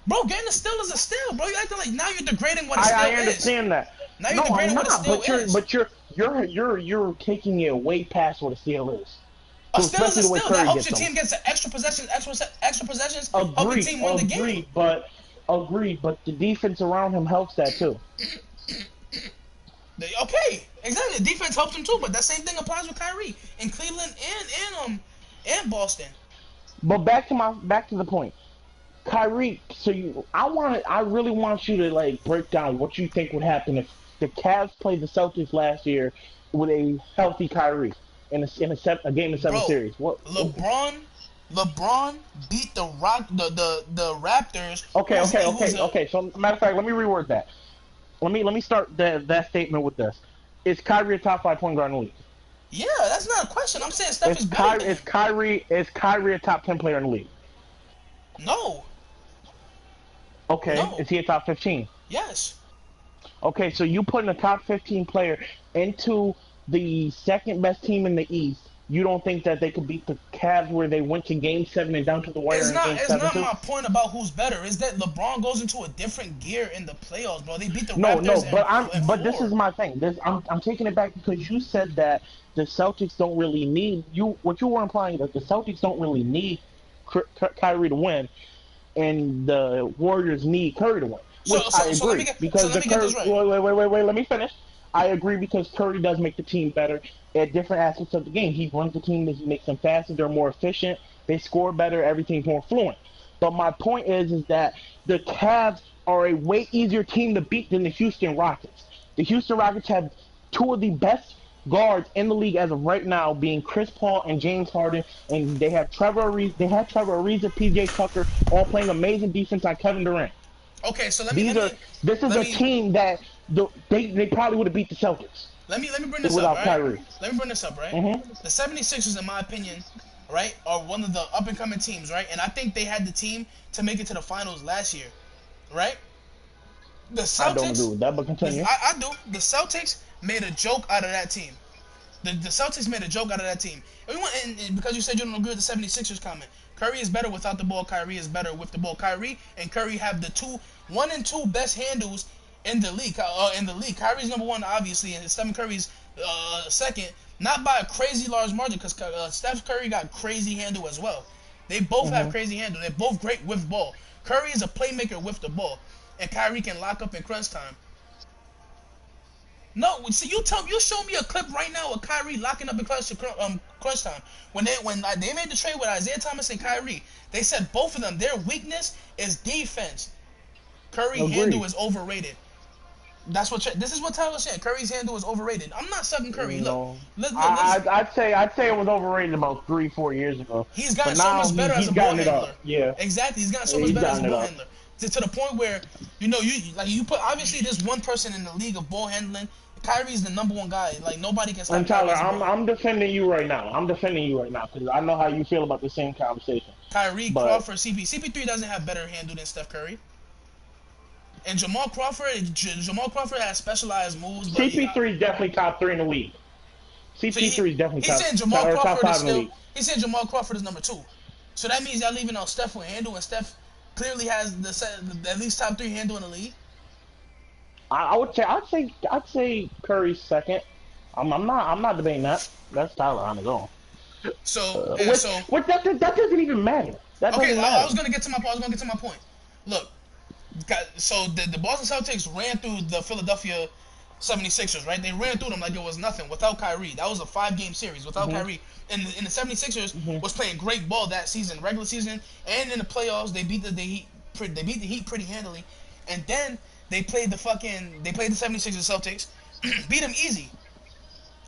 Bro, getting a steal is a steal, bro. You acting like now you're degrading what a steal is. I understand that. Now you're degrading what a steal is. But you're taking it way past what a steal is. A steal is a steal. That helps your team get extra possessions, extra possessions, help your team win the game. Agreed, but the defense around him helps that too. Okay, exactly. The defense helps him too, but that same thing applies with Kyrie in Cleveland and Boston. But back to the point. Kyrie, I really want you to like break down what you think would happen if the Cavs played the Celtics last year with a healthy Kyrie in a game of 7 series. What? LeBron beat the Raptors. Okay. So matter of fact, let me reword that. Let me start that statement with this. Is Kyrie a top 5 point guard in the league? Yeah, that's not a question. I'm saying Steph is better. Is Kyrie a top 10 player in the league? No. Okay. No. Is he a top 15? Yes. Okay, so you putting a top 15 player into the second best team in the East. You don't think that they could beat the Cavs where they went to Game 7 and down to the wire in Game 7? It's not my point about who's better. It's that LeBron goes into a different gear in the playoffs, bro. They beat the Raptors. But this is my thing. I'm taking it back because you said that the Celtics don't really need you. What you were implying that the Celtics don't really need Kyrie to win, and the Warriors need Curry to win. Which I agree because the Curry. Wait. Let me finish. I agree because Curry does make the team better at different aspects of the game. He runs the team, he makes them faster, they're more efficient, they score better, everything's more fluent. But my point is that the Cavs are a way easier team to beat than the Houston Rockets. The Houston Rockets have two of the best guards in the league as of right now, being Chris Paul and James Harden, and they have Trevor Ariza, and PJ Tucker all playing amazing defense on Kevin Durant. Okay, so this is a team that they probably would have beat the Celtics. Let me bring this without up, right? Kyrie. Let me bring this up, right? Mm-hmm. The 76ers, in my opinion, right, are one of the up-and-coming teams, right? And I think they had the team to make it to the finals last year, right? The Celtics, I don't agree with that, but continue. I do. The Celtics made a joke out of that team. The Celtics made a joke out of that team. And because you said you don't agree with the 76ers comment, Curry is better without the ball. Kyrie is better with the ball. Kyrie and Curry have the 1 and 2 best handles in the league. Kyrie's number 1, obviously, and Stephen Curry's second. Not by a crazy large margin, because Steph Curry got crazy handle as well. They both have crazy handle. They're both great with ball. Curry is a playmaker with the ball, and Kyrie can lock up in crunch time. No, see, you show me a clip right now of Kyrie locking up in crunch time. When they made the trade with Isaiah Thomas and Kyrie, they said both of them, their weakness is defense. Curry handle is overrated. This is what Tyler's saying. Curry's handle is overrated. I'm not sucking Curry. No. Look, I'd say it was overrated about 3-4 years ago. He's gotten so much better as a ball handler. Yeah, exactly. He's gotten so much better as a ball handler. To the point where you put obviously there's one person in the league of ball handling. Kyrie's the number 1 guy. Like nobody can stop. And Tyler, I'm defending you right now. Because I know how you feel about the same conversation. Kyrie, Crawford, CP3 doesn't have better handle than Steph Curry. And Jamal Crawford has specialized moves. CP3 is definitely top 3 in the league. CP3 is definitely top 5 in the league. He said Jamal Crawford is number 2. So that means y'all leaving out Steph with handle, and Steph clearly has at least top 3 handle in the league. I'd say Curry's second. I'm not debating that. That's Tyler on his own. So that doesn't even matter. I was gonna get to my point. Look, so the Boston Celtics ran through the Philadelphia 76ers, right? They ran through them like it was nothing without Kyrie. That was a 5-game series without Kyrie. And the 76ers was playing great ball that season, regular season, and in the playoffs they beat the Heat pretty handily. And then they played the 76ers Celtics, beat them easy.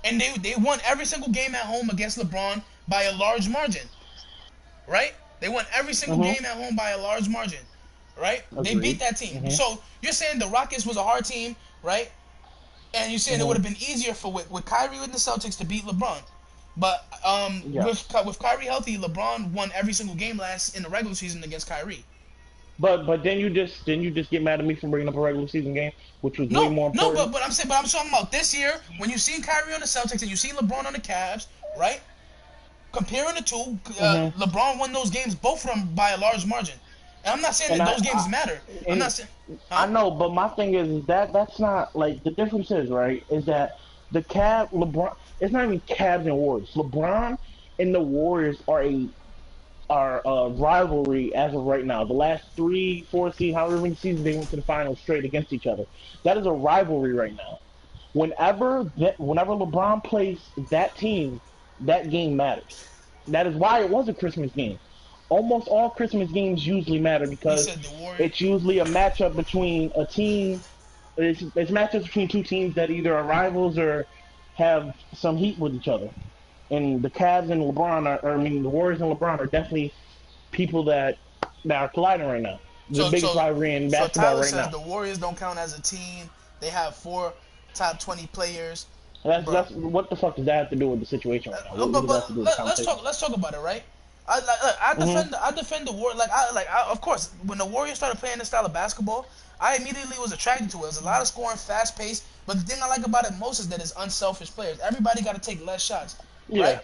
And they won every single game at home against LeBron by a large margin. Right? They won every single game at home by a large margin. right? They beat Agreed. that team. Mhm. So you're saying the Rockets was a hard team, right? And you're saying it would Mhm. have been easier for with Kyrie and the Celtics to beat LeBron. But Yes. with Kyrie healthy, LeBron won every single game last in the regular season against Kyrie. But then you just get mad at me for bringing up a regular season game, which was way No, more no, important. but I'm talking about this year when you see Kyrie on the Celtics and you see LeBron on the Cavs, right? Comparing the two, Mhm. LeBron won those games, both of them by a large margin. And I'm not saying And that those games matter. I'm and not saying, I huh? know, but my thing is that that's not like the difference is right. Is that the Cavs, LeBron? It's not even Cavs and Warriors. LeBron and the Warriors are a rivalry as of right now. The last 3, 4 seasons, however many seasons they went to the finals straight against each other. That is a rivalry right now. Whenever LeBron plays that team, that game matters. That is why it was a Christmas game. Almost all Christmas games usually matter He because said the Warriors. it's usually a matchup between a team. It's matchups between two teams that either are rivals or have some heat with each other. And the Cavs and LeBron the Warriors and LeBron are definitely people that are colliding right now. The So biggest so rivalry in so basketball Tyler right says now. the Warriors don't count as a team. They have 4 top 20 players, bro. That's what the fuck does that have to do with the situation right now? What does that have to do with the conversation? Let's talk about it, right? I Mm-hmm. defend the war of course when the Warriors started playing this style of basketball, I immediately was attracted to it. It was a lot of scoring, fast paced. But the thing I like about it most is that it's unselfish players. Everybody got to take less shots, right? Yeah.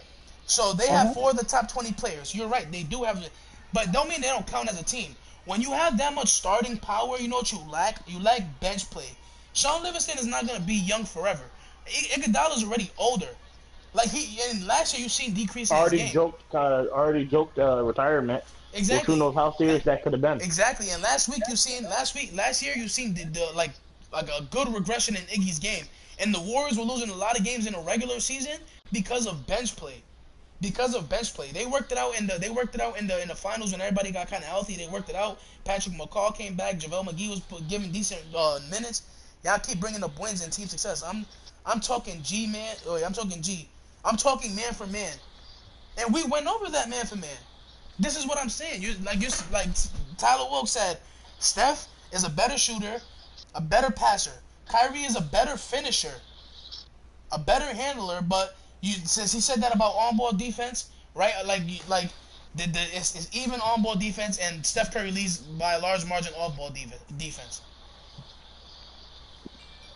So they have Uh-huh. 4 of the top 20 players. You're right, they do have, but don't mean they don't count as a team. When you have that much starting power, you know what you lack? You lack bench play. Sean Livingston is not gonna be young forever. Iguodala's already older. Like and last year you seen decrease in his game. Already joked retirement, which who Exactly. knows how serious that could have been. Exactly. And last year you seen the like a good regression in Iggy's game. And the Warriors were losing a lot of games in the regular season because of bench play. Because of bench play, they worked it out in the finals when everybody got kind of healthy. They worked it out. Patrick McCall came back. JaVale McGee was giving decent minutes. Y'all keep bringing up wins and team success. I'm talking G man. I'm talking G. I'm talking man for man, and we went over that man for man. This is what I'm saying. You like Tyler Wilkes said, Steph is a better shooter, a better passer. Kyrie is a better finisher, a better handler. But since he said that about on-ball defense, right? It's even on-ball defense, and Steph Curry leads by a large margin off-ball defense.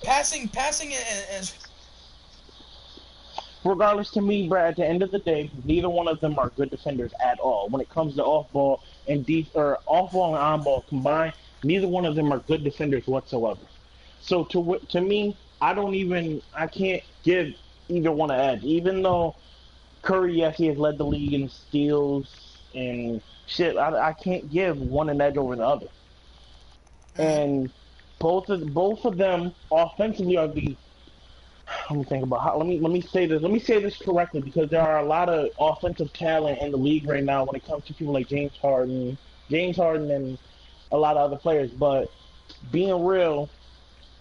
Passing, and Regardless, to me, Brad, at the end of the day, neither one of them are good defenders at all. When it comes to off ball and on ball combined, neither one of them are good defenders whatsoever. So to me, I can't give either one an edge. Even though Curry, yes, he has led the league in steals and shit, I can't give one an edge over the other. mm, And both of them offensively are the let me think about how. Let me say this. Let me say this correctly because there are a lot of offensive talent in the league right now when it comes to people like James Harden, and a lot of other players. But being real,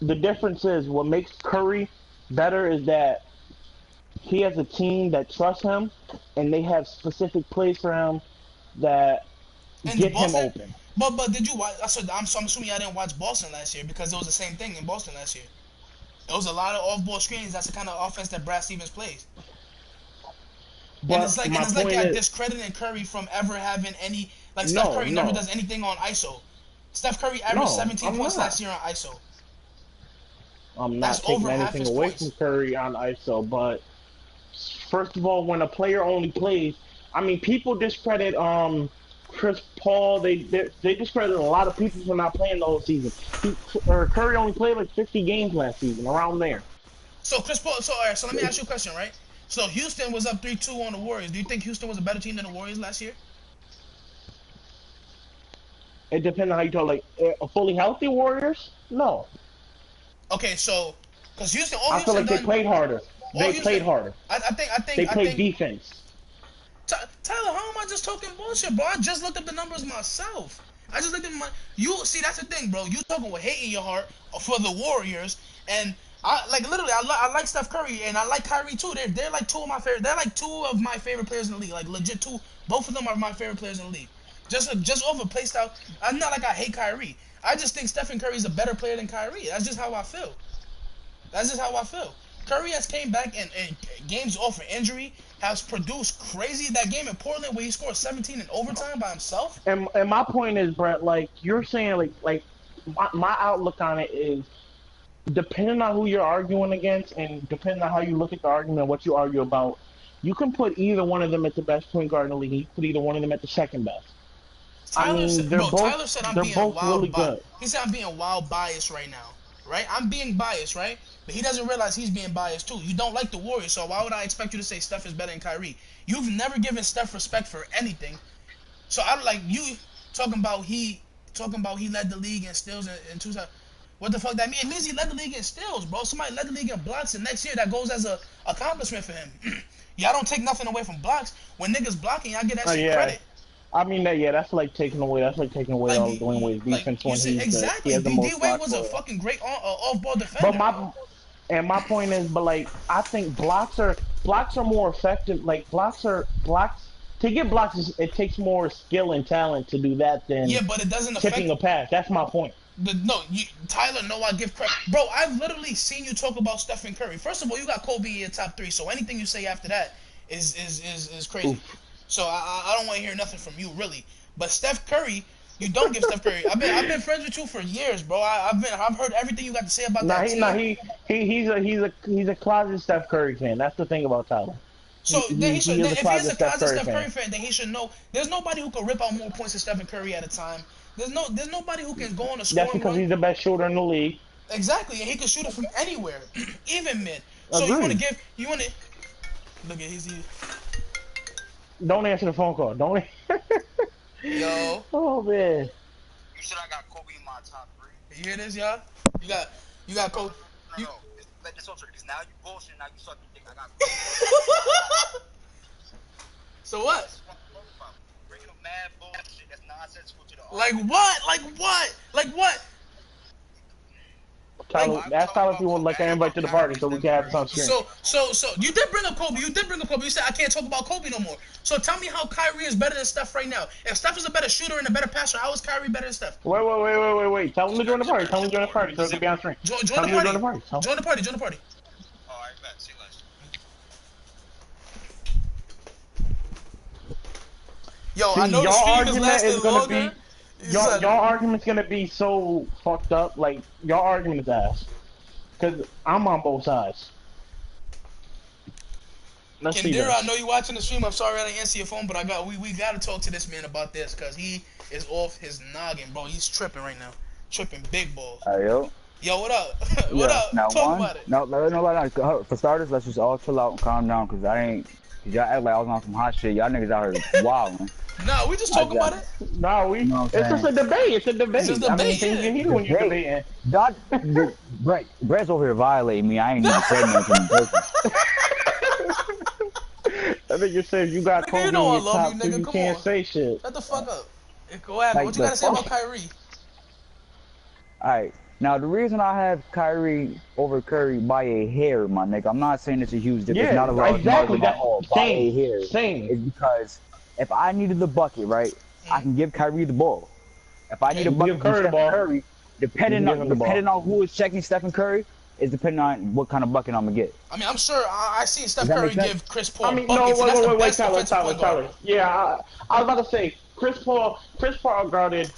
the difference is what makes Curry better is that he has a team that trusts him, and they have specific plays for him that and the get him Boston. open. But did you watch? I'm assuming y'all didn't watch Boston last year because it was the same thing in Boston last year. It was a lot of off-ball screens. That's the kind of offense that Brad Stevens plays. But And my it's like point you're is, discrediting Curry from ever having any like Steph no, Curry never no, does anything on ISO. Steph Curry averaged no, 17 I'm points not. last year on ISO. I'm That's not taking over half anything his away from points. Curry on ISO, but first of all, when a player only plays, I mean, people discredit Chris Paul. They discredit a lot of people for not playing the whole season. Curry only played like 50 games last season, around there. So Chris Paul. So all right. So let me ask you a question, right? So Houston was up 3-2 on the Warriors. Do you think Houston was a better team than the Warriors last year? It depends on how you talk. Like a fully healthy Warriors, no. Okay, so because I feel like they played harder. All They Houston. played harder. They I played think. defense. Tyler, how am I just talking bullshit, bro? I just looked up the numbers myself. I just looked at my. You see, that's the thing, bro. You talking with hate in your heart for the Warriors, and I like literally. I like Steph Curry and I like Kyrie too. They're like two of my favorite. They're like two of my favorite players in the league. Like legit two. Both of them are my favorite players in the league. Just off of play style. I'm not like I hate Kyrie. I just think Stephen Curry's a better player than Kyrie. That's just how I feel. Curry has came back and games off an injury, has produced crazy. That game in Portland where he scored 17 in overtime by himself. And my point is, Brett, like you're saying, like my outlook on it is, depending on who you're arguing against and depending on how you look at the argument and what you argue about, you can put either one of them at the best point guard in the league. You can put either one of them at the second best. Tyler said I'm being both wild really good. He said I'm being wild biased right now. Right? I'm being biased, right? But he doesn't realize he's being biased too. You don't like the Warriors, so why would I expect you to say Steph is better than Kyrie? You've never given Steph respect for anything. So I like you talking about he led the league in steals in 2000. What the fuck that mean? It means he led the league in steals, bro. Somebody led the league in blocks, and next year that goes as a accomplishment for him. Y'all don't take nothing away from blocks. When niggas blocking, y'all get that shit credit. I mean that's like taking away all Dwayne Wade's defense when exactly. He has the most D Wade was a fucking great off-ball defender. But my point is, like I think blocks are more effective. Like blocks to get blocks. It takes more skill and talent to do that than but it doesn't affect tipping a pass. That's my point. Tyler, no, I give credit. Bro, I've literally seen you talk about Stephen Curry. First of all, you got Kobe in your top 3, so anything you say after that is crazy. Oof. So I don't want to hear nothing from you, really. But Steph Curry, you don't give Steph Curry. I've been friends with you for years, bro. I've heard everything you got to say about that team. He's a closet Steph Curry fan. That's the thing about Tyler. So then if he's a closet Steph Curry fan, then he should know. There's nobody who can rip out more points than Stephen Curry at a time. There's nobody who can go on a scoring That's because he's the best shooter in the league. Exactly, and he can shoot it from anywhere, even mid. So you want to look at his. Don't answer the phone call. Don't. Yo. Oh man. You said I got Kobe in my top 3. You hear this, y'all? You got Kobe. No. Let this also because now you bullshit. Now you suck. You think I got Kobe. So what? Bringing up mad bullshit that's nonsensical to the Like what? Like what? Tyler, ask Tyler if he would like an invite to the party so we can have some screen. So you did bring up Kobe. You said I can't talk about Kobe no more. So tell me how Kyrie is better than Steph right now. If Steph is a better shooter and a better passer, how is Kyrie better than Steph? Wait. Tell him to join the party. So it can be on screen. Join the party. Join the party. Alright, bet. See you later. Yo, I know the stream is lasting longer. Y'all argument's gonna be so fucked up. Like y'all argument is ass. Cause I'm on both sides. Kendira, I know you watching the stream. I'm sorry I didn't answer your phone, but we gotta talk to this man about this because he is off his noggin, bro. He's tripping right now, tripping big balls. Yo, what up? What up? Now Talk about it. No, for starters, let's just all chill out and calm down, cause y'all act like I was on some hot shit. Y'all niggas out here wilding. No, we just talk about it. No, it's just a debate. It's a debate. It's a debate. I mean, things you hear when you're debating. Brett's over here violating me. I ain't even said nothing in person. I think you said you got Kobe in your top 2. You can't say shit. Shut the fuck up. Go ahead. What you gotta say about Kyrie? Alright. Now, the reason I have Kyrie over Curry by a hair, my nigga, I'm not saying it's a huge difference. Yeah, not a large exactly. By a hair. Same. It's because if I needed the bucket, right, I can give Kyrie the ball. If I need a bucket from Stephen Curry, depending on who is checking Stephen Curry, is depending on what kind of bucket I'm gonna get. I mean, I'm sure I seen Steph Curry give Chris Paul. I mean, wait, Tyler. Yeah, I was about to say Chris Paul guarded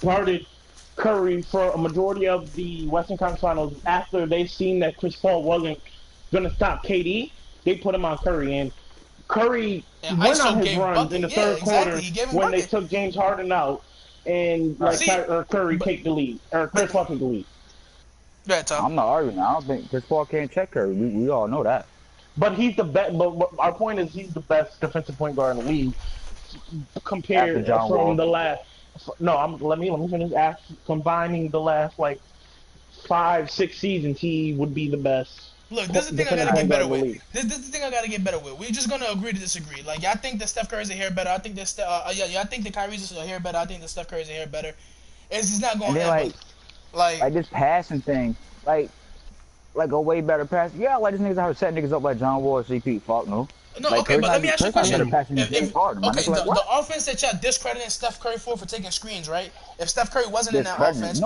Curry for a majority of the Western Conference Finals. After they seen that Chris Paul wasn't gonna stop KD, they put him on Curry, and Curry went on his runs in the third quarter when they took James Harden out, and Curry take the lead, or Chris Paul took the lead. Yeah, Tom. I'm not arguing. I don't think Chris Paul can't check Curry. We all know that. But he's the best. But our point is he's the best defensive point guard in the league compared from the last. No, let me finish. Combining the last 5-6 seasons, he would be the best. Look, this is the thing I gotta get better with. This is the thing I gotta get better with. We're just gonna agree to disagree. Like, I think that Steph Curry's a hair better. I think that I think that Kyrie's a hair better. I think that Steph Curry's a hair better. It's just not going to happen. Like this passing thing, like a way better pass. Yeah, like this niggas out here setting niggas up like John Wall or CP. Fuck no. No, Like, okay, but let me ask you a question. The offense that y'all discrediting Steph Curry for taking screens, right? If Steph Curry wasn't in that offense,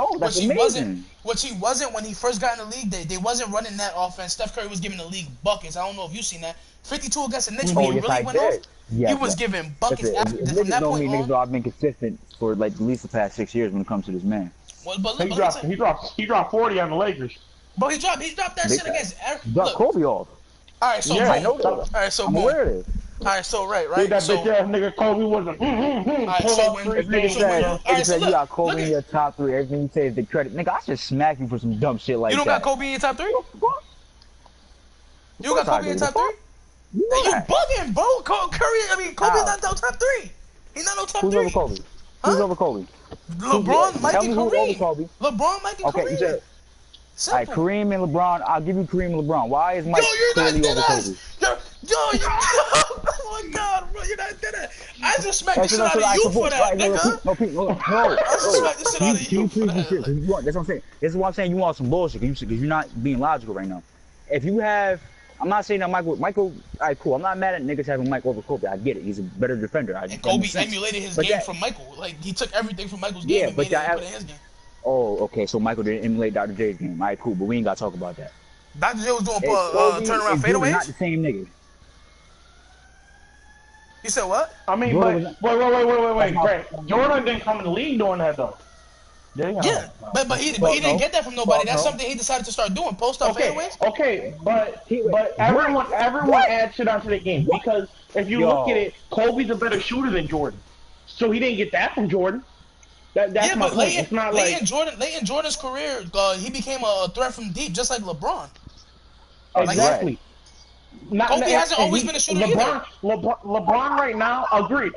which he wasn't when he first got in the league, they wasn't running that offense. Steph Curry was giving the league buckets. I don't know if you seen that. 52 against the Knicks when he really went off. He was giving buckets from that point on. I've been consistent for like at least the past 6 years when it comes to this man. Well, but he dropped 40 on the Lakers. But he dropped that shit against. Dropped Kobe off. All right, so yeah, I know that. All right, so I'm aware of it. All right, so right. Dude, that bitch ass nigga Kobe wasn't. You got Kobe in your top 3. Everything you say is the credit. Nigga, I should smack you for some dumb shit like that. You don't got Kobe in your top 3? You got Kobe in your top 3? You bugging, bro. Kobe's not no top 3. He's not no top 3. Who's over Kobe? Who's over Kobe? LeBron, Mike, and Kareem. LeBron, Mike, and Kareem. Alright, Kareem and LeBron. I'll give you Kareem and LeBron. Why is Mike clearly over Kobe? Oh my God, bro, you're not dead ass. I just smacked the shit out of you for that, nigga. No. I just smacked the shit out of you for that. That's what I'm saying. This is what I'm saying. You want some bullshit because you're not being logical right now. If you have, I'm not saying that Michael. Alright, cool. I'm not mad at niggas having Mike over Kobe. I get it. He's a better defender. And Kobe emulated his game from Michael. Like he took everything from Michael's game and made it put in his game. Oh, okay. So Michael didn't emulate Dr. J's game. Alright, cool. But we ain't gotta talk about that. Dr. J was doing turnaround fadeaways. Not the same nigga. You said what? I mean, but wait. Jordan didn't come in the league doing that though. Yeah, but he didn't get that from nobody. That's something he decided to start doing. Post up fadeaways. Okay, but everyone adds shit onto the game because if you look at it, Kobe's a better shooter than Jordan, so he didn't get that from Jordan. That's my point. It's not late in Jordan's career, he became a threat from deep, just like LeBron. Exactly. Kobe hasn't always been a shooter either. LeBron right now, agreed.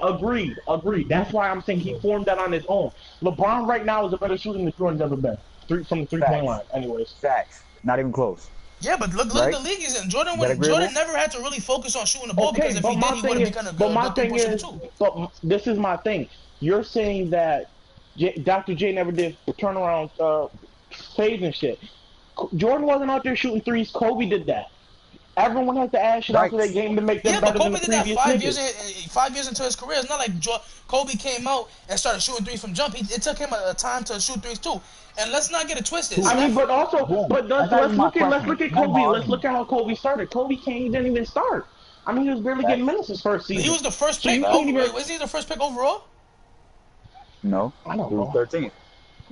That's why I'm saying he formed that on his own. LeBron right now is a better shooter than Jordan's ever been. From the 3-point line, anyways. Facts. Not even close. Yeah, but look at the league he's in. Jordan never had to really focus on shooting the ball because if he did, he would have become a good three-point shooter too. But this is my thing. You're saying that Dr. J never did turnaround fades and shit. Jordan wasn't out there shooting threes. Kobe did that. Everyone has to add shit out to their game to make them better than the previous niggas. 5 years into his career. It's not like Kobe came out and started shooting threes from jump. It took him a time to shoot threes too. And let's not get it twisted. I mean, but let's look at Kobe. Let's look at how Kobe started. Kobe didn't even start. I mean, he was barely getting minutes his first season. He was the first pick. Was he the first pick overall? No, I don't know. He was 13th.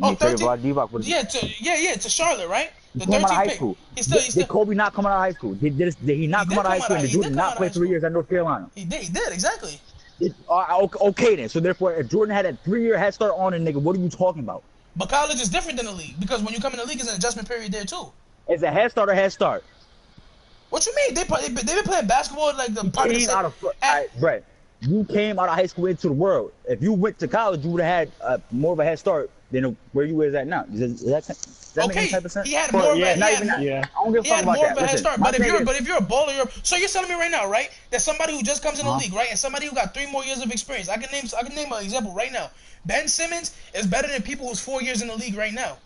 Oh, 13th? To Charlotte, right? The 13th pick. Did Kobe not come out of high school? Did he not come out of high school? And did Jordan not play 3 years at North Carolina? He did, exactly. Okay then. So therefore, if Jordan had a 3-year head start on it, nigga, what are you talking about? But college is different than the league because when you come in the league, it's an adjustment period there too. It's a head start or head start. What you mean? They've been playing basketball like the part of Brett, you came out of high school into the world. If you went to college, you would have had more of a head start than where you is at now. Does that make any type of sense? He had more of a I don't give a fuck about that. Head start. But if you're a baller, so you're telling me right now, right? That somebody who just comes in the league, right, and somebody who got 3 more years of experience. I can name an example right now. Ben Simmons is better than people who's 4 years in the league right now.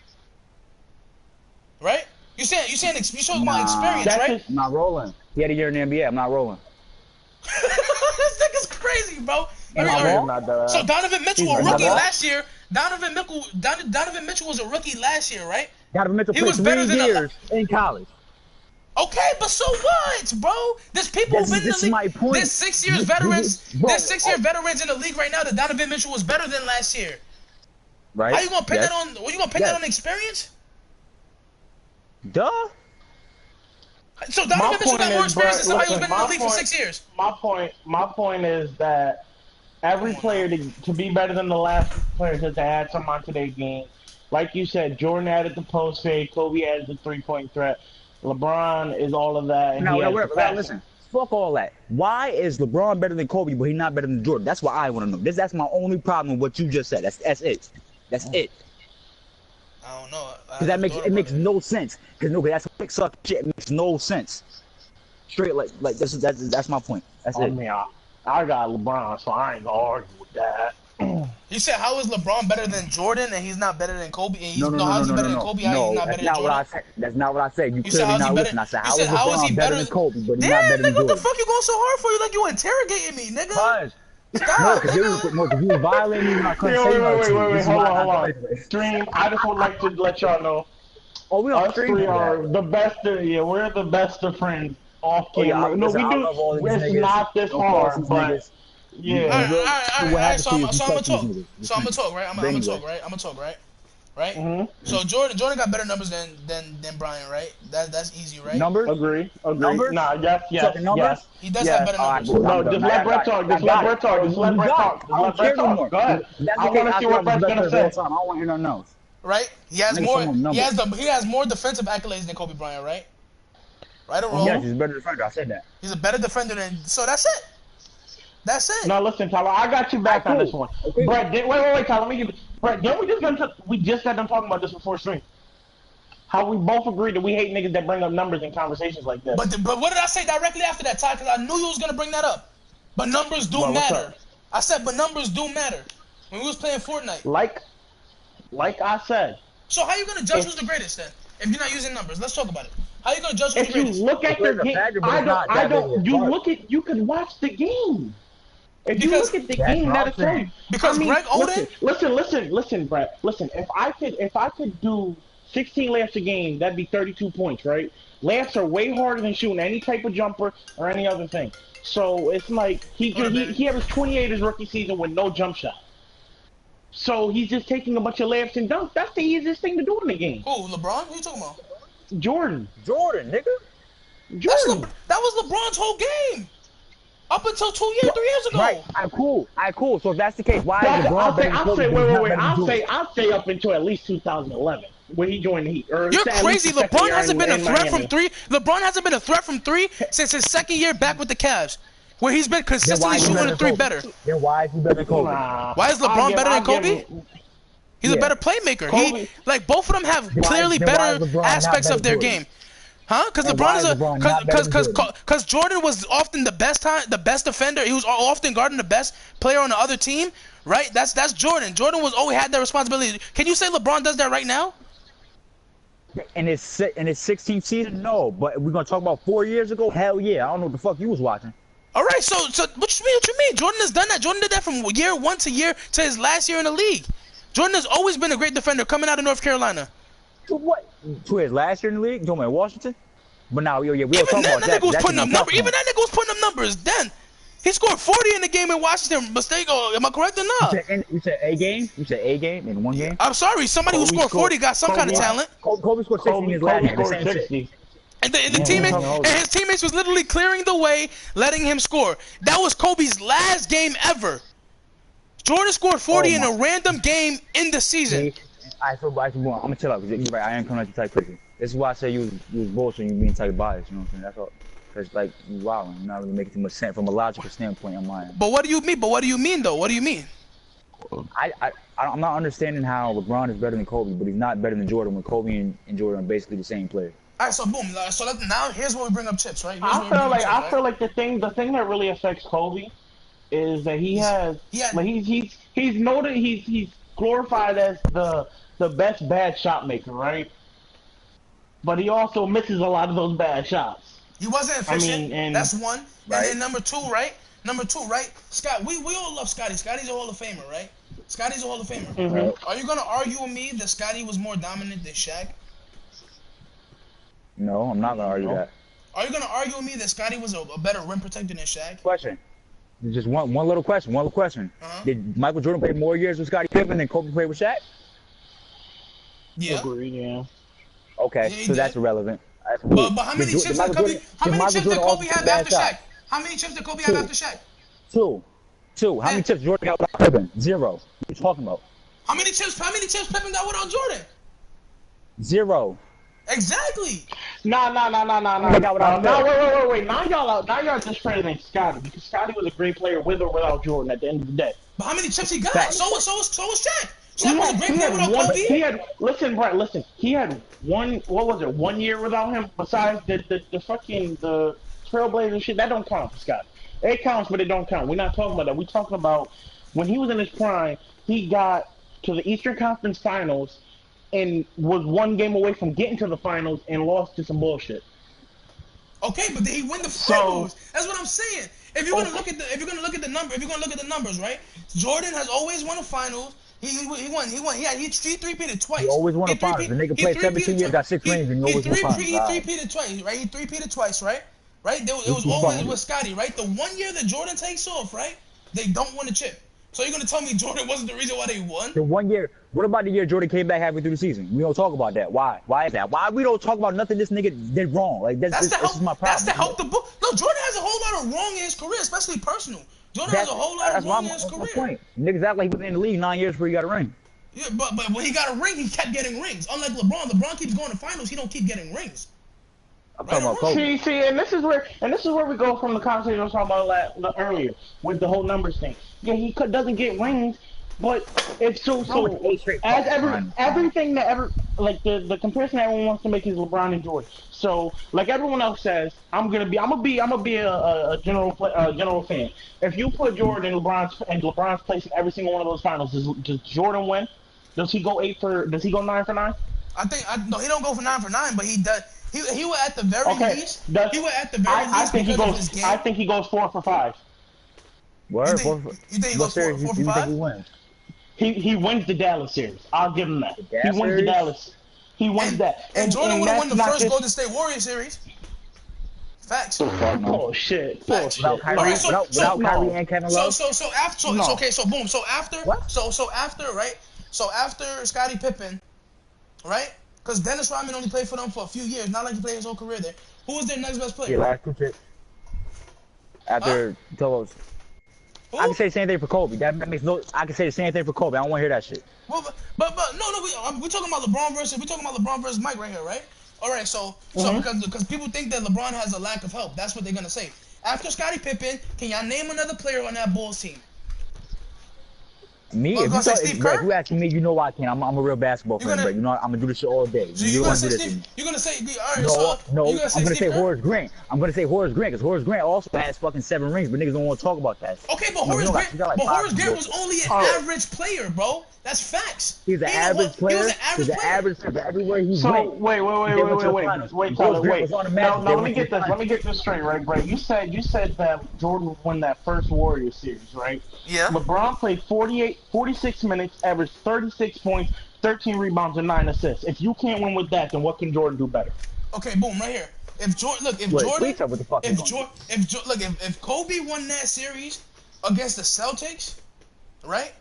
Right? You talking about experience, right? I'm not rolling. He had a year in the NBA. I'm not rolling. This nigga's crazy, bro. So Donovan Mitchell was a rookie last year. Donovan Mitchell was a rookie last year, right? Donovan Mitchell played 3 years in college. Okay, but so what, bro? There's people who've been in the league. My point. There's 6 years veterans. There's 6-year veterans in the league right now that Donovan Mitchell was better than last year. Right? How you gonna pin that on? What you gonna pin that on experience? Duh. So Donovan Mitchell got more experience than somebody who's been in the league for 6 years. My point is that every player to be better than the last player has to add something onto their game. Like you said, Jordan added the post fade, Kobe added the 3-point threat. LeBron is all of that. And listen, fuck all that. Why is LeBron better than Kobe, but he's not better than Jordan? That's what I want to know. That's my only problem with what you just said. That's it. That's it. I don't know. Because it makes no sense. Because that's quick suck shit. It makes no sense. Straight that's my point. That's it. I got LeBron, so I ain't gonna argue with that. You said how is LeBron better than Jordan and he's not better than Kobe? And he's No, how's he better than Kobe? How he's not better than Jordan? What I said. That's not what I said. You You said clearly how's he not better? listening. I said You said how is he LeBron better than Kobe, but he's Damn, not better than nigga, what the Jordan? fuck you going so hard for? You like you interrogating me, nigga. Cause Stop, no, because you was violating me when I couldn't say wait, hold on. Stream, I just would like to let y'all know. Oh, we Us three are the best. We're the best of friends off camera. No, we do. It's not this hard, but yeah. All right. So I'm gonna talk, right? I'm gonna talk, right? Right. Mm-hmm. So Jordan got better numbers than Bryant, right? That's easy, right? Numbers? Agree. Numbers? Nah, yes. He does have better numbers. No, just let Brett talk. Just let Brett talk. Go ahead. I want to see what Brett's gonna say. I don't want to hear nothing else. Right? He has more defensive accolades than Kobe Bryant, right? Right or wrong? Yes, he's a better defender. I said that. He's a better defender than. So that's it. That's it. No, listen, Tyler. I got you back on this one. Okay. Brett, wait, Tyler. Let me give. Brett, we just got done talking about this before stream. How we both agreed that we hate niggas that bring up numbers in conversations like this. But what did I say directly after that, Ty? Because I knew you was gonna bring that up. But numbers do matter. I said, but numbers do matter. When we was playing Fortnite. Like I said. So how you gonna judge who's the greatest then? If you're not using numbers, let's talk about it. How you gonna judge who's the greatest? If you look at the game, you can watch the game. If you look at the game, that'll tell you. Because Greg Oden. Listen, Brett. Listen, if I could do 16 layups a game, that'd be 32 points, right? Layups are way harder than shooting any type of jumper or any other thing. So it's like he averaged 28 his rookie season with no jump shot. So he's just taking a bunch of layups and dunks. That's the easiest thing to do in the game. Who, LeBron? Who you talking about? Jordan, nigga. Jordan. That was LeBron's whole game. Up until 3 years ago. Right. Cool. So if that's the case, why is LeBron better than Kobe? I'll say up until at least 2011 when he joined the Heat. You're crazy. LeBron hasn't been a threat from three. LeBron hasn't been a threat from three since his second year back with the Cavs, where he's been consistently shooting the three better. Then why is he better than Kobe? Why is LeBron better than Kobe? He's a better playmaker. Kobe. Both of them have clearly better aspects of their game. Huh? Because because Jordan was often the best defender. He was often guarding the best player on the other team, right? That's Jordan. Jordan was always had that responsibility. Can you say LeBron does that right now? In his 16th season, no. But we're gonna talk about 4 years ago. Hell yeah! I don't know what the fuck you was watching. All right, so what you mean? Jordan has done that. Jordan did that from year one to his last year in the league. Jordan has always been a great defender coming out of North Carolina. To what? To his last year in the league? You talking about Washington? But now, we don't talk about that. Even that nigga was putting up numbers then. He scored 40 in the game in Washington. Am I correct or not? You said a game? You said a game in one game? I'm sorry. Somebody who scored 40 got some kind of talent. Kobe scored 60 in his last game. And his teammates was literally clearing the way, letting him score. That was Kobe's last game ever. Jordan scored 40 in a random game in the season. I'm gonna chill out because I am coming at you type crazy. This is why I say you was bullshit and you being type biased. You know what I'm saying? That's all. Cause you wilding. You're not really making too much sense from a logical standpoint on mine. But what do you mean? Though? What do you mean? I'm not understanding how LeBron is better than Kobe, but he's not better than Jordan when Kobe and Jordan are basically the same player. All right, so boom. So now here's where we bring up chips, right? I feel like the thing that really affects Kobe is that he's noted he's glorified as the best bad shot maker, right? But he also misses a lot of those bad shots. He wasn't efficient. That's one. Right. And then number two, right? Scott, we all love Scotty. Scotty's a Hall of Famer, right? Scotty's a Hall of Famer. Mm-hmm. Are you gonna argue with me that Scotty was more dominant than Shaq? No, I'm not gonna argue that. Are you gonna argue with me that Scotty was a better rim protector than Shaq? Question. Just one little question. Did Michael Jordan play more years with Scottie Pippen than Kobe played with Shaq? Yeah. Agreed, yeah. Okay, yeah, so that's irrelevant. But how many chips did Kobe have after Shaq? How many chips did Kobe have after Shaq? Two. How many chips Jordan got without Pippen? 0. What are you talking about? How many chips Pippen got without Jordan? 0. Wait. Exactly. Now y'all discrediting Scotty because Scotty was a great player with or without Jordan at the end of the day. But how many chips he got? So was Shaq. Shaq was a great player without Kobe. Listen. He had 1 year without him. Besides the fucking Trailblazers shit, that don't count for Scotty. It counts, but it don't count. We're not talking about that. We're talking about when he was in his prime, he got to the Eastern Conference Finals and was one game away from getting to the finals and lost to some bullshit. Okay, but did he win the finals? That's what I'm saying. If you're gonna look at the numbers, right? Jordan has always won the finals. He won. He three-peated twice. He always won the finals. The nigga played 17 years, got 6 rings, and he always won the finals. He three-peated twice, right? He three-peated twice, right? Right? It was always with Scotty, right? The 1 year that Jordan takes off, right? They don't win a chip. So you're gonna tell me Jordan wasn't the reason why they won? The 1 year. What about the year Jordan came back halfway through the season? We don't talk about that. Why? Why is that? Why we don't talk about nothing this nigga did wrong? Like this is my problem. That's to help the book. No, Jordan has a whole lot of wrong in his career, especially personal. Jordan has a whole lot of wrong in his career. Point. Niggas act like he was in the league 9 years before he got a ring. Yeah, but when he got a ring, he kept getting rings. Unlike LeBron, LeBron keeps going to finals. He don't keep getting rings. I'm talking about Kobe. See, and this is where we go from the conversation I was talking about earlier with the whole numbers thing. Yeah, he doesn't get rings, but it's everything that ever like the comparison everyone wants to make is LeBron and Jordan. So like everyone else says, I'm gonna be a general fan. If you put Jordan in LeBron's place in every single one of those finals, does Jordan win? Does he go 9 for 9? No, he don't go for 9 for 9, but he does. He would at the very least. He would at the very least. I think he goes 4 for 5. Word, you think he goes 4 for 5? He wins the Dallas series. I'll give him that. He wins series? the Dallas. He wins that. And Jordan would have won the first Golden State Warriors series. Facts. Oh shit. Without Kyrie and Kevin Love. So after Scottie Pippen, right? Because Dennis Rodman only played for them for a few years, not like he played his whole career there. Who was their next best player? Yeah, last 2 trips. After Tolos. I can say the same thing for Kobe. That makes no. I can say the same thing for Kobe. I don't want to hear that shit. Well, but no, we talking about LeBron versus Mike right here, right? All right, so because people think that LeBron has a lack of help, that's what they're gonna say. After Scottie Pippen, can y'all name another player on that Bulls team? Me? If you asking me, you know I can. I'm a real basketball fan, bro. You know I'm gonna do this shit all day. You're gonna say all right, no. I'm gonna say Horace Grant. I'm gonna say Horace Grant because Horace Grant also has fucking 7 rings, but niggas don't want to talk about that. Okay, but Horace Grant was only an average player, bro. That's facts. He's an average player. He's an average player everywhere he went. Wait, Tyler, wait. Now let me get this straight, right, Brady? You said that Jordan won that first Warriors series, right? Yeah. LeBron played 46 minutes, averaged 36 points, 13 rebounds, and 9 assists. If you can't win with that, then what can Jordan do better? Okay, boom, right here. If Kobe won that series against the Celtics, right?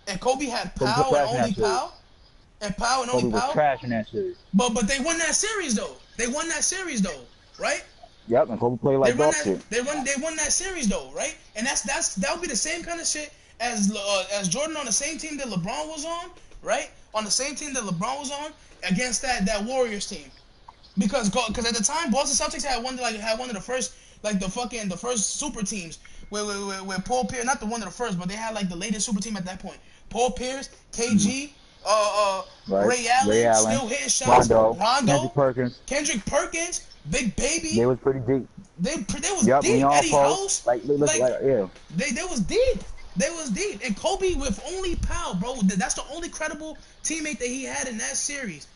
And Kobe had Powell and only Powell. And Powell and only Powell. Was trash in that series. But they won that series though. Right? Yep, and Kobe played like dog shit. They won that series though, right? And that would be the same kind of shit as Jordan on the same team that LeBron was on, right? On the same team that LeBron was on against that Warriors team. Because at the time Boston Celtics had one of the first the first super teams where Paul Pierce, not the one of the first, but they had like the latest super team at that point. Paul Pierce, KG, Ray Allen, still hitting shots. Rondo, Kendrick Perkins, Big Baby. They was pretty deep. They was deep. Eddie House. They was deep. They was deep. And Kobe with only Powell, bro. That's the only credible teammate that he had in that series.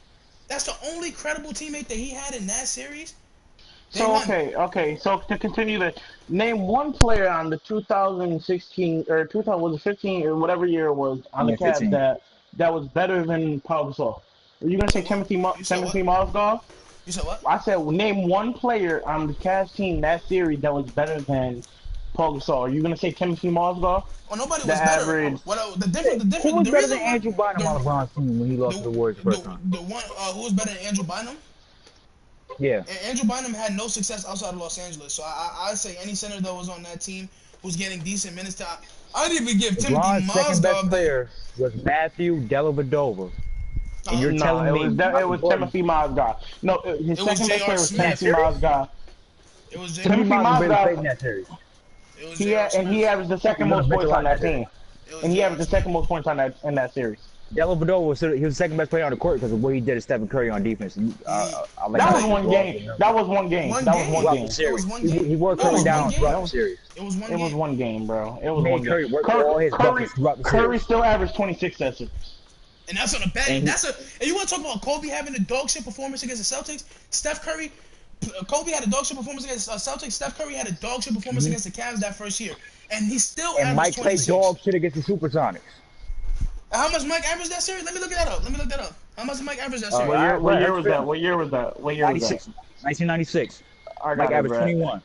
So okay. So to continue that, name one player on the 2016 or 2015 or whatever year it was on the Cavs that was better than Paul Gasol. Are you gonna say Timothy Mozgov? You said what? I said name one player on the Cavs team that series that was better than Paul Gasol. Are you gonna say Timothy Mozgov? Oh, nobody was better. Who was better than Andrew Bynum on LeBron's team when he lost to the Warriors first time? The one who was better than Andrew Bynum? Yeah. And Andrew Bynum had no success outside of Los Angeles, so I'd say any center that was on that team was getting decent minutes to. I didn't even give Timothy Mozgov. LeBron's second best player was Matthew Dellavedova. And you're telling me it was Timothy Mozgov. No, his second best player was Timothy Mozgov. It was Timothy Mozgov in that series. He averaged the second most points on that team. And he averaged the second most points in that series. Dellavedova was the second best player on the court because of what he did to Stephen Curry on defense. That was one game. That was one game. That was one game. It was one game. He worked Curry down throughout the series. It was one game. It was one game, bro. It was one game. Curry still averaged 26 assists. And that's on a bad. And you want to talk about Kobe having a dog shit performance against the Celtics? Kobe had a dog shit performance against Celtics. Steph Curry had a dog shit performance against the Cavs that first year, and he still averaged 26. And Mike played dog shit against the Supersonics. How much Mike averaged that series? Let me look that up. How much did Mike average that series? What year was that? 1996. Mike averaged 21.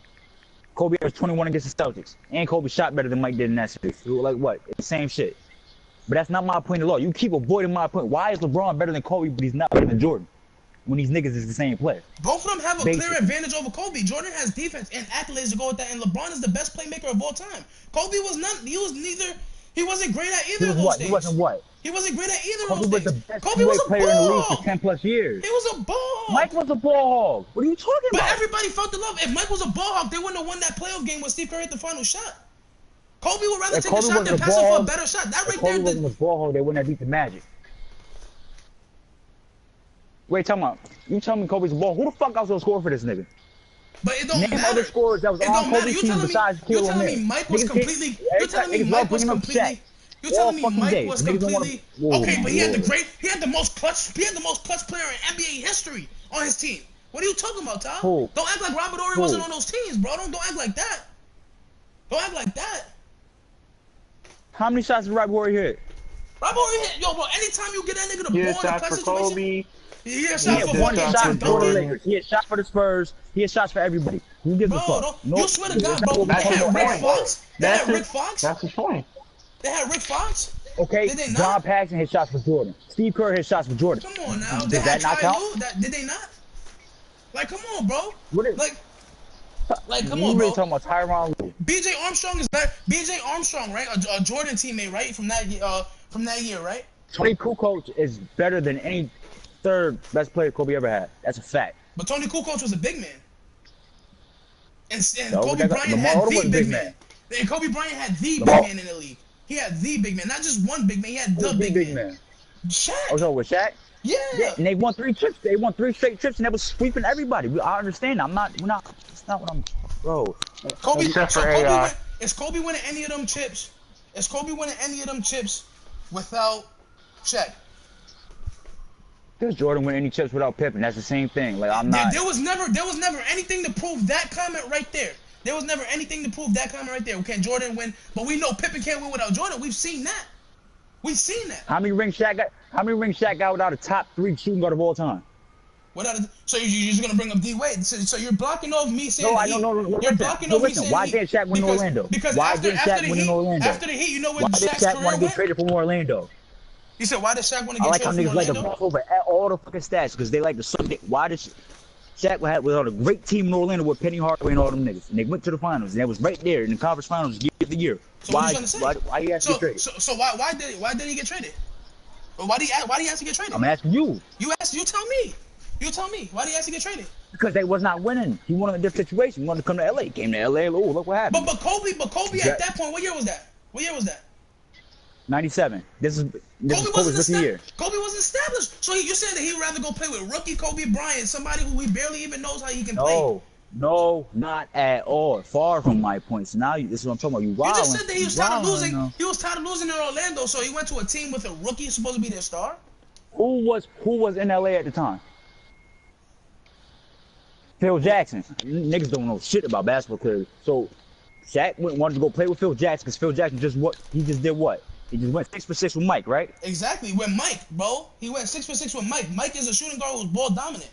Kobe averaged 21 against the Celtics. And Kobe shot better than Mike did in that series. Like what? It's the same shit. But that's not my point at all. You keep avoiding my point. Why is LeBron better than Kobe, but he's not better than Jordan? When these niggas is the same player. Both of them have a clear advantage over Kobe. Jordan has defense and accolades to go with that, and LeBron is the best playmaker of all time. Kobe was not. He wasn't great at either of those things. He wasn't what? He wasn't great at either of those things. Kobe was a player in the league for 10+ years. He was a ball hog. Mike was a ball hog. What are you talking about? But everybody felt the love. If Mike was a ball hog, they wouldn't have won that playoff game when Steve Curry hit the final shot. Kobe would rather take a shot than pass off for a better shot. That right there. Kobe wasn't a ball hog, they wouldn't have beat the Magic. Wait, you tell me Kobe's a ball. Who the fuck else gonna score for this nigga? But it don't Name matter. Other scorers that was on Kobe's team besides Shaquille O'Neal. You're telling me Mike was completely. You're telling me Mike was completely. You're telling me Mike was completely. Okay, but he had the most clutch player in NBA history on his team. What are you talking about, Tom? Don't act like Robert Horry wasn't on those teams, bro. Don't act like that. Don't act like that. How many shots did Robert Horry hit? Robert Horry hit, yo, bro. Anytime you get that nigga the ball in a clutch situation. Kobe. He had shots for one shot for the Lakers. He had shots for the Spurs. He had shots for everybody. Who gives a fuck? You swear to God, bro. They had Rick Fox. That's his point. They had Rick Fox. Okay, John Paxson hit shots for Jordan. Steve Kerr hit shots for Jordan. Come on now. Did that not count? Did they not? Like, come on, bro. Like, come on, bro. Really talking about Tyronn Lue. B.J. Armstrong is better. B.J. Armstrong, right? A Jordan teammate, right? From that year, right? Tony Kukoc is better than any third best player Kobe ever had. That's a fact. But Tony Kukoc was a big man. And Kobe Bryant had the big man. And Kobe Bryant had the big man in the league. He had the big man, not just one big man. He had the big man. Shaq. Oh, so with Shaq? Yeah. And they won 3 trips. They won 3 straight trips, and they was sweeping everybody. I understand. That's not what I'm. Bro. Kobe is Kobe winning any of them chips? Is Kobe winning any of them chips without Shaq? Does Jordan win any chips without Pippen? That's the same thing. Like I'm not. There was never anything to prove that comment right there. There was never anything to prove that comment right there. Can Jordan win? But we know Pippen can't win without Jordan. We've seen that. We've seen that. How many rings Shaq got? How many rings Shaq got without a top 3 shooting guard of all time? So you're just gonna bring up D Wade? So you're blocking off me saying no. You're blocking off me saying why didn't Shaq win in Orlando? Because why didn't Shaq win in Orlando? After the Heat, you know where why did Shaq want to get traded from Orlando? You said why did Shaq want to get traded from Orlando? I like how niggas like to over all the fucking stats because they like to suck it. Why did Shaq was on a great team in Orlando with Penny Hardaway and all them niggas, and they went to the finals, and that was right there in the conference finals year after year. So why he has to get traded? So why did he get traded? Or why did he have to get traded? I'm asking you. You tell me. You tell me. Why did he have to get traded? Because they was not winning. He wanted a different situation. He wanted to come to LA. Came to LA. Oh, look what happened. But Kobe at that point, what year was that? 97. This is Kobe's rookie year. Kobe wasn't established. So you're saying that he'd rather go play with rookie Kobe Bryant, somebody who he barely even knows how he can play? No, not at all. Far from my points. Now this is what I'm talking about. You just said that he was tired of losing. He was tired of losing in Orlando, so he went to a team with a rookie supposed to be their star. Who was in LA at the time? Phil Jackson. Niggas don't know shit about basketball clearly. So Shaq wanted to go play with Phil Jackson because Phil Jackson just did what? He just went 6 for 6 with Mike, right? Exactly, with Mike, bro. He went 6 for 6 with Mike. Mike is a shooting guard who's ball dominant.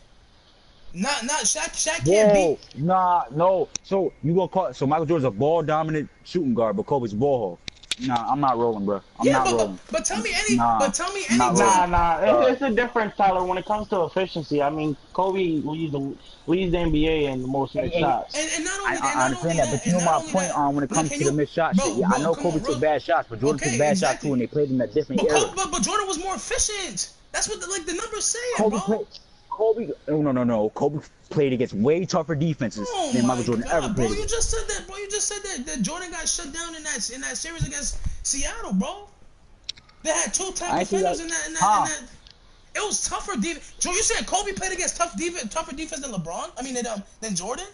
Not Shaq. Shaq can't be. No. So you gonna call so Michael Jordan's a ball dominant shooting guard, but Kobe's a ball hog. Nah, I'm not rolling, bro. I'm not rolling. But tell me any. It's a difference, Tyler. When it comes to efficiency, I mean, Kobe leads the NBA in the most missed shots. And not only I understand that, but you know my point on when it comes to the missed shot shit. Yeah, I know Kobe took bad shots, but Jordan took bad shots too, and they played in a different era. But Jordan was more efficient. That's what the numbers saying, bro. No. Kobe played against way tougher defenses than Michael Jordan ever played. Bro, you just said that. Jordan got shut down in that series against Seattle, bro. They had 2 top defenders in that. It was tougher defense. Joe, you saying Kobe played against tougher defense than LeBron? I mean, than Jordan?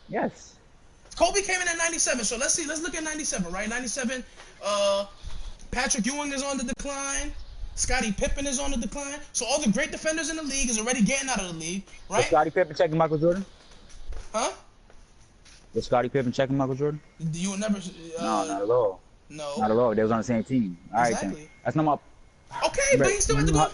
Yes. Kobe came in at 97. So let's look at 97, right? 97. Patrick Ewing is on the decline. Scottie Pippen is on the decline. So all the great defenders in the league is already getting out of the league, right? Was Scottie Pippen checking Michael Jordan? Huh? Was Scottie Pippen checking Michael Jordan? You would never. No, not at all. No. Not at all. They was on the same team. All right, then. That's not my. Okay, but he still had to go.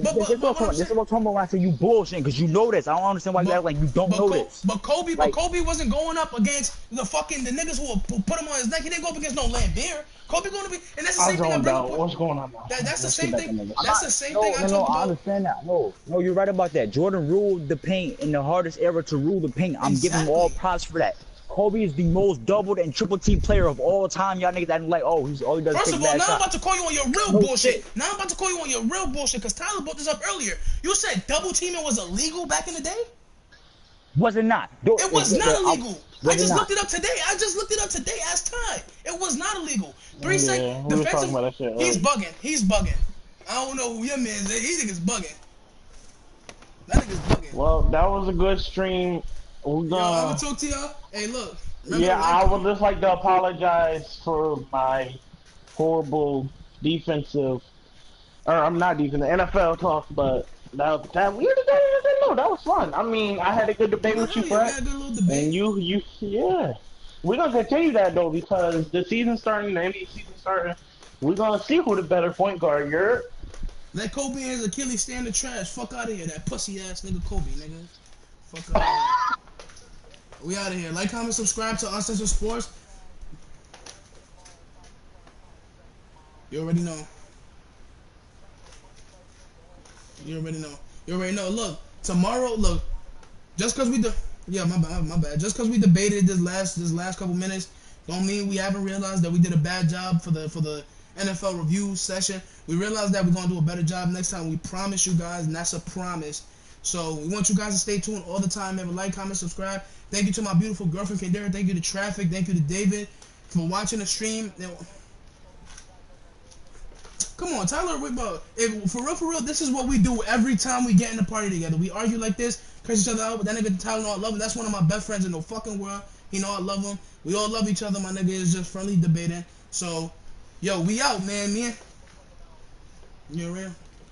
This is what I'm talking about when I say you bullshit, because you know this. I don't understand why you act like you don't know this. But Kobe wasn't going up against the niggas who put him on his neck. He didn't go up against no Lambeer. Kobe going to be, and that's the same thing. What's going on now? That's the same thing. That's the same thing I talk about. I understand that. No, you're right about that. Jordan ruled the paint in the hardest era to rule the paint. I'm giving him all props for that. Kobe is the most doubled and triple team player of all time. Y'all niggas acting like, oh, all he does is First take of all, bad now shots. I'm about to call you on your real bullshit. Now I'm about to call you on your real bullshit, because Tyler brought this up earlier. You said double teaming was illegal back in the day? Was it not? It was not illegal. I just looked it up today. Ask Ty. It was not illegal. 3 seconds. Defensive. He's bugging. I don't know who your man is. He nigga's bugging. That nigga's bugging. Well, that was a good stream. I'm gonna talk to y'all. Hey, look. Yeah, I would just like to apologize for my horrible defensive, or I'm not defensive, NFL talk, but that weird today. No, that was fun. I mean, I had a good debate with you, Brett, and you, yeah. We're gonna continue that though, because the season's starting, the NBA season's starting. We're gonna see who the better point guard. Let Kobe and his Achilles stand the trash. Fuck out of here, that pussy ass nigga Kobe, nigga. Fuck out of here. We out of here. Like, comment, subscribe to Uncensored Sports. You already know. You already know. Look, tomorrow. Look, just cause we my bad. Just cause we debated this last couple minutes, don't mean we haven't realized that we did a bad job for the NFL review session. We realized that we're gonna do a better job next time. We promise you guys, and that's a promise. So we want you guys to stay tuned all the time. Remember, like, comment, subscribe. Thank you to my beautiful girlfriend, Kendra. Thank you to Traffic. Thank you to David for watching the stream. Come on, Tyler. For real, this is what we do every time we get in the party together. We argue like this, curse each other out, but that nigga Tyler know I love him. That's one of my best friends in the fucking world. He know I love him. We all love each other. My nigga is just friendly debating. So, yo, we out, man. You real?